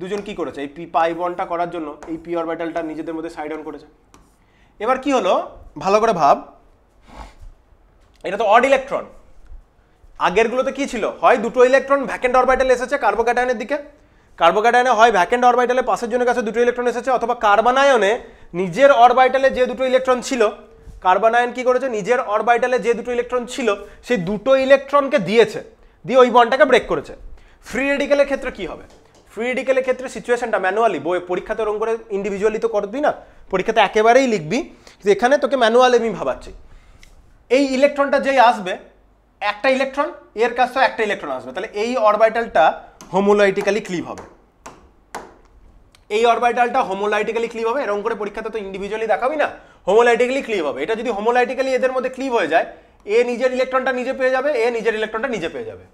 দুজন কি করেছে? এই পাই বন্ডটা করার জন্য এই p অরবিটালটা নিজেদের মধ্যে সাইড অন করেছে। এবার কি হলো, ভালো করে ভাব, এটা তো অড ইলেকট্রন। আগেরগুলোতে কি ছিল? হয় দুটো ইলেকট্রন ভ্যাকেন্ট অরবিটালে এসেছে কার্বোক্যাটায়নের দিকে, কার্বোক্যাটায়নে হয় ভ্যাকেন্ট অরবিটালে পাশের জনের কাছে দুটো ইলেকট্রন এসেছে, অথবা কার্বনায়নে নিজের অরবিটালে যে দুটো ইলেকট্রন ছিল, কার্বনায়ন কি করেছে? নিজের অরবিটালে যে দুটো ইলেকট্রন ছিল সেই দুটো ইলেকট্রনকে দিয়েছে, দিয়ে ওই বন্ডটাকে ব্রেক করেছে। ফ্রি রেডিক্যালের ক্ষেত্রে কি হবে? ফ্রি রেডিক্যালের ক্ষেত্রে সিচুয়েশনটা ম্যানুয়ালি, পরীক্ষাতে ওরকম করে ইন্ডিভিজুয়ালি তো করবি না, পরীক্ষাতে একেবারেই লিখবি, কিন্তু এখানে তোকে ম্যানুয়ালি আমি ভাবাচ্ছি। এই ইলেকট্রনটা যেই আসবে, একটা ইলেকট্রন, এর কাছে একটা ইলেকট্রন আসবে, তাহলে এই অরবিটালটা হোমোলাইটিক্যালি ক্লিভ হবে, এই অরবিটালটা হোমোলাইটিক্যালি ক্লিভ হবে। এরকম করে পরীক্ষাতে তো ইন্ডিভিজুয়ালি দেখাবি না, হোমোলাইটিক্যালি ক্লিভ হবে। এটা যদি হোমোলাইটিক্যালি এদের মধ্যে ক্লিভ হয়ে যায়, এ নিজের ইলেকট্রনটা নিজে পেয়ে যাবে, এ নিজের ইলেকট্রনটা নিজে পেয়ে যাবে।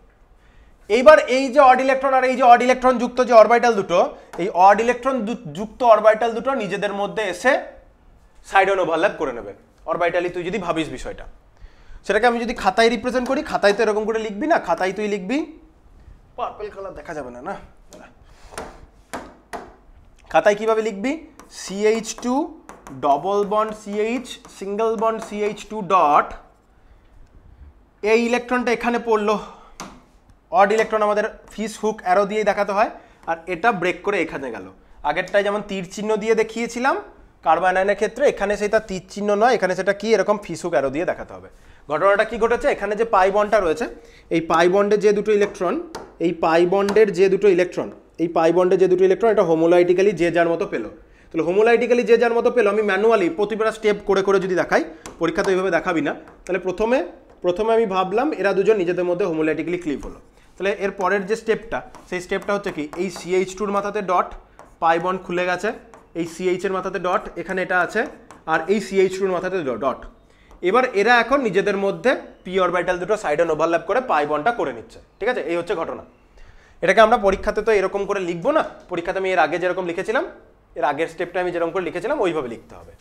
এইবার এই যে অড ইলেকট্রন আর এই যে অড ইলেকট্রন যুক্ত যে অরবিটাল দুটো, এই অড ইলেকট্রন যুক্ত অরবিটাল দুটো নিজেদের মধ্যে এসে সাইড অন ওভারল্যাপ করে নেবে অরবিটালি। তুই যদি ভাবিস বিষয়টা, সেটাকে আমি যদি খাতায় রিপ্রেজেন্ট করি, খাতায় তো এরকম করে লিখবি না, খাতায় তুই লিখবি, পার্পল কালার দেখা যাবে না, না খাতায় কিভাবে লিখবি? CH2 double bond CH single bond CH2 dot, এই ইলেকট্রনটা এখানে পড়লো, অড ইলেকট্রন আমাদের ফিস হুক অ্যারো দিয়ে দেখাতে হয়, আর এটা ব্রেক করে এখানে গেল। আগেরটাই যেমন তীর চিহ্ন দিয়ে দেখিয়েছিলাম কার্বনায়নের ক্ষেত্রে, এখানে সেটা তীর চিহ্ন নয়, এখানে সেটা কি এরকম ফিস হুক অ্যারো দিয়ে দেখাতে হবে। ঘটনাটা কি ঘটেছে? এখানে যে পাই বন্ডটা রয়েছে, এই পাই বন্ডের যে দুটো ইলেকট্রন, এই পাই বন্ডের যে দুটো ইলেকট্রন, এই পাই বন্ডের যে দুটো ইলেকট্রন, এটা হোমোলাইটিক্যালি যে যার মতো পেলো। তাহলে হোমোলাইটিক্যালি যে যার মতো পেলো, আমি ম্যানুয়ালি প্রতিটা স্টেপ করে করে যদি দেখাই, পরীক্ষাতে ওইভাবে দেখাবি না, তাহলে প্রথমে আমি ভাবলাম এরা দুজন নিজেদের মধ্যে হোমোলাইটিক্যালি ক্লিভ হলো। তাহলে এর পরের যে স্টেপটা, সেই স্টেপটা হচ্ছে কি, এই CH2-র মাথাতে ডট, পাই বন্ড খুলে গেছে, এই CH-এর মাথাতে ডট, এখানে এটা আছে, আর এই CH2-র মাথাতে ডট। এবার এরা এখন নিজেদের মধ্যে p অরবিটাল দুটো সাইড অন ওভারল্যাপ করে পাই বন্ডটা করে নিচ্ছে, ঠিক আছে? এই হচ্ছে ঘটনা। এটাকে আমরা পরীক্ষাতে তো এরকম করে লিখবো না, পরীক্ষাতে আমি এর আগে যেরকম লিখেছিলাম, এর আগের স্টেপটা আমি যেরকম করে লিখেছিলাম ওইভাবে লিখতে হবে।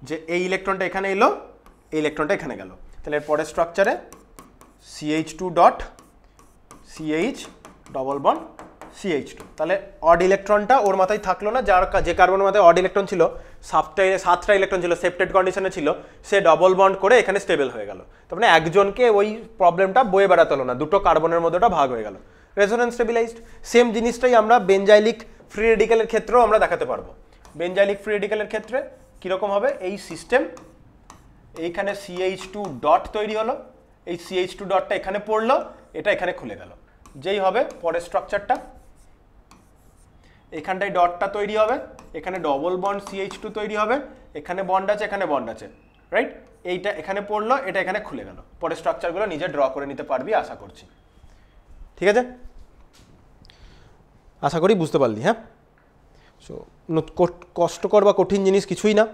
যে এই ইলেকট্রনটা এখানে এলো, এই ইলেকট্রনটা এখানে গেল, তাহলে এর পরের স্ট্রাকচারে CH2 dot CH double bond CH2, তাহলে অড ইলেকট্রনটা ওর মাথায় থাকলো না, যে কার্বনের মাথায় অড ইলেকট্রন ছিল, 7টা ইলেকট্রন ছিল, সেপ্টেড কন্ডিশনে ছিল, সে ডবল বন্ড করে এখানে স্টেবল হয়ে গেল। তার মানে একজনকে ওই প্রবলেমটা বয়ে বেড়াতে হলো না, দুটো কার্বনের মধ্যে ওটা ভাগ হয়ে গেল, রেজোনেন্স স্টেবিলাইজড। সেম জিনিসটাই আমরা বেঞ্জাইলিক ফ্রি রেডিক্যালের ক্ষেত্রেও আমরা দেখাতে পারবো। বেঞ্জাইলিক ফ্রি রেডিক্যালের ক্ষেত্রে কীরকম হবে, এই সিস্টেম, এইখানে CH2 ডট তৈরি হলো, এই CH2 ডটটা এখানে পড়লো, এটা এখানে খুলে গেল, যেই হবে পরের স্ট্রাকচারটা, এখানটায় ডটটা তৈরি হবে, এখানে ডবল বন্ড CH2 তৈরি হবে, এখানে বন্ড আছে, এখানে বন্ড আছে, রাইট? এইটা এখানে পড়লো, এটা এখানে খুলে গেল, পরের স্ট্রাকচারগুলো নিজে ড্র করে নিতে পারবি আশা করছি। ঠিক আছে, আশা করি বুঝতে পারলি। হ্যাঁ, সো কষ্টকর বা কঠিন জিনিস কিছুই না।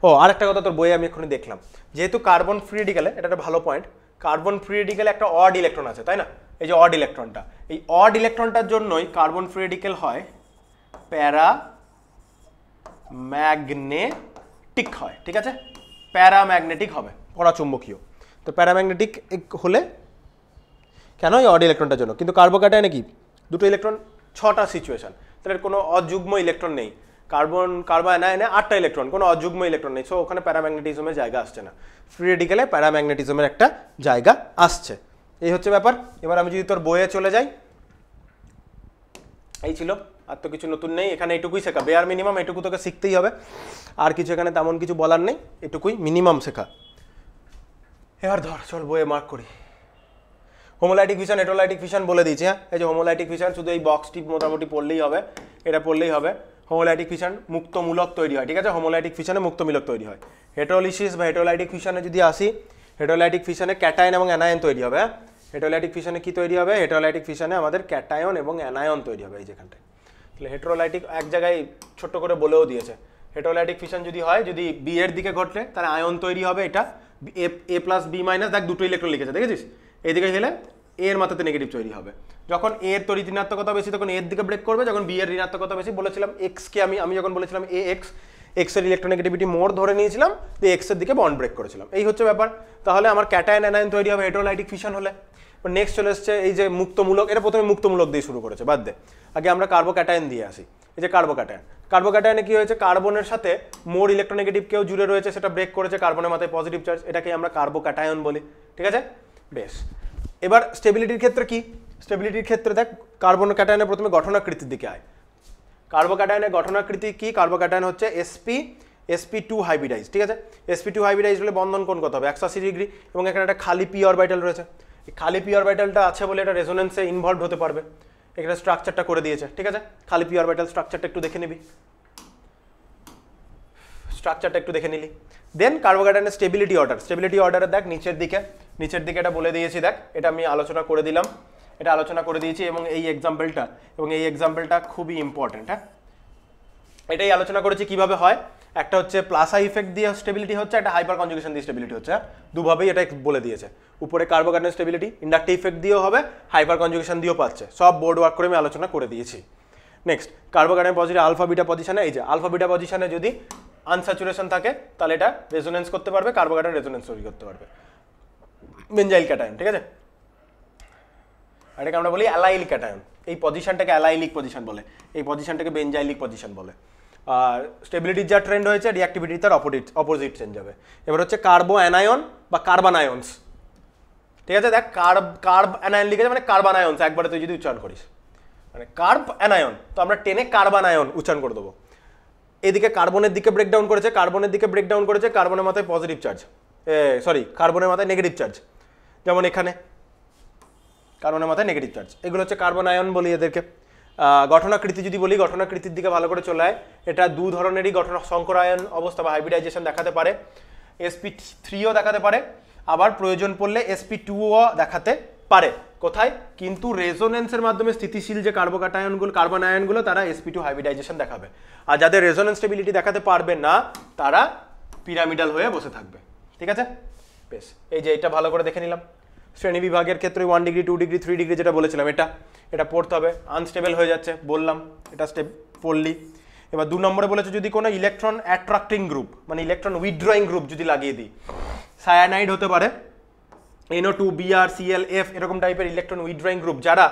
ও আরেকটা কথা তোর বইয়ে আমি এক্ষুনি দেখলাম, যেহেতু কার্বন ফ্রি রেডিক্যালে, এটা একটা ভালো পয়েন্ট, কার্বন ফ্রি রেডিক্যালে একটা অড ইলেকট্রন আছে, তাই না? এই যে অড ইলেকট্রনটা, এই অড ইলেকট্রনটার জন্যই কার্বন ফ্রি রেডিক্যাল হয় প্যারাম্যাগনেটিক হয়। ঠিক আছে, প্যারাম্যাগনেটিক হবে, পরাচুম্বকীয়। তো প্যারাম্যাগনেটিক হলে কেন, এই অড ইলেকট্রনটার জন্য। কিন্তু কার্বোক্যাটায়নে কি, দুটো ইলেকট্রন, 6টা সিচুয়েশন, তাহলে কোনো অযুগ্ম ইলেকট্রন নেই। কার্বনায়নে 8টা ইলেকট্রন, কোনো অযুগ্ম ইলেকট্রন নেই, সো ওখানে প্যারাম্যাগনেটিজমের জায়গা আসছে না। ফ্রি রেডিক্যালে প্যারাম্যাগনেটিজমের একটা জায়গা আসছে, এই হচ্ছে ব্যাপার। এবার আমি যদি তোর বইয়ে চলে যাই, এই ছিল, আর তো কিছু নতুন নেই এখানে, এইটুকুই শেখা, বেয়ার মিনিমাম এইটুকু তোকে শিখতেই হবে, আর কিছু এখানে তেমন কিছু বলার নেই, এটুকুই মিনিমাম শেখা। এবার ধর চল বইয়ে মার্ক করি। হোমোলাইটিক ফিশন, হেটেরোলাইটিক ফিশন বলে দিয়েছি। হ্যাঁ, এই যে হোমোলাইটিক ফিশন, শুধু এই বক্সটি মোটামুটি পড়লেই হবে, এটা পড়লেই হবে। হোমোলাইটিক ফিশন মুক্তমূলক তৈরি হয়, ঠিক আছে, হোমোলাইটিক ফিশনে মুক্তমূলক তৈরি হয়। হেটেরোলিসিস বা হেটেরোলাইটিক ফিশনে যদি আসি, হেটেরোলাইটিক ফিশনে ক্যাটায়ন এবং অ্যানায়ন তৈরি হবে। হ্যাঁ, হেটেরোলাইটিক ফিশনে কি তৈরি হবে, হেটেরোলাইটিক ফিশনে আমাদের ক্যাটায়ন এবং অ্যানায়ন তৈরি হবে এই যেখানটায়। তাহলে হেটেরোলাইটিক এক জায়গায় ছোট্ট করে বলেও দিয়েছে, হেটেরোলাইটিক ফিশন যদি হয়, যদি বি এর দিকে ঘটলে তাহলে আয়ন তৈরি হবে, এটা A প্লাস B মাইনাস, দেখ দুটো ইলেকট্রন লিখেছে, দেখেছিস? এইদিকে গেলে A এর মাথাতে নেগেটিভ তৈরি হবে। যখন A এর তড়িৎ ঋণাত্মকতা বেশি তখন A এর দিকে ব্রেক করবে, যখন B এর ঋণাত্মকতা বেশি, বলেছিলাম X কে আমি যখন বলেছিলাম X এর ইলেকট্রোনেগেটিভিটি মোর ধরে নিয়েছিলাম, দিয়ে X এর দিকে বন্ড ব্রেক করেছিলাম, এই হচ্ছে ব্যাপার। তাহলে আমার ক্যাটায়ন অ্যানায়ন তৈরি হবে হেটেরোলাইটিক ফিশন হলে। নেক্সট চলে এসছে এই যে মুক্তমূলক, এটা প্রথমে মুক্তমূলক দিয়ে শুরু করেছে, বাদ দে, আগে আমরা কার্বোক্যাটায়ন দিয়ে আসি। এই যে কার্বোক্যাটায়নে কি হয়েছে, কার্বনের সাথে মোর ইলেকট্রোনেগেটিভ কেউ জুড়ে রয়েছে, সেটা ব্রেক করেছে, কার্বনের মাথায় পজিটিভ চার্জ, এটাকে আমরা কার্বোক্যাটায়ন বলি। ঠিক আছে, বেশ। এবার স্টেবিলিটির ক্ষেত্রে কি, স্টেবিলিটির ক্ষেত্রে দেখ, কার্বোক্যাটায়নের প্রথমে গঠনাকৃতির দিকে আয়। কার্বোক্যাটায়নের গঠনাকৃতি কি, কার্বোক্যাটায়ন হচ্ছে sp2 হাইব্রিডাইজ। ঠিক আছে, sp2 হাইব্রিডাইজ হলে বন্ধন কোণ কত হবে, 180 ডিগ্রি, এবং এখানে একটা খালি p অরবিটাল রয়েছে। এই খালি p অরবিটালটা আছে বলে এটা রেজোনেন্সে ইনভলভ হতে পারবে, এখানে স্ট্রাকচারটা করে দিয়েছে। ঠিক আছে, খালি p অরবিটাল স্ট্রাকচারটা একটু দেখে নিবি, স্ট্রাকচারটা একটু দেখে নিলি। দেন কার্বোক্যাটায়নের স্টেবিলিটি অর্ডারে দেখ নিচের দিকে এটা বলে দিয়েছি, দেখ এটা আমি আলোচনা করে দিলাম, এটা আলোচনা করে দিয়েছি, এবং এই এক্সাম্পলটা খুবই ইম্পর্টেন্ট। হ্যাঁ, এটাই আলোচনা করেছি কিভাবে হয়, একটা হচ্ছে প্লাস আই ইফেক্ট দিয়ে স্টেবিলিটি হচ্ছে, একটা হাইপার কনজুগেশন দিয়ে স্টেবিলিটি হচ্ছে। দুভাবেই এটা বলে দিয়েছে, উপরে কার্বোক্যাটায়ন স্টেবিলিটি ইন্ডাকটিভ ইফেক্ট দিয়েও হবে, হাইপার কনজুগেশন দিয়েও পাচ্ছে, সব বোর্ড ওয়ার্ক করে আমি আলোচনা করে দিয়েছি। Next, carbocation positive alpha beta পজিশনে, এই যে আলফা বিটা পজিশনে যদি আনস্যাচুরেশন থাকে তাহলে এটা রেজোনেন্স করতে পারবে, কার্বোক্যাটায়ন রেজোনেন্স তৈরি করতে পারবে, বেঞ্জাইল ক্যাটায়ন। ঠিক আছে, এটাকে আমরা বলি অ্যালাইল ক্যাটায়ন, এই পজিশনটাকে অ্যালাইলিক পজিশন বলে, এই পজিশনটাকে বেঞ্জাইলিক পজিশন বলে। আর স্টেবিলিটির যা ট্রেন্ড হয়েছে, রিঅ্যাক্টিভিটি তার অপোজিট চেঞ্জ হবে। এবার হচ্ছে কার্বো অ্যানায়ন বা কার্বানায়ন্স। ঠিক আছে, দেখ কার্ব অ্যানায়ন লিখেছে মানে কার্বানায়ন্স, একবারে তুই যদি উচ্চারণ করিস মানে কার্ব অ্যানায়ন, তো আমরা টেনে কার্বানায়ন উচ্চারণ করে দেবো। এদিকে কার্বনের দিকে ব্রেকডাউন করেছে, কার্বনের মাথায় পজিটিভ চার্জ, কার্বনের মাথায় নেগেটিভ চার্জ, যেমন এখানে কার্বনের মাথায় নেগেটিভ চার্জ, এগুলো হচ্ছে কার্বন আয়ন বলি এদেরকে। গঠনাকৃতি যদি বলি, গঠনাকৃতির দিকে ভালো করে চলে আয়, এটা দু ধরনেরই সংকর আয়ন অবস্থা বা হাইব্রিডাইজেশন দেখাতে পারে, sp3ও দেখাতে পারে, আবার প্রয়োজন পড়লে sp2ও দেখাতে পারে। কোথায়, কিন্তু রেজোনেন্সের মাধ্যমে স্থিতিশীল যে কার্বন আয়নগুলো তারা sp2 হাইব্রিডাইজেশন দেখাবে, আর যাদের রেজোনেন্স স্টেবিলিটি দেখাতে পারবে না তারা পিরামিডাল হয়ে বসে থাকবে। ঠিক আছে, বেশ, এই যে এটা ভালো করে দেখে নিলাম। শ্রেণী বিভাগের ক্ষেত্রে 1 ডিগ্রি 2 ডিগ্রি 3 ডিগ্রি যেটা বলেছিলাম, এটা পড়তে হবে, আনস্টেবল হয়ে যাচ্ছে বললাম, এটা স্টেপ পড়লি। এবার 2 নম্বরে বলেছে যদি কোনো ইলেকট্রন অ্যাট্রাক্টিং গ্রুপ মানে ইলেকট্রন উইথড্রয়িং গ্রুপ যদি লাগিয়ে দিই, সায়ানাইড হতে পারে, NO2 Br Cl F এরকম টাইপের ইলেকট্রন উইথড্রয়িং গ্রুপ যারা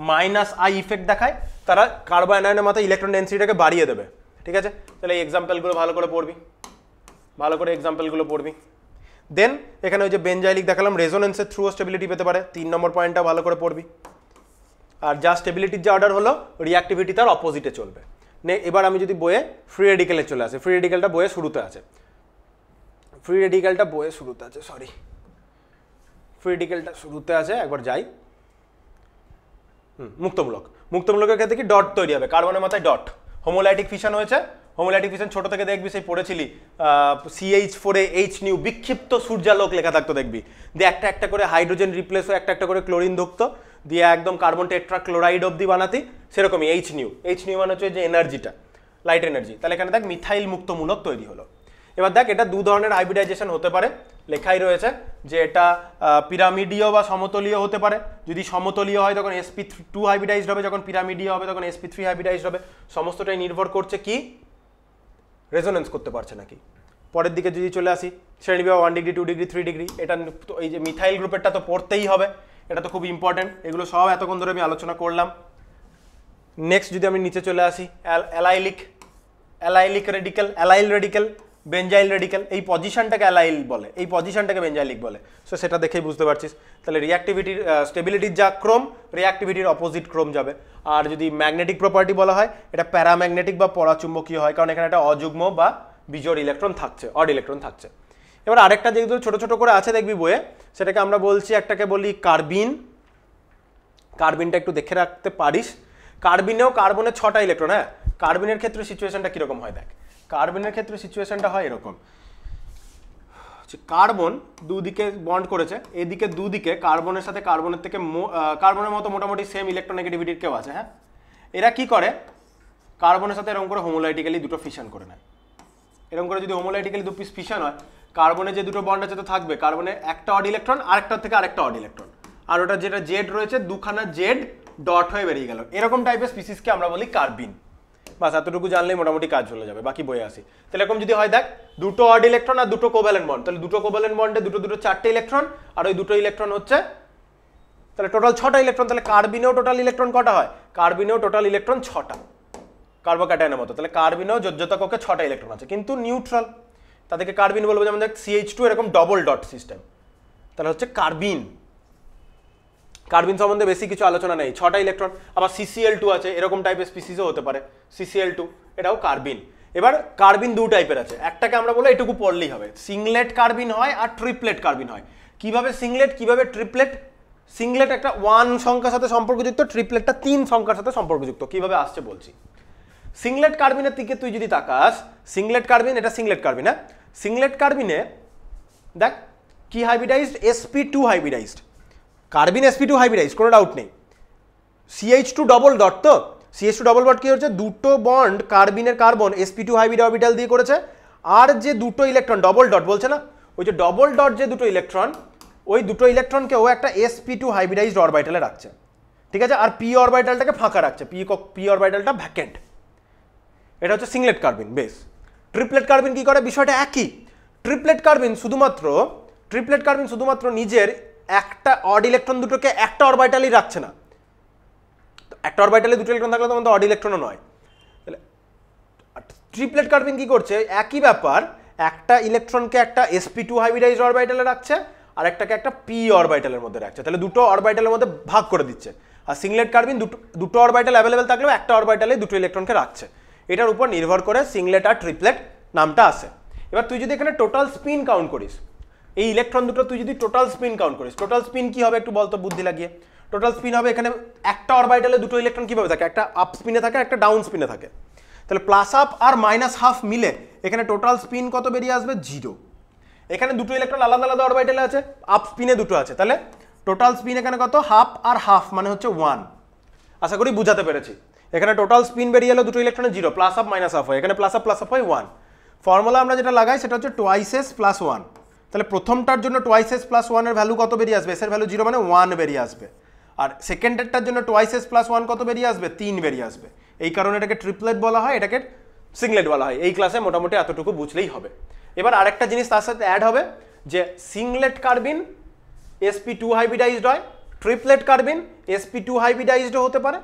মাইনাস আই ইফেক্ট দেখায়, তারা কার্বো অ্যানায়নের মাথায় ইলেকট্রন ডেন্সিটিটাকে বাড়িয়ে দেবে। ঠিক আছে, তাহলে এই এক্সাম্পলগুলো ভালো করে পড়বি, ভালো করে এক্সাম্পলগুলো পড়বি। দেন এখানে ওই যে বেঞ্জাইলিক দেখালাম, রেজোনেন্সের থ্রু স্টেবিলিটি পেতে পারে, 3 নম্বর পয়েন্টটা ভালো করে পড়বি। আর যা স্টেবিলিটির যে অর্ডার হলো, রিঅ্যাক্টিভিটি তার অপোজিটে চলবে। এবার আমি যদি বইয়ে ফ্রি রেডিক্যালে চলে আসে, ফ্রি রেডিক্যালটা বইয়ে শুরুতে আছে, ফ্রি রেডিক্যালটা বইয়ে শুরুতে আছে, সরি ফ্রি রেডিক্যালটা শুরুতে আছে, একবার যাই। মুক্তমূলক, মুক্তমূলকের ক্ষেত্রে কি ডট তৈরি হবে, কার্বনের মাথায় ডট। হোমোলাইটিক ফিশন হয়েছে, হোমোলাইটিক ফিশন ছোট থেকে দেখবি, সেই পড়েছিলি CH4H নিউ, বিক্ষিপ্ত সূর্যালোক লেখা থাকতো দেখবি, দিয়ে একটা একটা করে হাইড্রোজেন রিপ্লেস হয়ে একটা একটা করে ক্লোরিন ঢুকতো, দিয়ে একদম কার্বন টেট্রা ক্লোরাইড অব্দি বানাতি, সেরকমই এইচ নিউ মানে হচ্ছে যে এনার্জিটা, লাইট এনার্জি। তাহলে এখানে দেখ মিথাইল মুক্তমূলক তৈরি হলো। এবার দেখ এটা 2 ধরনের হাইব্রিডাইজেশন হতে পারে, লেখাই রয়েছে যে এটা পিরামিডীয় বা সমতলীয় হতে পারে। যদি সমতলীয় হয় তখন sp2 হাইব্রিডাইজড হবে, যখন পিরামিডীয় হবে তখন sp3 হাইব্রিডাইজড হবে। সমস্তটাই নির্ভর করছে কি, রেজোনেন্স করতে পারছে নাকি। পরের দিকে যদি চলে আসি, শ্রেণীবিভাগ 1 ডিগ্রি 2 ডিগ্রি 3 ডিগ্রি, এটা এই যে মিথাইল গ্রুপেরটা তো পড়তেই হবে, এটা তো খুব ইম্পর্টেন্ট। এগুলো সব এতক্ষণ ধরে আমি আলোচনা করলাম। নেক্সট যদি আমি নিচে চলে আসি, allylic radical, allyl radical, benzyl radical, এই পজিশনটাকে অ্যালাইল বলে, এই পজিশনটাকে বেঞ্জাইলিক বলে। সো সেটা দেখেই বুঝতে পারছিস। তাহলে রিঅ্যাক্টিভিটির স্টেবিলিটির যা ক্রম, রিঅ্যাক্টিভিটির অপোজিট ক্রম যাবে। আর যদি ম্যাগনেটিক প্রপার্টি বলা হয়, এটা প্যারাম্যাগনেটিক বা পরাচুম্বকীয় হয়, কারণ এখানে একটা অযুগ্ম বা বিজোড় ইলেকট্রন থাকছে, অড ইলেকট্রন থাকছে। এবার আরেকটা যেগুলো ছোট ছোট করে আছে দেখবি বইয়ে, সেটাকে আমরা বলছি, একটাকে বলি কার্বিন। কার্বিনটা একটু দেখে রাখতে পারিস। কার্বিনেও কার্বনের 6টা ইলেকট্রন। হ্যাঁ, কার্বিনের ক্ষেত্রে সিচুয়েশনটা কিরকম হয় দেখ, কার্বনের ক্ষেত্রে সিচুয়েশনটা হয় এরকম, কার্বন দুদিকে বন্ড করেছে, এদিকে দুদিকে কার্বনের সাথে কার্বনের থেকে কার্বনের মতো মোটামুটি সেম ইলেকট্রোনেগেটিভিটির কেউ আছে। হ্যাঁ, এরা কি করে, কার্বনের সাথে এরকম করে হোমোলাইটিক্যালি দুটো ফিশন করে নেয়। এরকম করে যদি হোমোলাইটিক্যালি 2 পিস ফিশন হয়, কার্বনের যে দুটো বন্ড আছে তো থাকবে, কার্বনের একটা অড ইলেকট্রন, আরেকটার থেকে আরেকটা অড ইলেকট্রন, আর ওটা যেটা জেড রয়েছে দুখানা জেড ডট হয়ে বেরিয়ে গেল। এরকম টাইপের স্পিসিসকে আমরা বলি কার্বিন। বাস এতটুকু জানলেই মোটামুটি কাজ চলে যাবে, বাকি বইয়ে আসি। তাহলে এরকম যদি হয় দেখ, দুটো অড ইলেকট্রন আর দুটো কোভ্যালেন্ট বন্ড, তাহলে দুটো কোভ্যালেন্ট বন্ডে দুটো 4টে ইলেকট্রন, আর ওই দুটো ইলেকট্রন হচ্ছে, তাহলে টোটাল 6টা ইলেকট্রন। তাহলে কার্বিনেও টোটাল ইলেকট্রন কটা হয়, কার্বিনেও টোটাল ইলেকট্রন 6টা, কার্বোক্যাটায়নের মতো। তাহলে কার্বিনেও যোজ্যতা কক্ষে 6টা ইলেকট্রন আছে, কিন্তু নিউট্রাল, তাদেরকে কার্বিন বলবো। যেমন দেখ CH2 এরকম ডবল ডট সিস্টেম, তাহলে হচ্ছে কার্বিন। কার্বিন সম্বন্ধে বেশি কিছু আলোচনা নেই, 6টা ইলেকট্রন। আবার CCl2 আছে, এরকম টাইপের স্পিসিসও হতে পারে, CCl2, এটাও কার্বিন। এবার কার্বিন 2 টাইপের আছে, একটাকে আমরা বলে এটুকু পড়লেই হবে, সিংলেট কার্বিন হয় আর ট্রিপলেট কার্বিন হয়। কিভাবে সিংলেট, কিভাবে ট্রিপলেট? সিংলেট একটা 1 সংখ্যার সাথে সম্পর্কযুক্ত, ট্রিপলেটটা 3 সংখ্যার সাথে সম্পর্কযুক্ত। কিভাবে আসছে বলছি। সিংলেট কার্বিনের দিকে তুই যদি তাকাস, সিংলেট কার্বিন, এটা সিংলেট কার্বিন। হ্যাঁ, সিংলেট কার্বিনে দেখ কি hybridized, sp2 hybridized, carbene sp2 hybridized, কোনো ডাউট নেই। CH2 ডবল ডট, তো CH2 ডবল ডট কি হচ্ছে, দুটো বন্ড কার্বিনের কার্বন sp2 হাইব্রিড অরবিটাল দিয়ে করেছে, আর যে দুটো ইলেকট্রন ডবল ডট বলছে না, ওই যে ডবল ডট যে দুটো ইলেকট্রন, ওই দুটো ইলেকট্রনকে ও একটা sp2 হাইব্রিডাইজড অরবিটালে রাখছে। ঠিক আছে, আর p অরবিটালটাকে ফাঁকা রাখছে, p অরবিটালটা ভ্যাকেন্ট। এটা হচ্ছে সিংলেট কার্বিন। বেশ, ট্রিপলেট কার্বিন কি করে, বিষয়টা একই। ট্রিপলেট কার্বিন শুধুমাত্র নিজের একটা অড ইলেকট্রন দুটোকে একটা অরবিটালই রাখছে না, একটা অরবিটালে দুটো ইলেকট্রন থাকলে তখন তো অড ইলেকট্রনও নয়। তাহলে ট্রিপলেট কার্বিন কি করছে, একই ব্যাপার, একটা ইলেকট্রনকে একটা sp2 হাইব্রিডাইজড অরবিটালে রাখছে, আর একটাকে একটা p অরবিটালের মধ্যে রাখছে, তাহলে দুটো অরবিটালের মধ্যে ভাগ করে দিচ্ছে। আর সিংলেট কার্বিন দুটো অরবিটাল অ্যাভেলেবেল থাকলেও একটা অরবিটালে দুটো ইলেকট্রনকে রাখছে। এটার উপর নির্ভর করে সিংলেট আর ট্রিপলেট নামটা আসে। এবার তুই যদি এখানে টোটাল স্পিন কাউন্ট করিস, এই ইলেকট্রন দুটো তুই যদি টোটাল স্পিন কাউন্ট করিস, টোটাল স্পিন কি হবে একটু বলতো বুদ্ধি লাগিয়ে। টোটাল স্পিন হবে, এখানে একটা অরবিটালে দুটো ইলেকট্রন কিভাবে থাকে, একটা আপ স্পিনে থাকে, একটা ডাউন স্পিনে থাকে। তাহলে প্লাস আপ আর মাইনাস হাফ মিলে এখানে টোটাল স্পিন কত বেরিয়ে আসবে, 0। এখানে দুটো ইলেকট্রন আলাদা আলাদা অরবিটালে আছে, আপ স্পিনে দুটো আছে, তাহলে টোটাল স্পিন এখানে কত, হাফ আর হাফ মানে হচ্ছে 1। আশা করি বুঝাতে পেরেছি। এখানে টোটাল স্পিন বেরিয়ে এলো দুটো ইলেকট্রনের 0, প্লাস আপ মাইনাস হাফ হয়, এখানে প্লাস আপ হয় 1। ফর্মুলা আমরা যেটা লাগাই সেটা হচ্ছে টুয়াইস এস প্লাস 1। তাহলে প্রথমটার জন্য টুয়াইস এস প্লাস 1 এর ভ্যালু কত বেরিয়ে আসবে, এস এর ভ্যালু 0 মানে 1 বেরিয়ে আসবে। আর সেকেন্ডেরটার জন্য টুয়াইস এস প্লাস 1 কত বেরিয়ে আসবে, 3 বেরিয়ে আসবে। এই কারণে এটাকে ট্রিপলেট বলা হয়, এটাকে সিংলেট বলা হয়। এই ক্লাসে মোটামুটি এতটুকু বুঝলেই হবে। এবার আরেকটা জিনিস তার সাথে অ্যাড হবে, যে সিংলেট কার্বিন sp2 হাইব্রিডাইজড হয়, ট্রিপলেট কার্বিন sp2 হাইব্রিডাইজডও হতে পারে,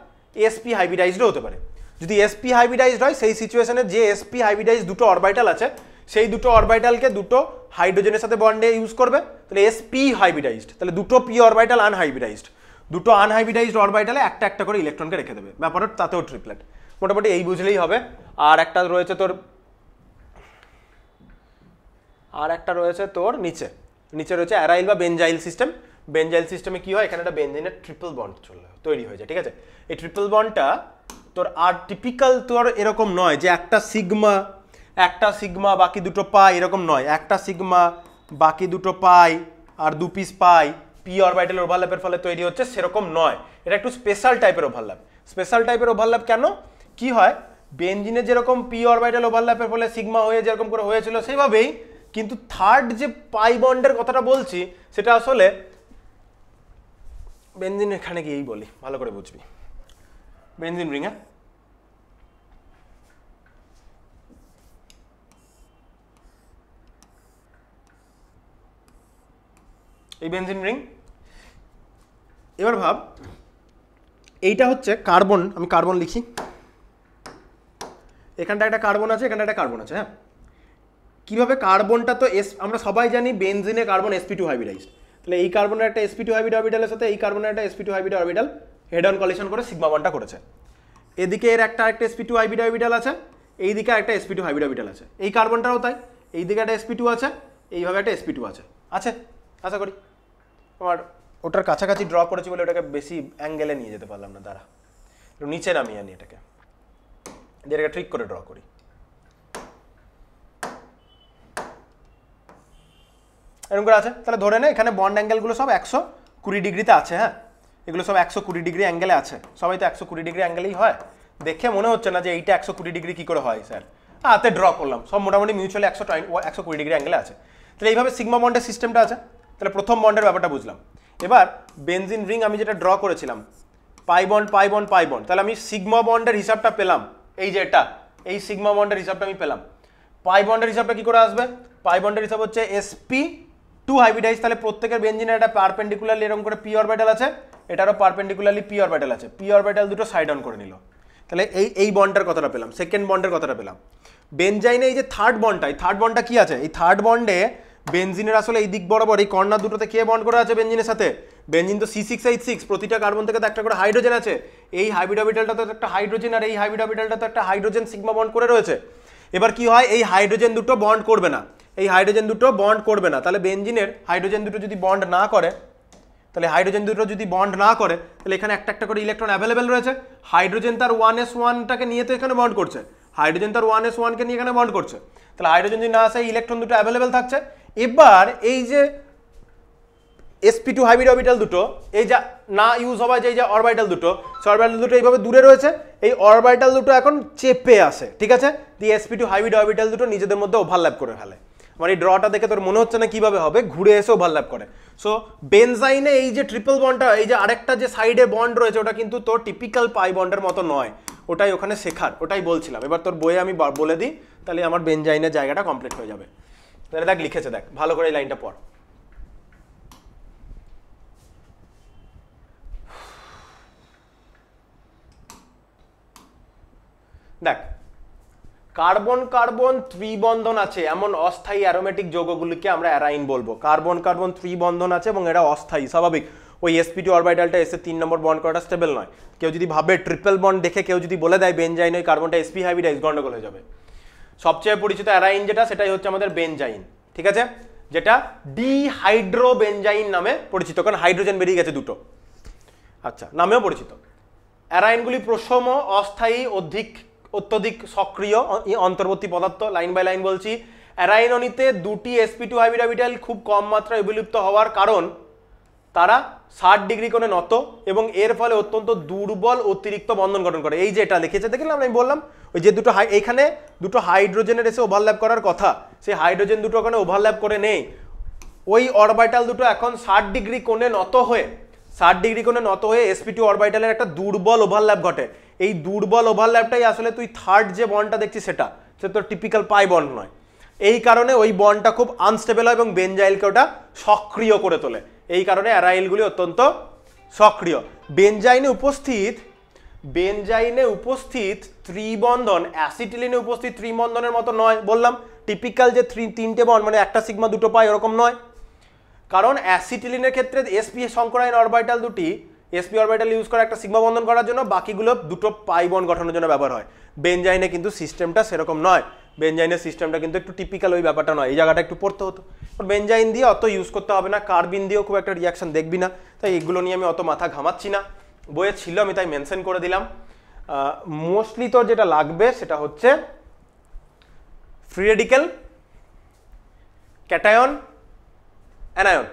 sp হাইব্রিডাইজডও হতে পারে। যদি sp হাইব্রিডাইজড হয় সেই সিচুয়েশনে যে sp হাইব্রিডাইজ দুটো অরবিটাল আছে সেই দুটো অরবিটালকে দুটো হাইড্রোজেনের সাথে বন্ডে ইউজ করবে, তাহলে sp হাইব্রিডাইজড, তাহলে দুটো p অরবিটাল আনহাইব্রিডাইজড, দুটো আনহাইব্রিডাইজড অরবিটালে একটা একটা করে ইলেকট্রনকে রেখে দেবে, ব্যাপারটা তাতেও ট্রিপলেট। মোটামুটি এই বুঝলেই হবে। আর একটা রয়েছে তোর নিচে রয়েছে অ্যারাইল বা বেনজাইল সিস্টেম। বেনজাইল সিস্টেমে কি হয়, এখানে একটা বেনজাইনের ট্রিপল বন্ড তৈরি হয়ে যায়, ঠিক আছে। এই ট্রিপল বন্ডটা তোর আর টিপিক্যাল তোর এরকম নয় যে একটা সিগমা বাকি দুটো পাই, এরকম নয়, একটা সিগমা বাকি দুটো পাই আর দু পিস পাই পি অরবিটাল ওভারল্যাপের ফলে তৈরি হচ্ছে, সেরকম নয়। এটা একটু স্পেশাল টাইপের ওভারল্যাপ। স্পেশাল টাইপের ওভারল্যাপ কেন, কি হয়, বেনজিনে যেরকম পি অরবিটাল ওভারল্যাপের ফলে সিগমা হয়ে যেরকম করে হয়েছিল সেইভাবেই, কিন্তু থার্ড যে পাই বন্ডের কথাটা বলছি সেটা আসলে বেনজিন, এখানে গিয়েই বলি ভালো করে বুঝবি। বেনজিন রিং, হ্যাঁ, এই বেনজিন রিং। এবার ভাব, এইটা হচ্ছে কার্বন, আমি কার্বন লিখি, এখানটা একটা কার্বন আছে, এখানটা একটা কার্বন আছে, হ্যাঁ। কিভাবে কার্বনটা তো আমরা সবাই জানি বেনজিনে কার্বন sp2 হাইব্রিডাইজড, তাহলে এই কার্বনের একটা sp2 হাইব্রিড অরবিটালের সাথে এই কার্বনের একটা sp2 hybrid orbital head on collision করে সিগমা বন্ডটা করেছে। এদিকে এর একটা sp2 হাইব্রিড অরবিটাল আছে, এইদিকে একটা sp2 হাইব্রিড অরবিটাল আছে, এই কার্বনটাও তাই, এইদিকে একটা sp2 আছে, এইভাবে একটা sp2 আছে, আশা করি। আমার ওটার কাছাকাছি ড্র করেছি বলে ওটাকে বেশি অ্যাঙ্গেলে নিয়ে যেতে পারলাম না, দাঁড়া একটু নিচে নামিয়ে আনি এটাকে, এটাকে ট্রিক করে ড্র করি। এরকম করে আছে, তাহলে ধরে নে এখানে বন্ড অ্যাঙ্গেলগুলো সব 120 ডিগ্রিতে আছে, হ্যাঁ, এগুলো সব 120 ডিগ্রি অ্যাঙ্গেলে আছে, সবাই তো 120 ডিগ্রি অ্যাঙ্গেলেই হয়। দেখে মনে হচ্ছে না যে এইটা 120 ডিগ্রি কি করে হয় স্যার, হাতে ড্র করলাম, সব মোটামুটি মিউচুয়ালি 120 ডিগ্রি অ্যাঙ্গেলে আছে। তাহলে এইভাবে সিগমা বন্ডের সিস্টেমটা আছে। তাহলে প্রথম বন্ডের ব্যাপারটা বুঝলাম। এবার বেনজিন রিং আমি যেটা ড্র করেছিলাম, পাই বন্ড, তাহলে আমি সিগমা বন্ডের হিসাবটা পেলাম, এই যে এটা, এই সিগমা বন্ডের হিসাবটা আমি পেলাম। পাই বন্ডের হিসাবটা কি করে আসবে, পাই বন্ডের হিসাব হচ্ছে sp2 হাইব্রিডাইজ, তাহলে প্রত্যেকের বেনজিনের একটা পারপেন্ডিকুলারলি এরকম করে পি অরবিটাল আছে, এটারও পারপেন্ডিকুলারলি পি অরবিটাল আছে, পি অরবিটাল দুটো সাইড অন করে নিল, তাহলে এই বন্ডের কথাটা পেলাম, সেকেন্ড বন্ডের কথাটা পেলাম। বেনজাইনে এই যে থার্ড বন্ডটা কি আছে, এই থার্ড বন্ডে বেনজিনের আসলে এই দিক বরাবর এই কর্নার দুটোতে কে বন্ড করা আছে বেনজিনের সাথে, বেনজিন তো C6H6, প্রতিটা কার্বন থেকে তো একটা করে হাইড্রোজেন আছে, এই হাইব্রিড অরবিটালটা তো একটা হাইড্রোজেন আর এই হাইব্রিড অরবিটালটা তো একটা হাইড্রোজেন সিগমা বন্ড করে রয়েছে। এবার কি হয়, এই হাইড্রোজেন দুটো বন্ড করবে না, তাহলে বেনজিনের হাইড্রোজেন দুটো যদি বন্ড না করে, তাহলে এখানে একটা একটা করে ইলেকট্রন অ্যাভেলেবেল রয়েছে, হাইড্রোজেন তার 1s1টাকে নিয়ে তো এখানে বন্ড করছে, কে নিয়ে এখানে বন্ড করছে, তাহলে হাইড্রোজেন যদি না আসে ইলেকট্রন দুটো অ্যাভেলেবেল থাকছে। এবার এই যে sp2 হাইব্রিড অরবিটাল দুটো, এই যা না ইউজ হওয়া যে অরবিটাল দুটো, অরবিটাল দুটো এইভাবে দূরে রয়েছে, এই অরবিটাল দুটো এখন চেপে আসে, ঠিক আছে, দিয়ে sp2 হাইব্রিড অরবিটাল দুটো নিজেদের মধ্যে ওভারল্যাপ করে ফেলে। মানে এই ড্রটা দেখে তোর মনে হচ্ছে না কিভাবে হবে, ঘুরে এসে ওভারল্যাপ করে। সো বেনজাইনে এই যে ট্রিপল বন্ডটা, এই যে আরেকটা যে সাইডে বন্ড রয়েছে, ওটা কিন্তু তোর টিপিক্যাল পাই বন্ডের মতো নয়, ওটাই ওখানে শেখার, ওটাই বলছিলাম। এবার তোর বইয়ে আমি বলে দিই, তাহলে আমার বেনজাইনের জায়গাটা কমপ্লিট হয়ে যাবে। তাহলে দেখ লিখেছে, দেখ ভালো করে এই লাইনটা পড়। দেখ, কার্বন কার্বন ত্রিবন্ধন আছে এমন অস্থায়ী অ্যারোমেটিক যৌগগুলিকে আমরা অ্যারাইন বলবো। কার্বন কার্বন ত্রিবন্ধন আছে এবং এরা অস্থায়ী, স্বাভাবিক। ওই sp2 অরবিটালটা এসে 3 নম্বর বন্ড করাটা স্টেবল নয়। কেউ যদি ভাবে ট্রিপল বন্ড দেখে কেউ যদি বলে দেয় বেনজাইন ওই কার্বনটা sp হাইব্রিডাইজ, গন্ডগোল হয়ে যাবে। সবচেয়ে পরিচিত অ্যারাইন যেটা, সেটাই হচ্ছে আমাদের বেনজাইন, ঠিক আছে, যেটা ডিহাইড্রোবেনজাইন নামে পরিচিত, কারণ হাইড্রোজেন বেরিয়ে গেছে দুটো, আচ্ছা, নামেও পরিচিত। অ্যারাইনগুলি প্রশম, অস্থায়ী, অত্যধিক সক্রিয় অন্তর্বর্তী পদার্থ। লাইন বাই লাইন বলছি, অ্যারাইননিতে দুটি sp2 হাইব্রিড অরবিটাল খুব কম মাত্রায় বিলুপ্ত হওয়ার কারণ তারা 60 ডিগ্রি কোণে নত এবং এর ফলে অত্যন্ত দুর্বল অতিরিক্ত বন্ধন গঠন করে। এই যে এটা লিখেছে দেখলাম, আমি বললাম ওই যে এখানে দুটো হাইড্রোজেনের এসে ওভারল্যাপ করার কথা, সেই হাইড্রোজেন দুটো ওখানে ওভারল্যাপ করে নেই, ওই অরবিটাল দুটো এখন 60 ডিগ্রি কোণে নত হয়ে sp2 অরবিটালের একটা দুর্বল ওভারল্যাপ ঘটে। এই দুর্বল ওভারল্যাপটাই আসলে তুই থার্ড যে বন্ডটা দেখছিস সেটা তোর টিপিক্যাল পাই বন্ড নয়। এই কারণে ওই বন্ডটা খুব আনস্টেবল হয় এবং বেনজাইলকে ওটা সক্রিয় করে তোলে। এই কারণে অ্যারাইলগুলি অত্যন্ত সক্রিয়। বেনজাইনে উপস্থিত ত্রিবন্ধন অ্যাসিটিলিনে উপস্থিত ত্রিবন্ধনের মতো নয়, বললাম টিপিক্যাল যে তিনটে বন্ড মানে একটা সিগমা দুটো পাই ওরকম নয়, কারণ অ্যাসিটিলিনের ক্ষেত্রে sp সংকরায়ন অরবিটাল দুটি sp অরবিটাল ইউজ করে একটা সিগমা বন্ধন করার জন্য, বাকিগুলো দুটো পাই বন্ড গঠনের জন্য ব্যবহার হয়। বেনজাইনে কিন্তু সিস্টেমটা সেরকম নয়, বেনজাইনের সিস্টেমটা কিন্তু একটু টিপিক্যাল ওই ব্যাপারটা নয়, এই জায়গাটা একটু পড়তে হতো। বেনজাইন দিয়ে অত ইউজ করতে হবে না, কার্বিন দিয়েও খুব একটা রিয়াকশন দেখবি না, তাই এগুলো নিয়ে আমি অত মাথা ঘামাচ্ছি না, বইয়ে ছিল আমি তাই মেনশন করে দিলাম। মোস্টলি তোর যেটা লাগবে সেটা হচ্ছে ফ্রি রেডিক্যাল, ক্যাটায়ন, অ্যানায়ন,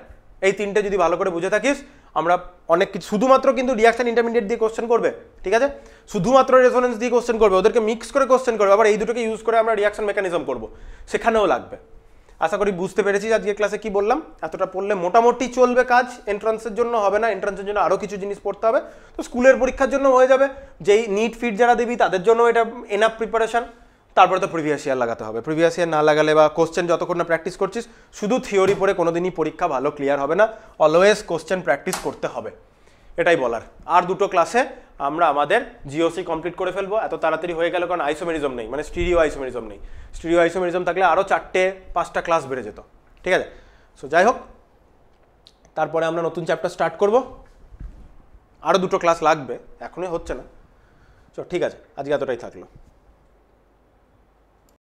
এই তিনটে যদি ভালো করে বুঝে থাকিস আমরা অনেক কিছু, শুধুমাত্র কিন্তু রিয়াকশন ইন্টারমিডিয়েট দিয়ে কোশ্চেন করবে, ঠিক আছে, শুধুমাত্র রেজোনেন্স দিয়ে কোশ্চেন করবে, ওদেরকে মিক্স করে কোশ্চেন করবে, আবার এই দুটোকে ইউজ করে আমরা রিয়াকশন মেকানিজম করব, সেখানেও লাগবে। আশা করি বুঝতে পেরেছিস আজকে ক্লাসে কি বললাম, এতটা পড়লে মোটামুটি চলবে কাজ, এন্ট্রান্সের জন্য হবে না, এন্ট্রান্সের জন্য আরও কিছু জিনিস পড়তে হবে, তো স্কুলের পরীক্ষার জন্য হয়ে যাবে, যেই নিট ফিট যারা দিবি তাদের জন্য এটা এনাফ প্রিপারেশন। তারপরে তো প্রিভিয়াস ইয়ার লাগাতে হবে, প্রিভিয়াস ইয়ার না লাগালে বা কোশ্চেন যতক্ষণ না প্র্যাকটিস করছিস, শুধু থিওরি পড়ে কোনোদিনই পরীক্ষা ভালো ক্লিয়ার হবে না, অলওয়েজ কোশ্চেন প্র্যাকটিস করতে হবে, এটাই বলার। আর দুটো ক্লাসে আমরা আমাদের জিওসি কমপ্লিট করে ফেলবো, এত তাড়াতাড়ি হয়ে গেল কারণ আইসোমেরিজম নেই, মানে স্টিরিও আইসোমেরিজম নেই, স্টিরিও আইসোমেরিজম থাকলে আরও 4-5টা ক্লাস বেড়ে যেত, ঠিক আছে। সো যাই হোক, তারপরে আমরা নতুন চ্যাপ্টার স্টার্ট করব, আরও দুটো ক্লাস লাগবে, এখনই হচ্ছে না। চল ঠিক আছে, আজকে এতটাই থাকলো।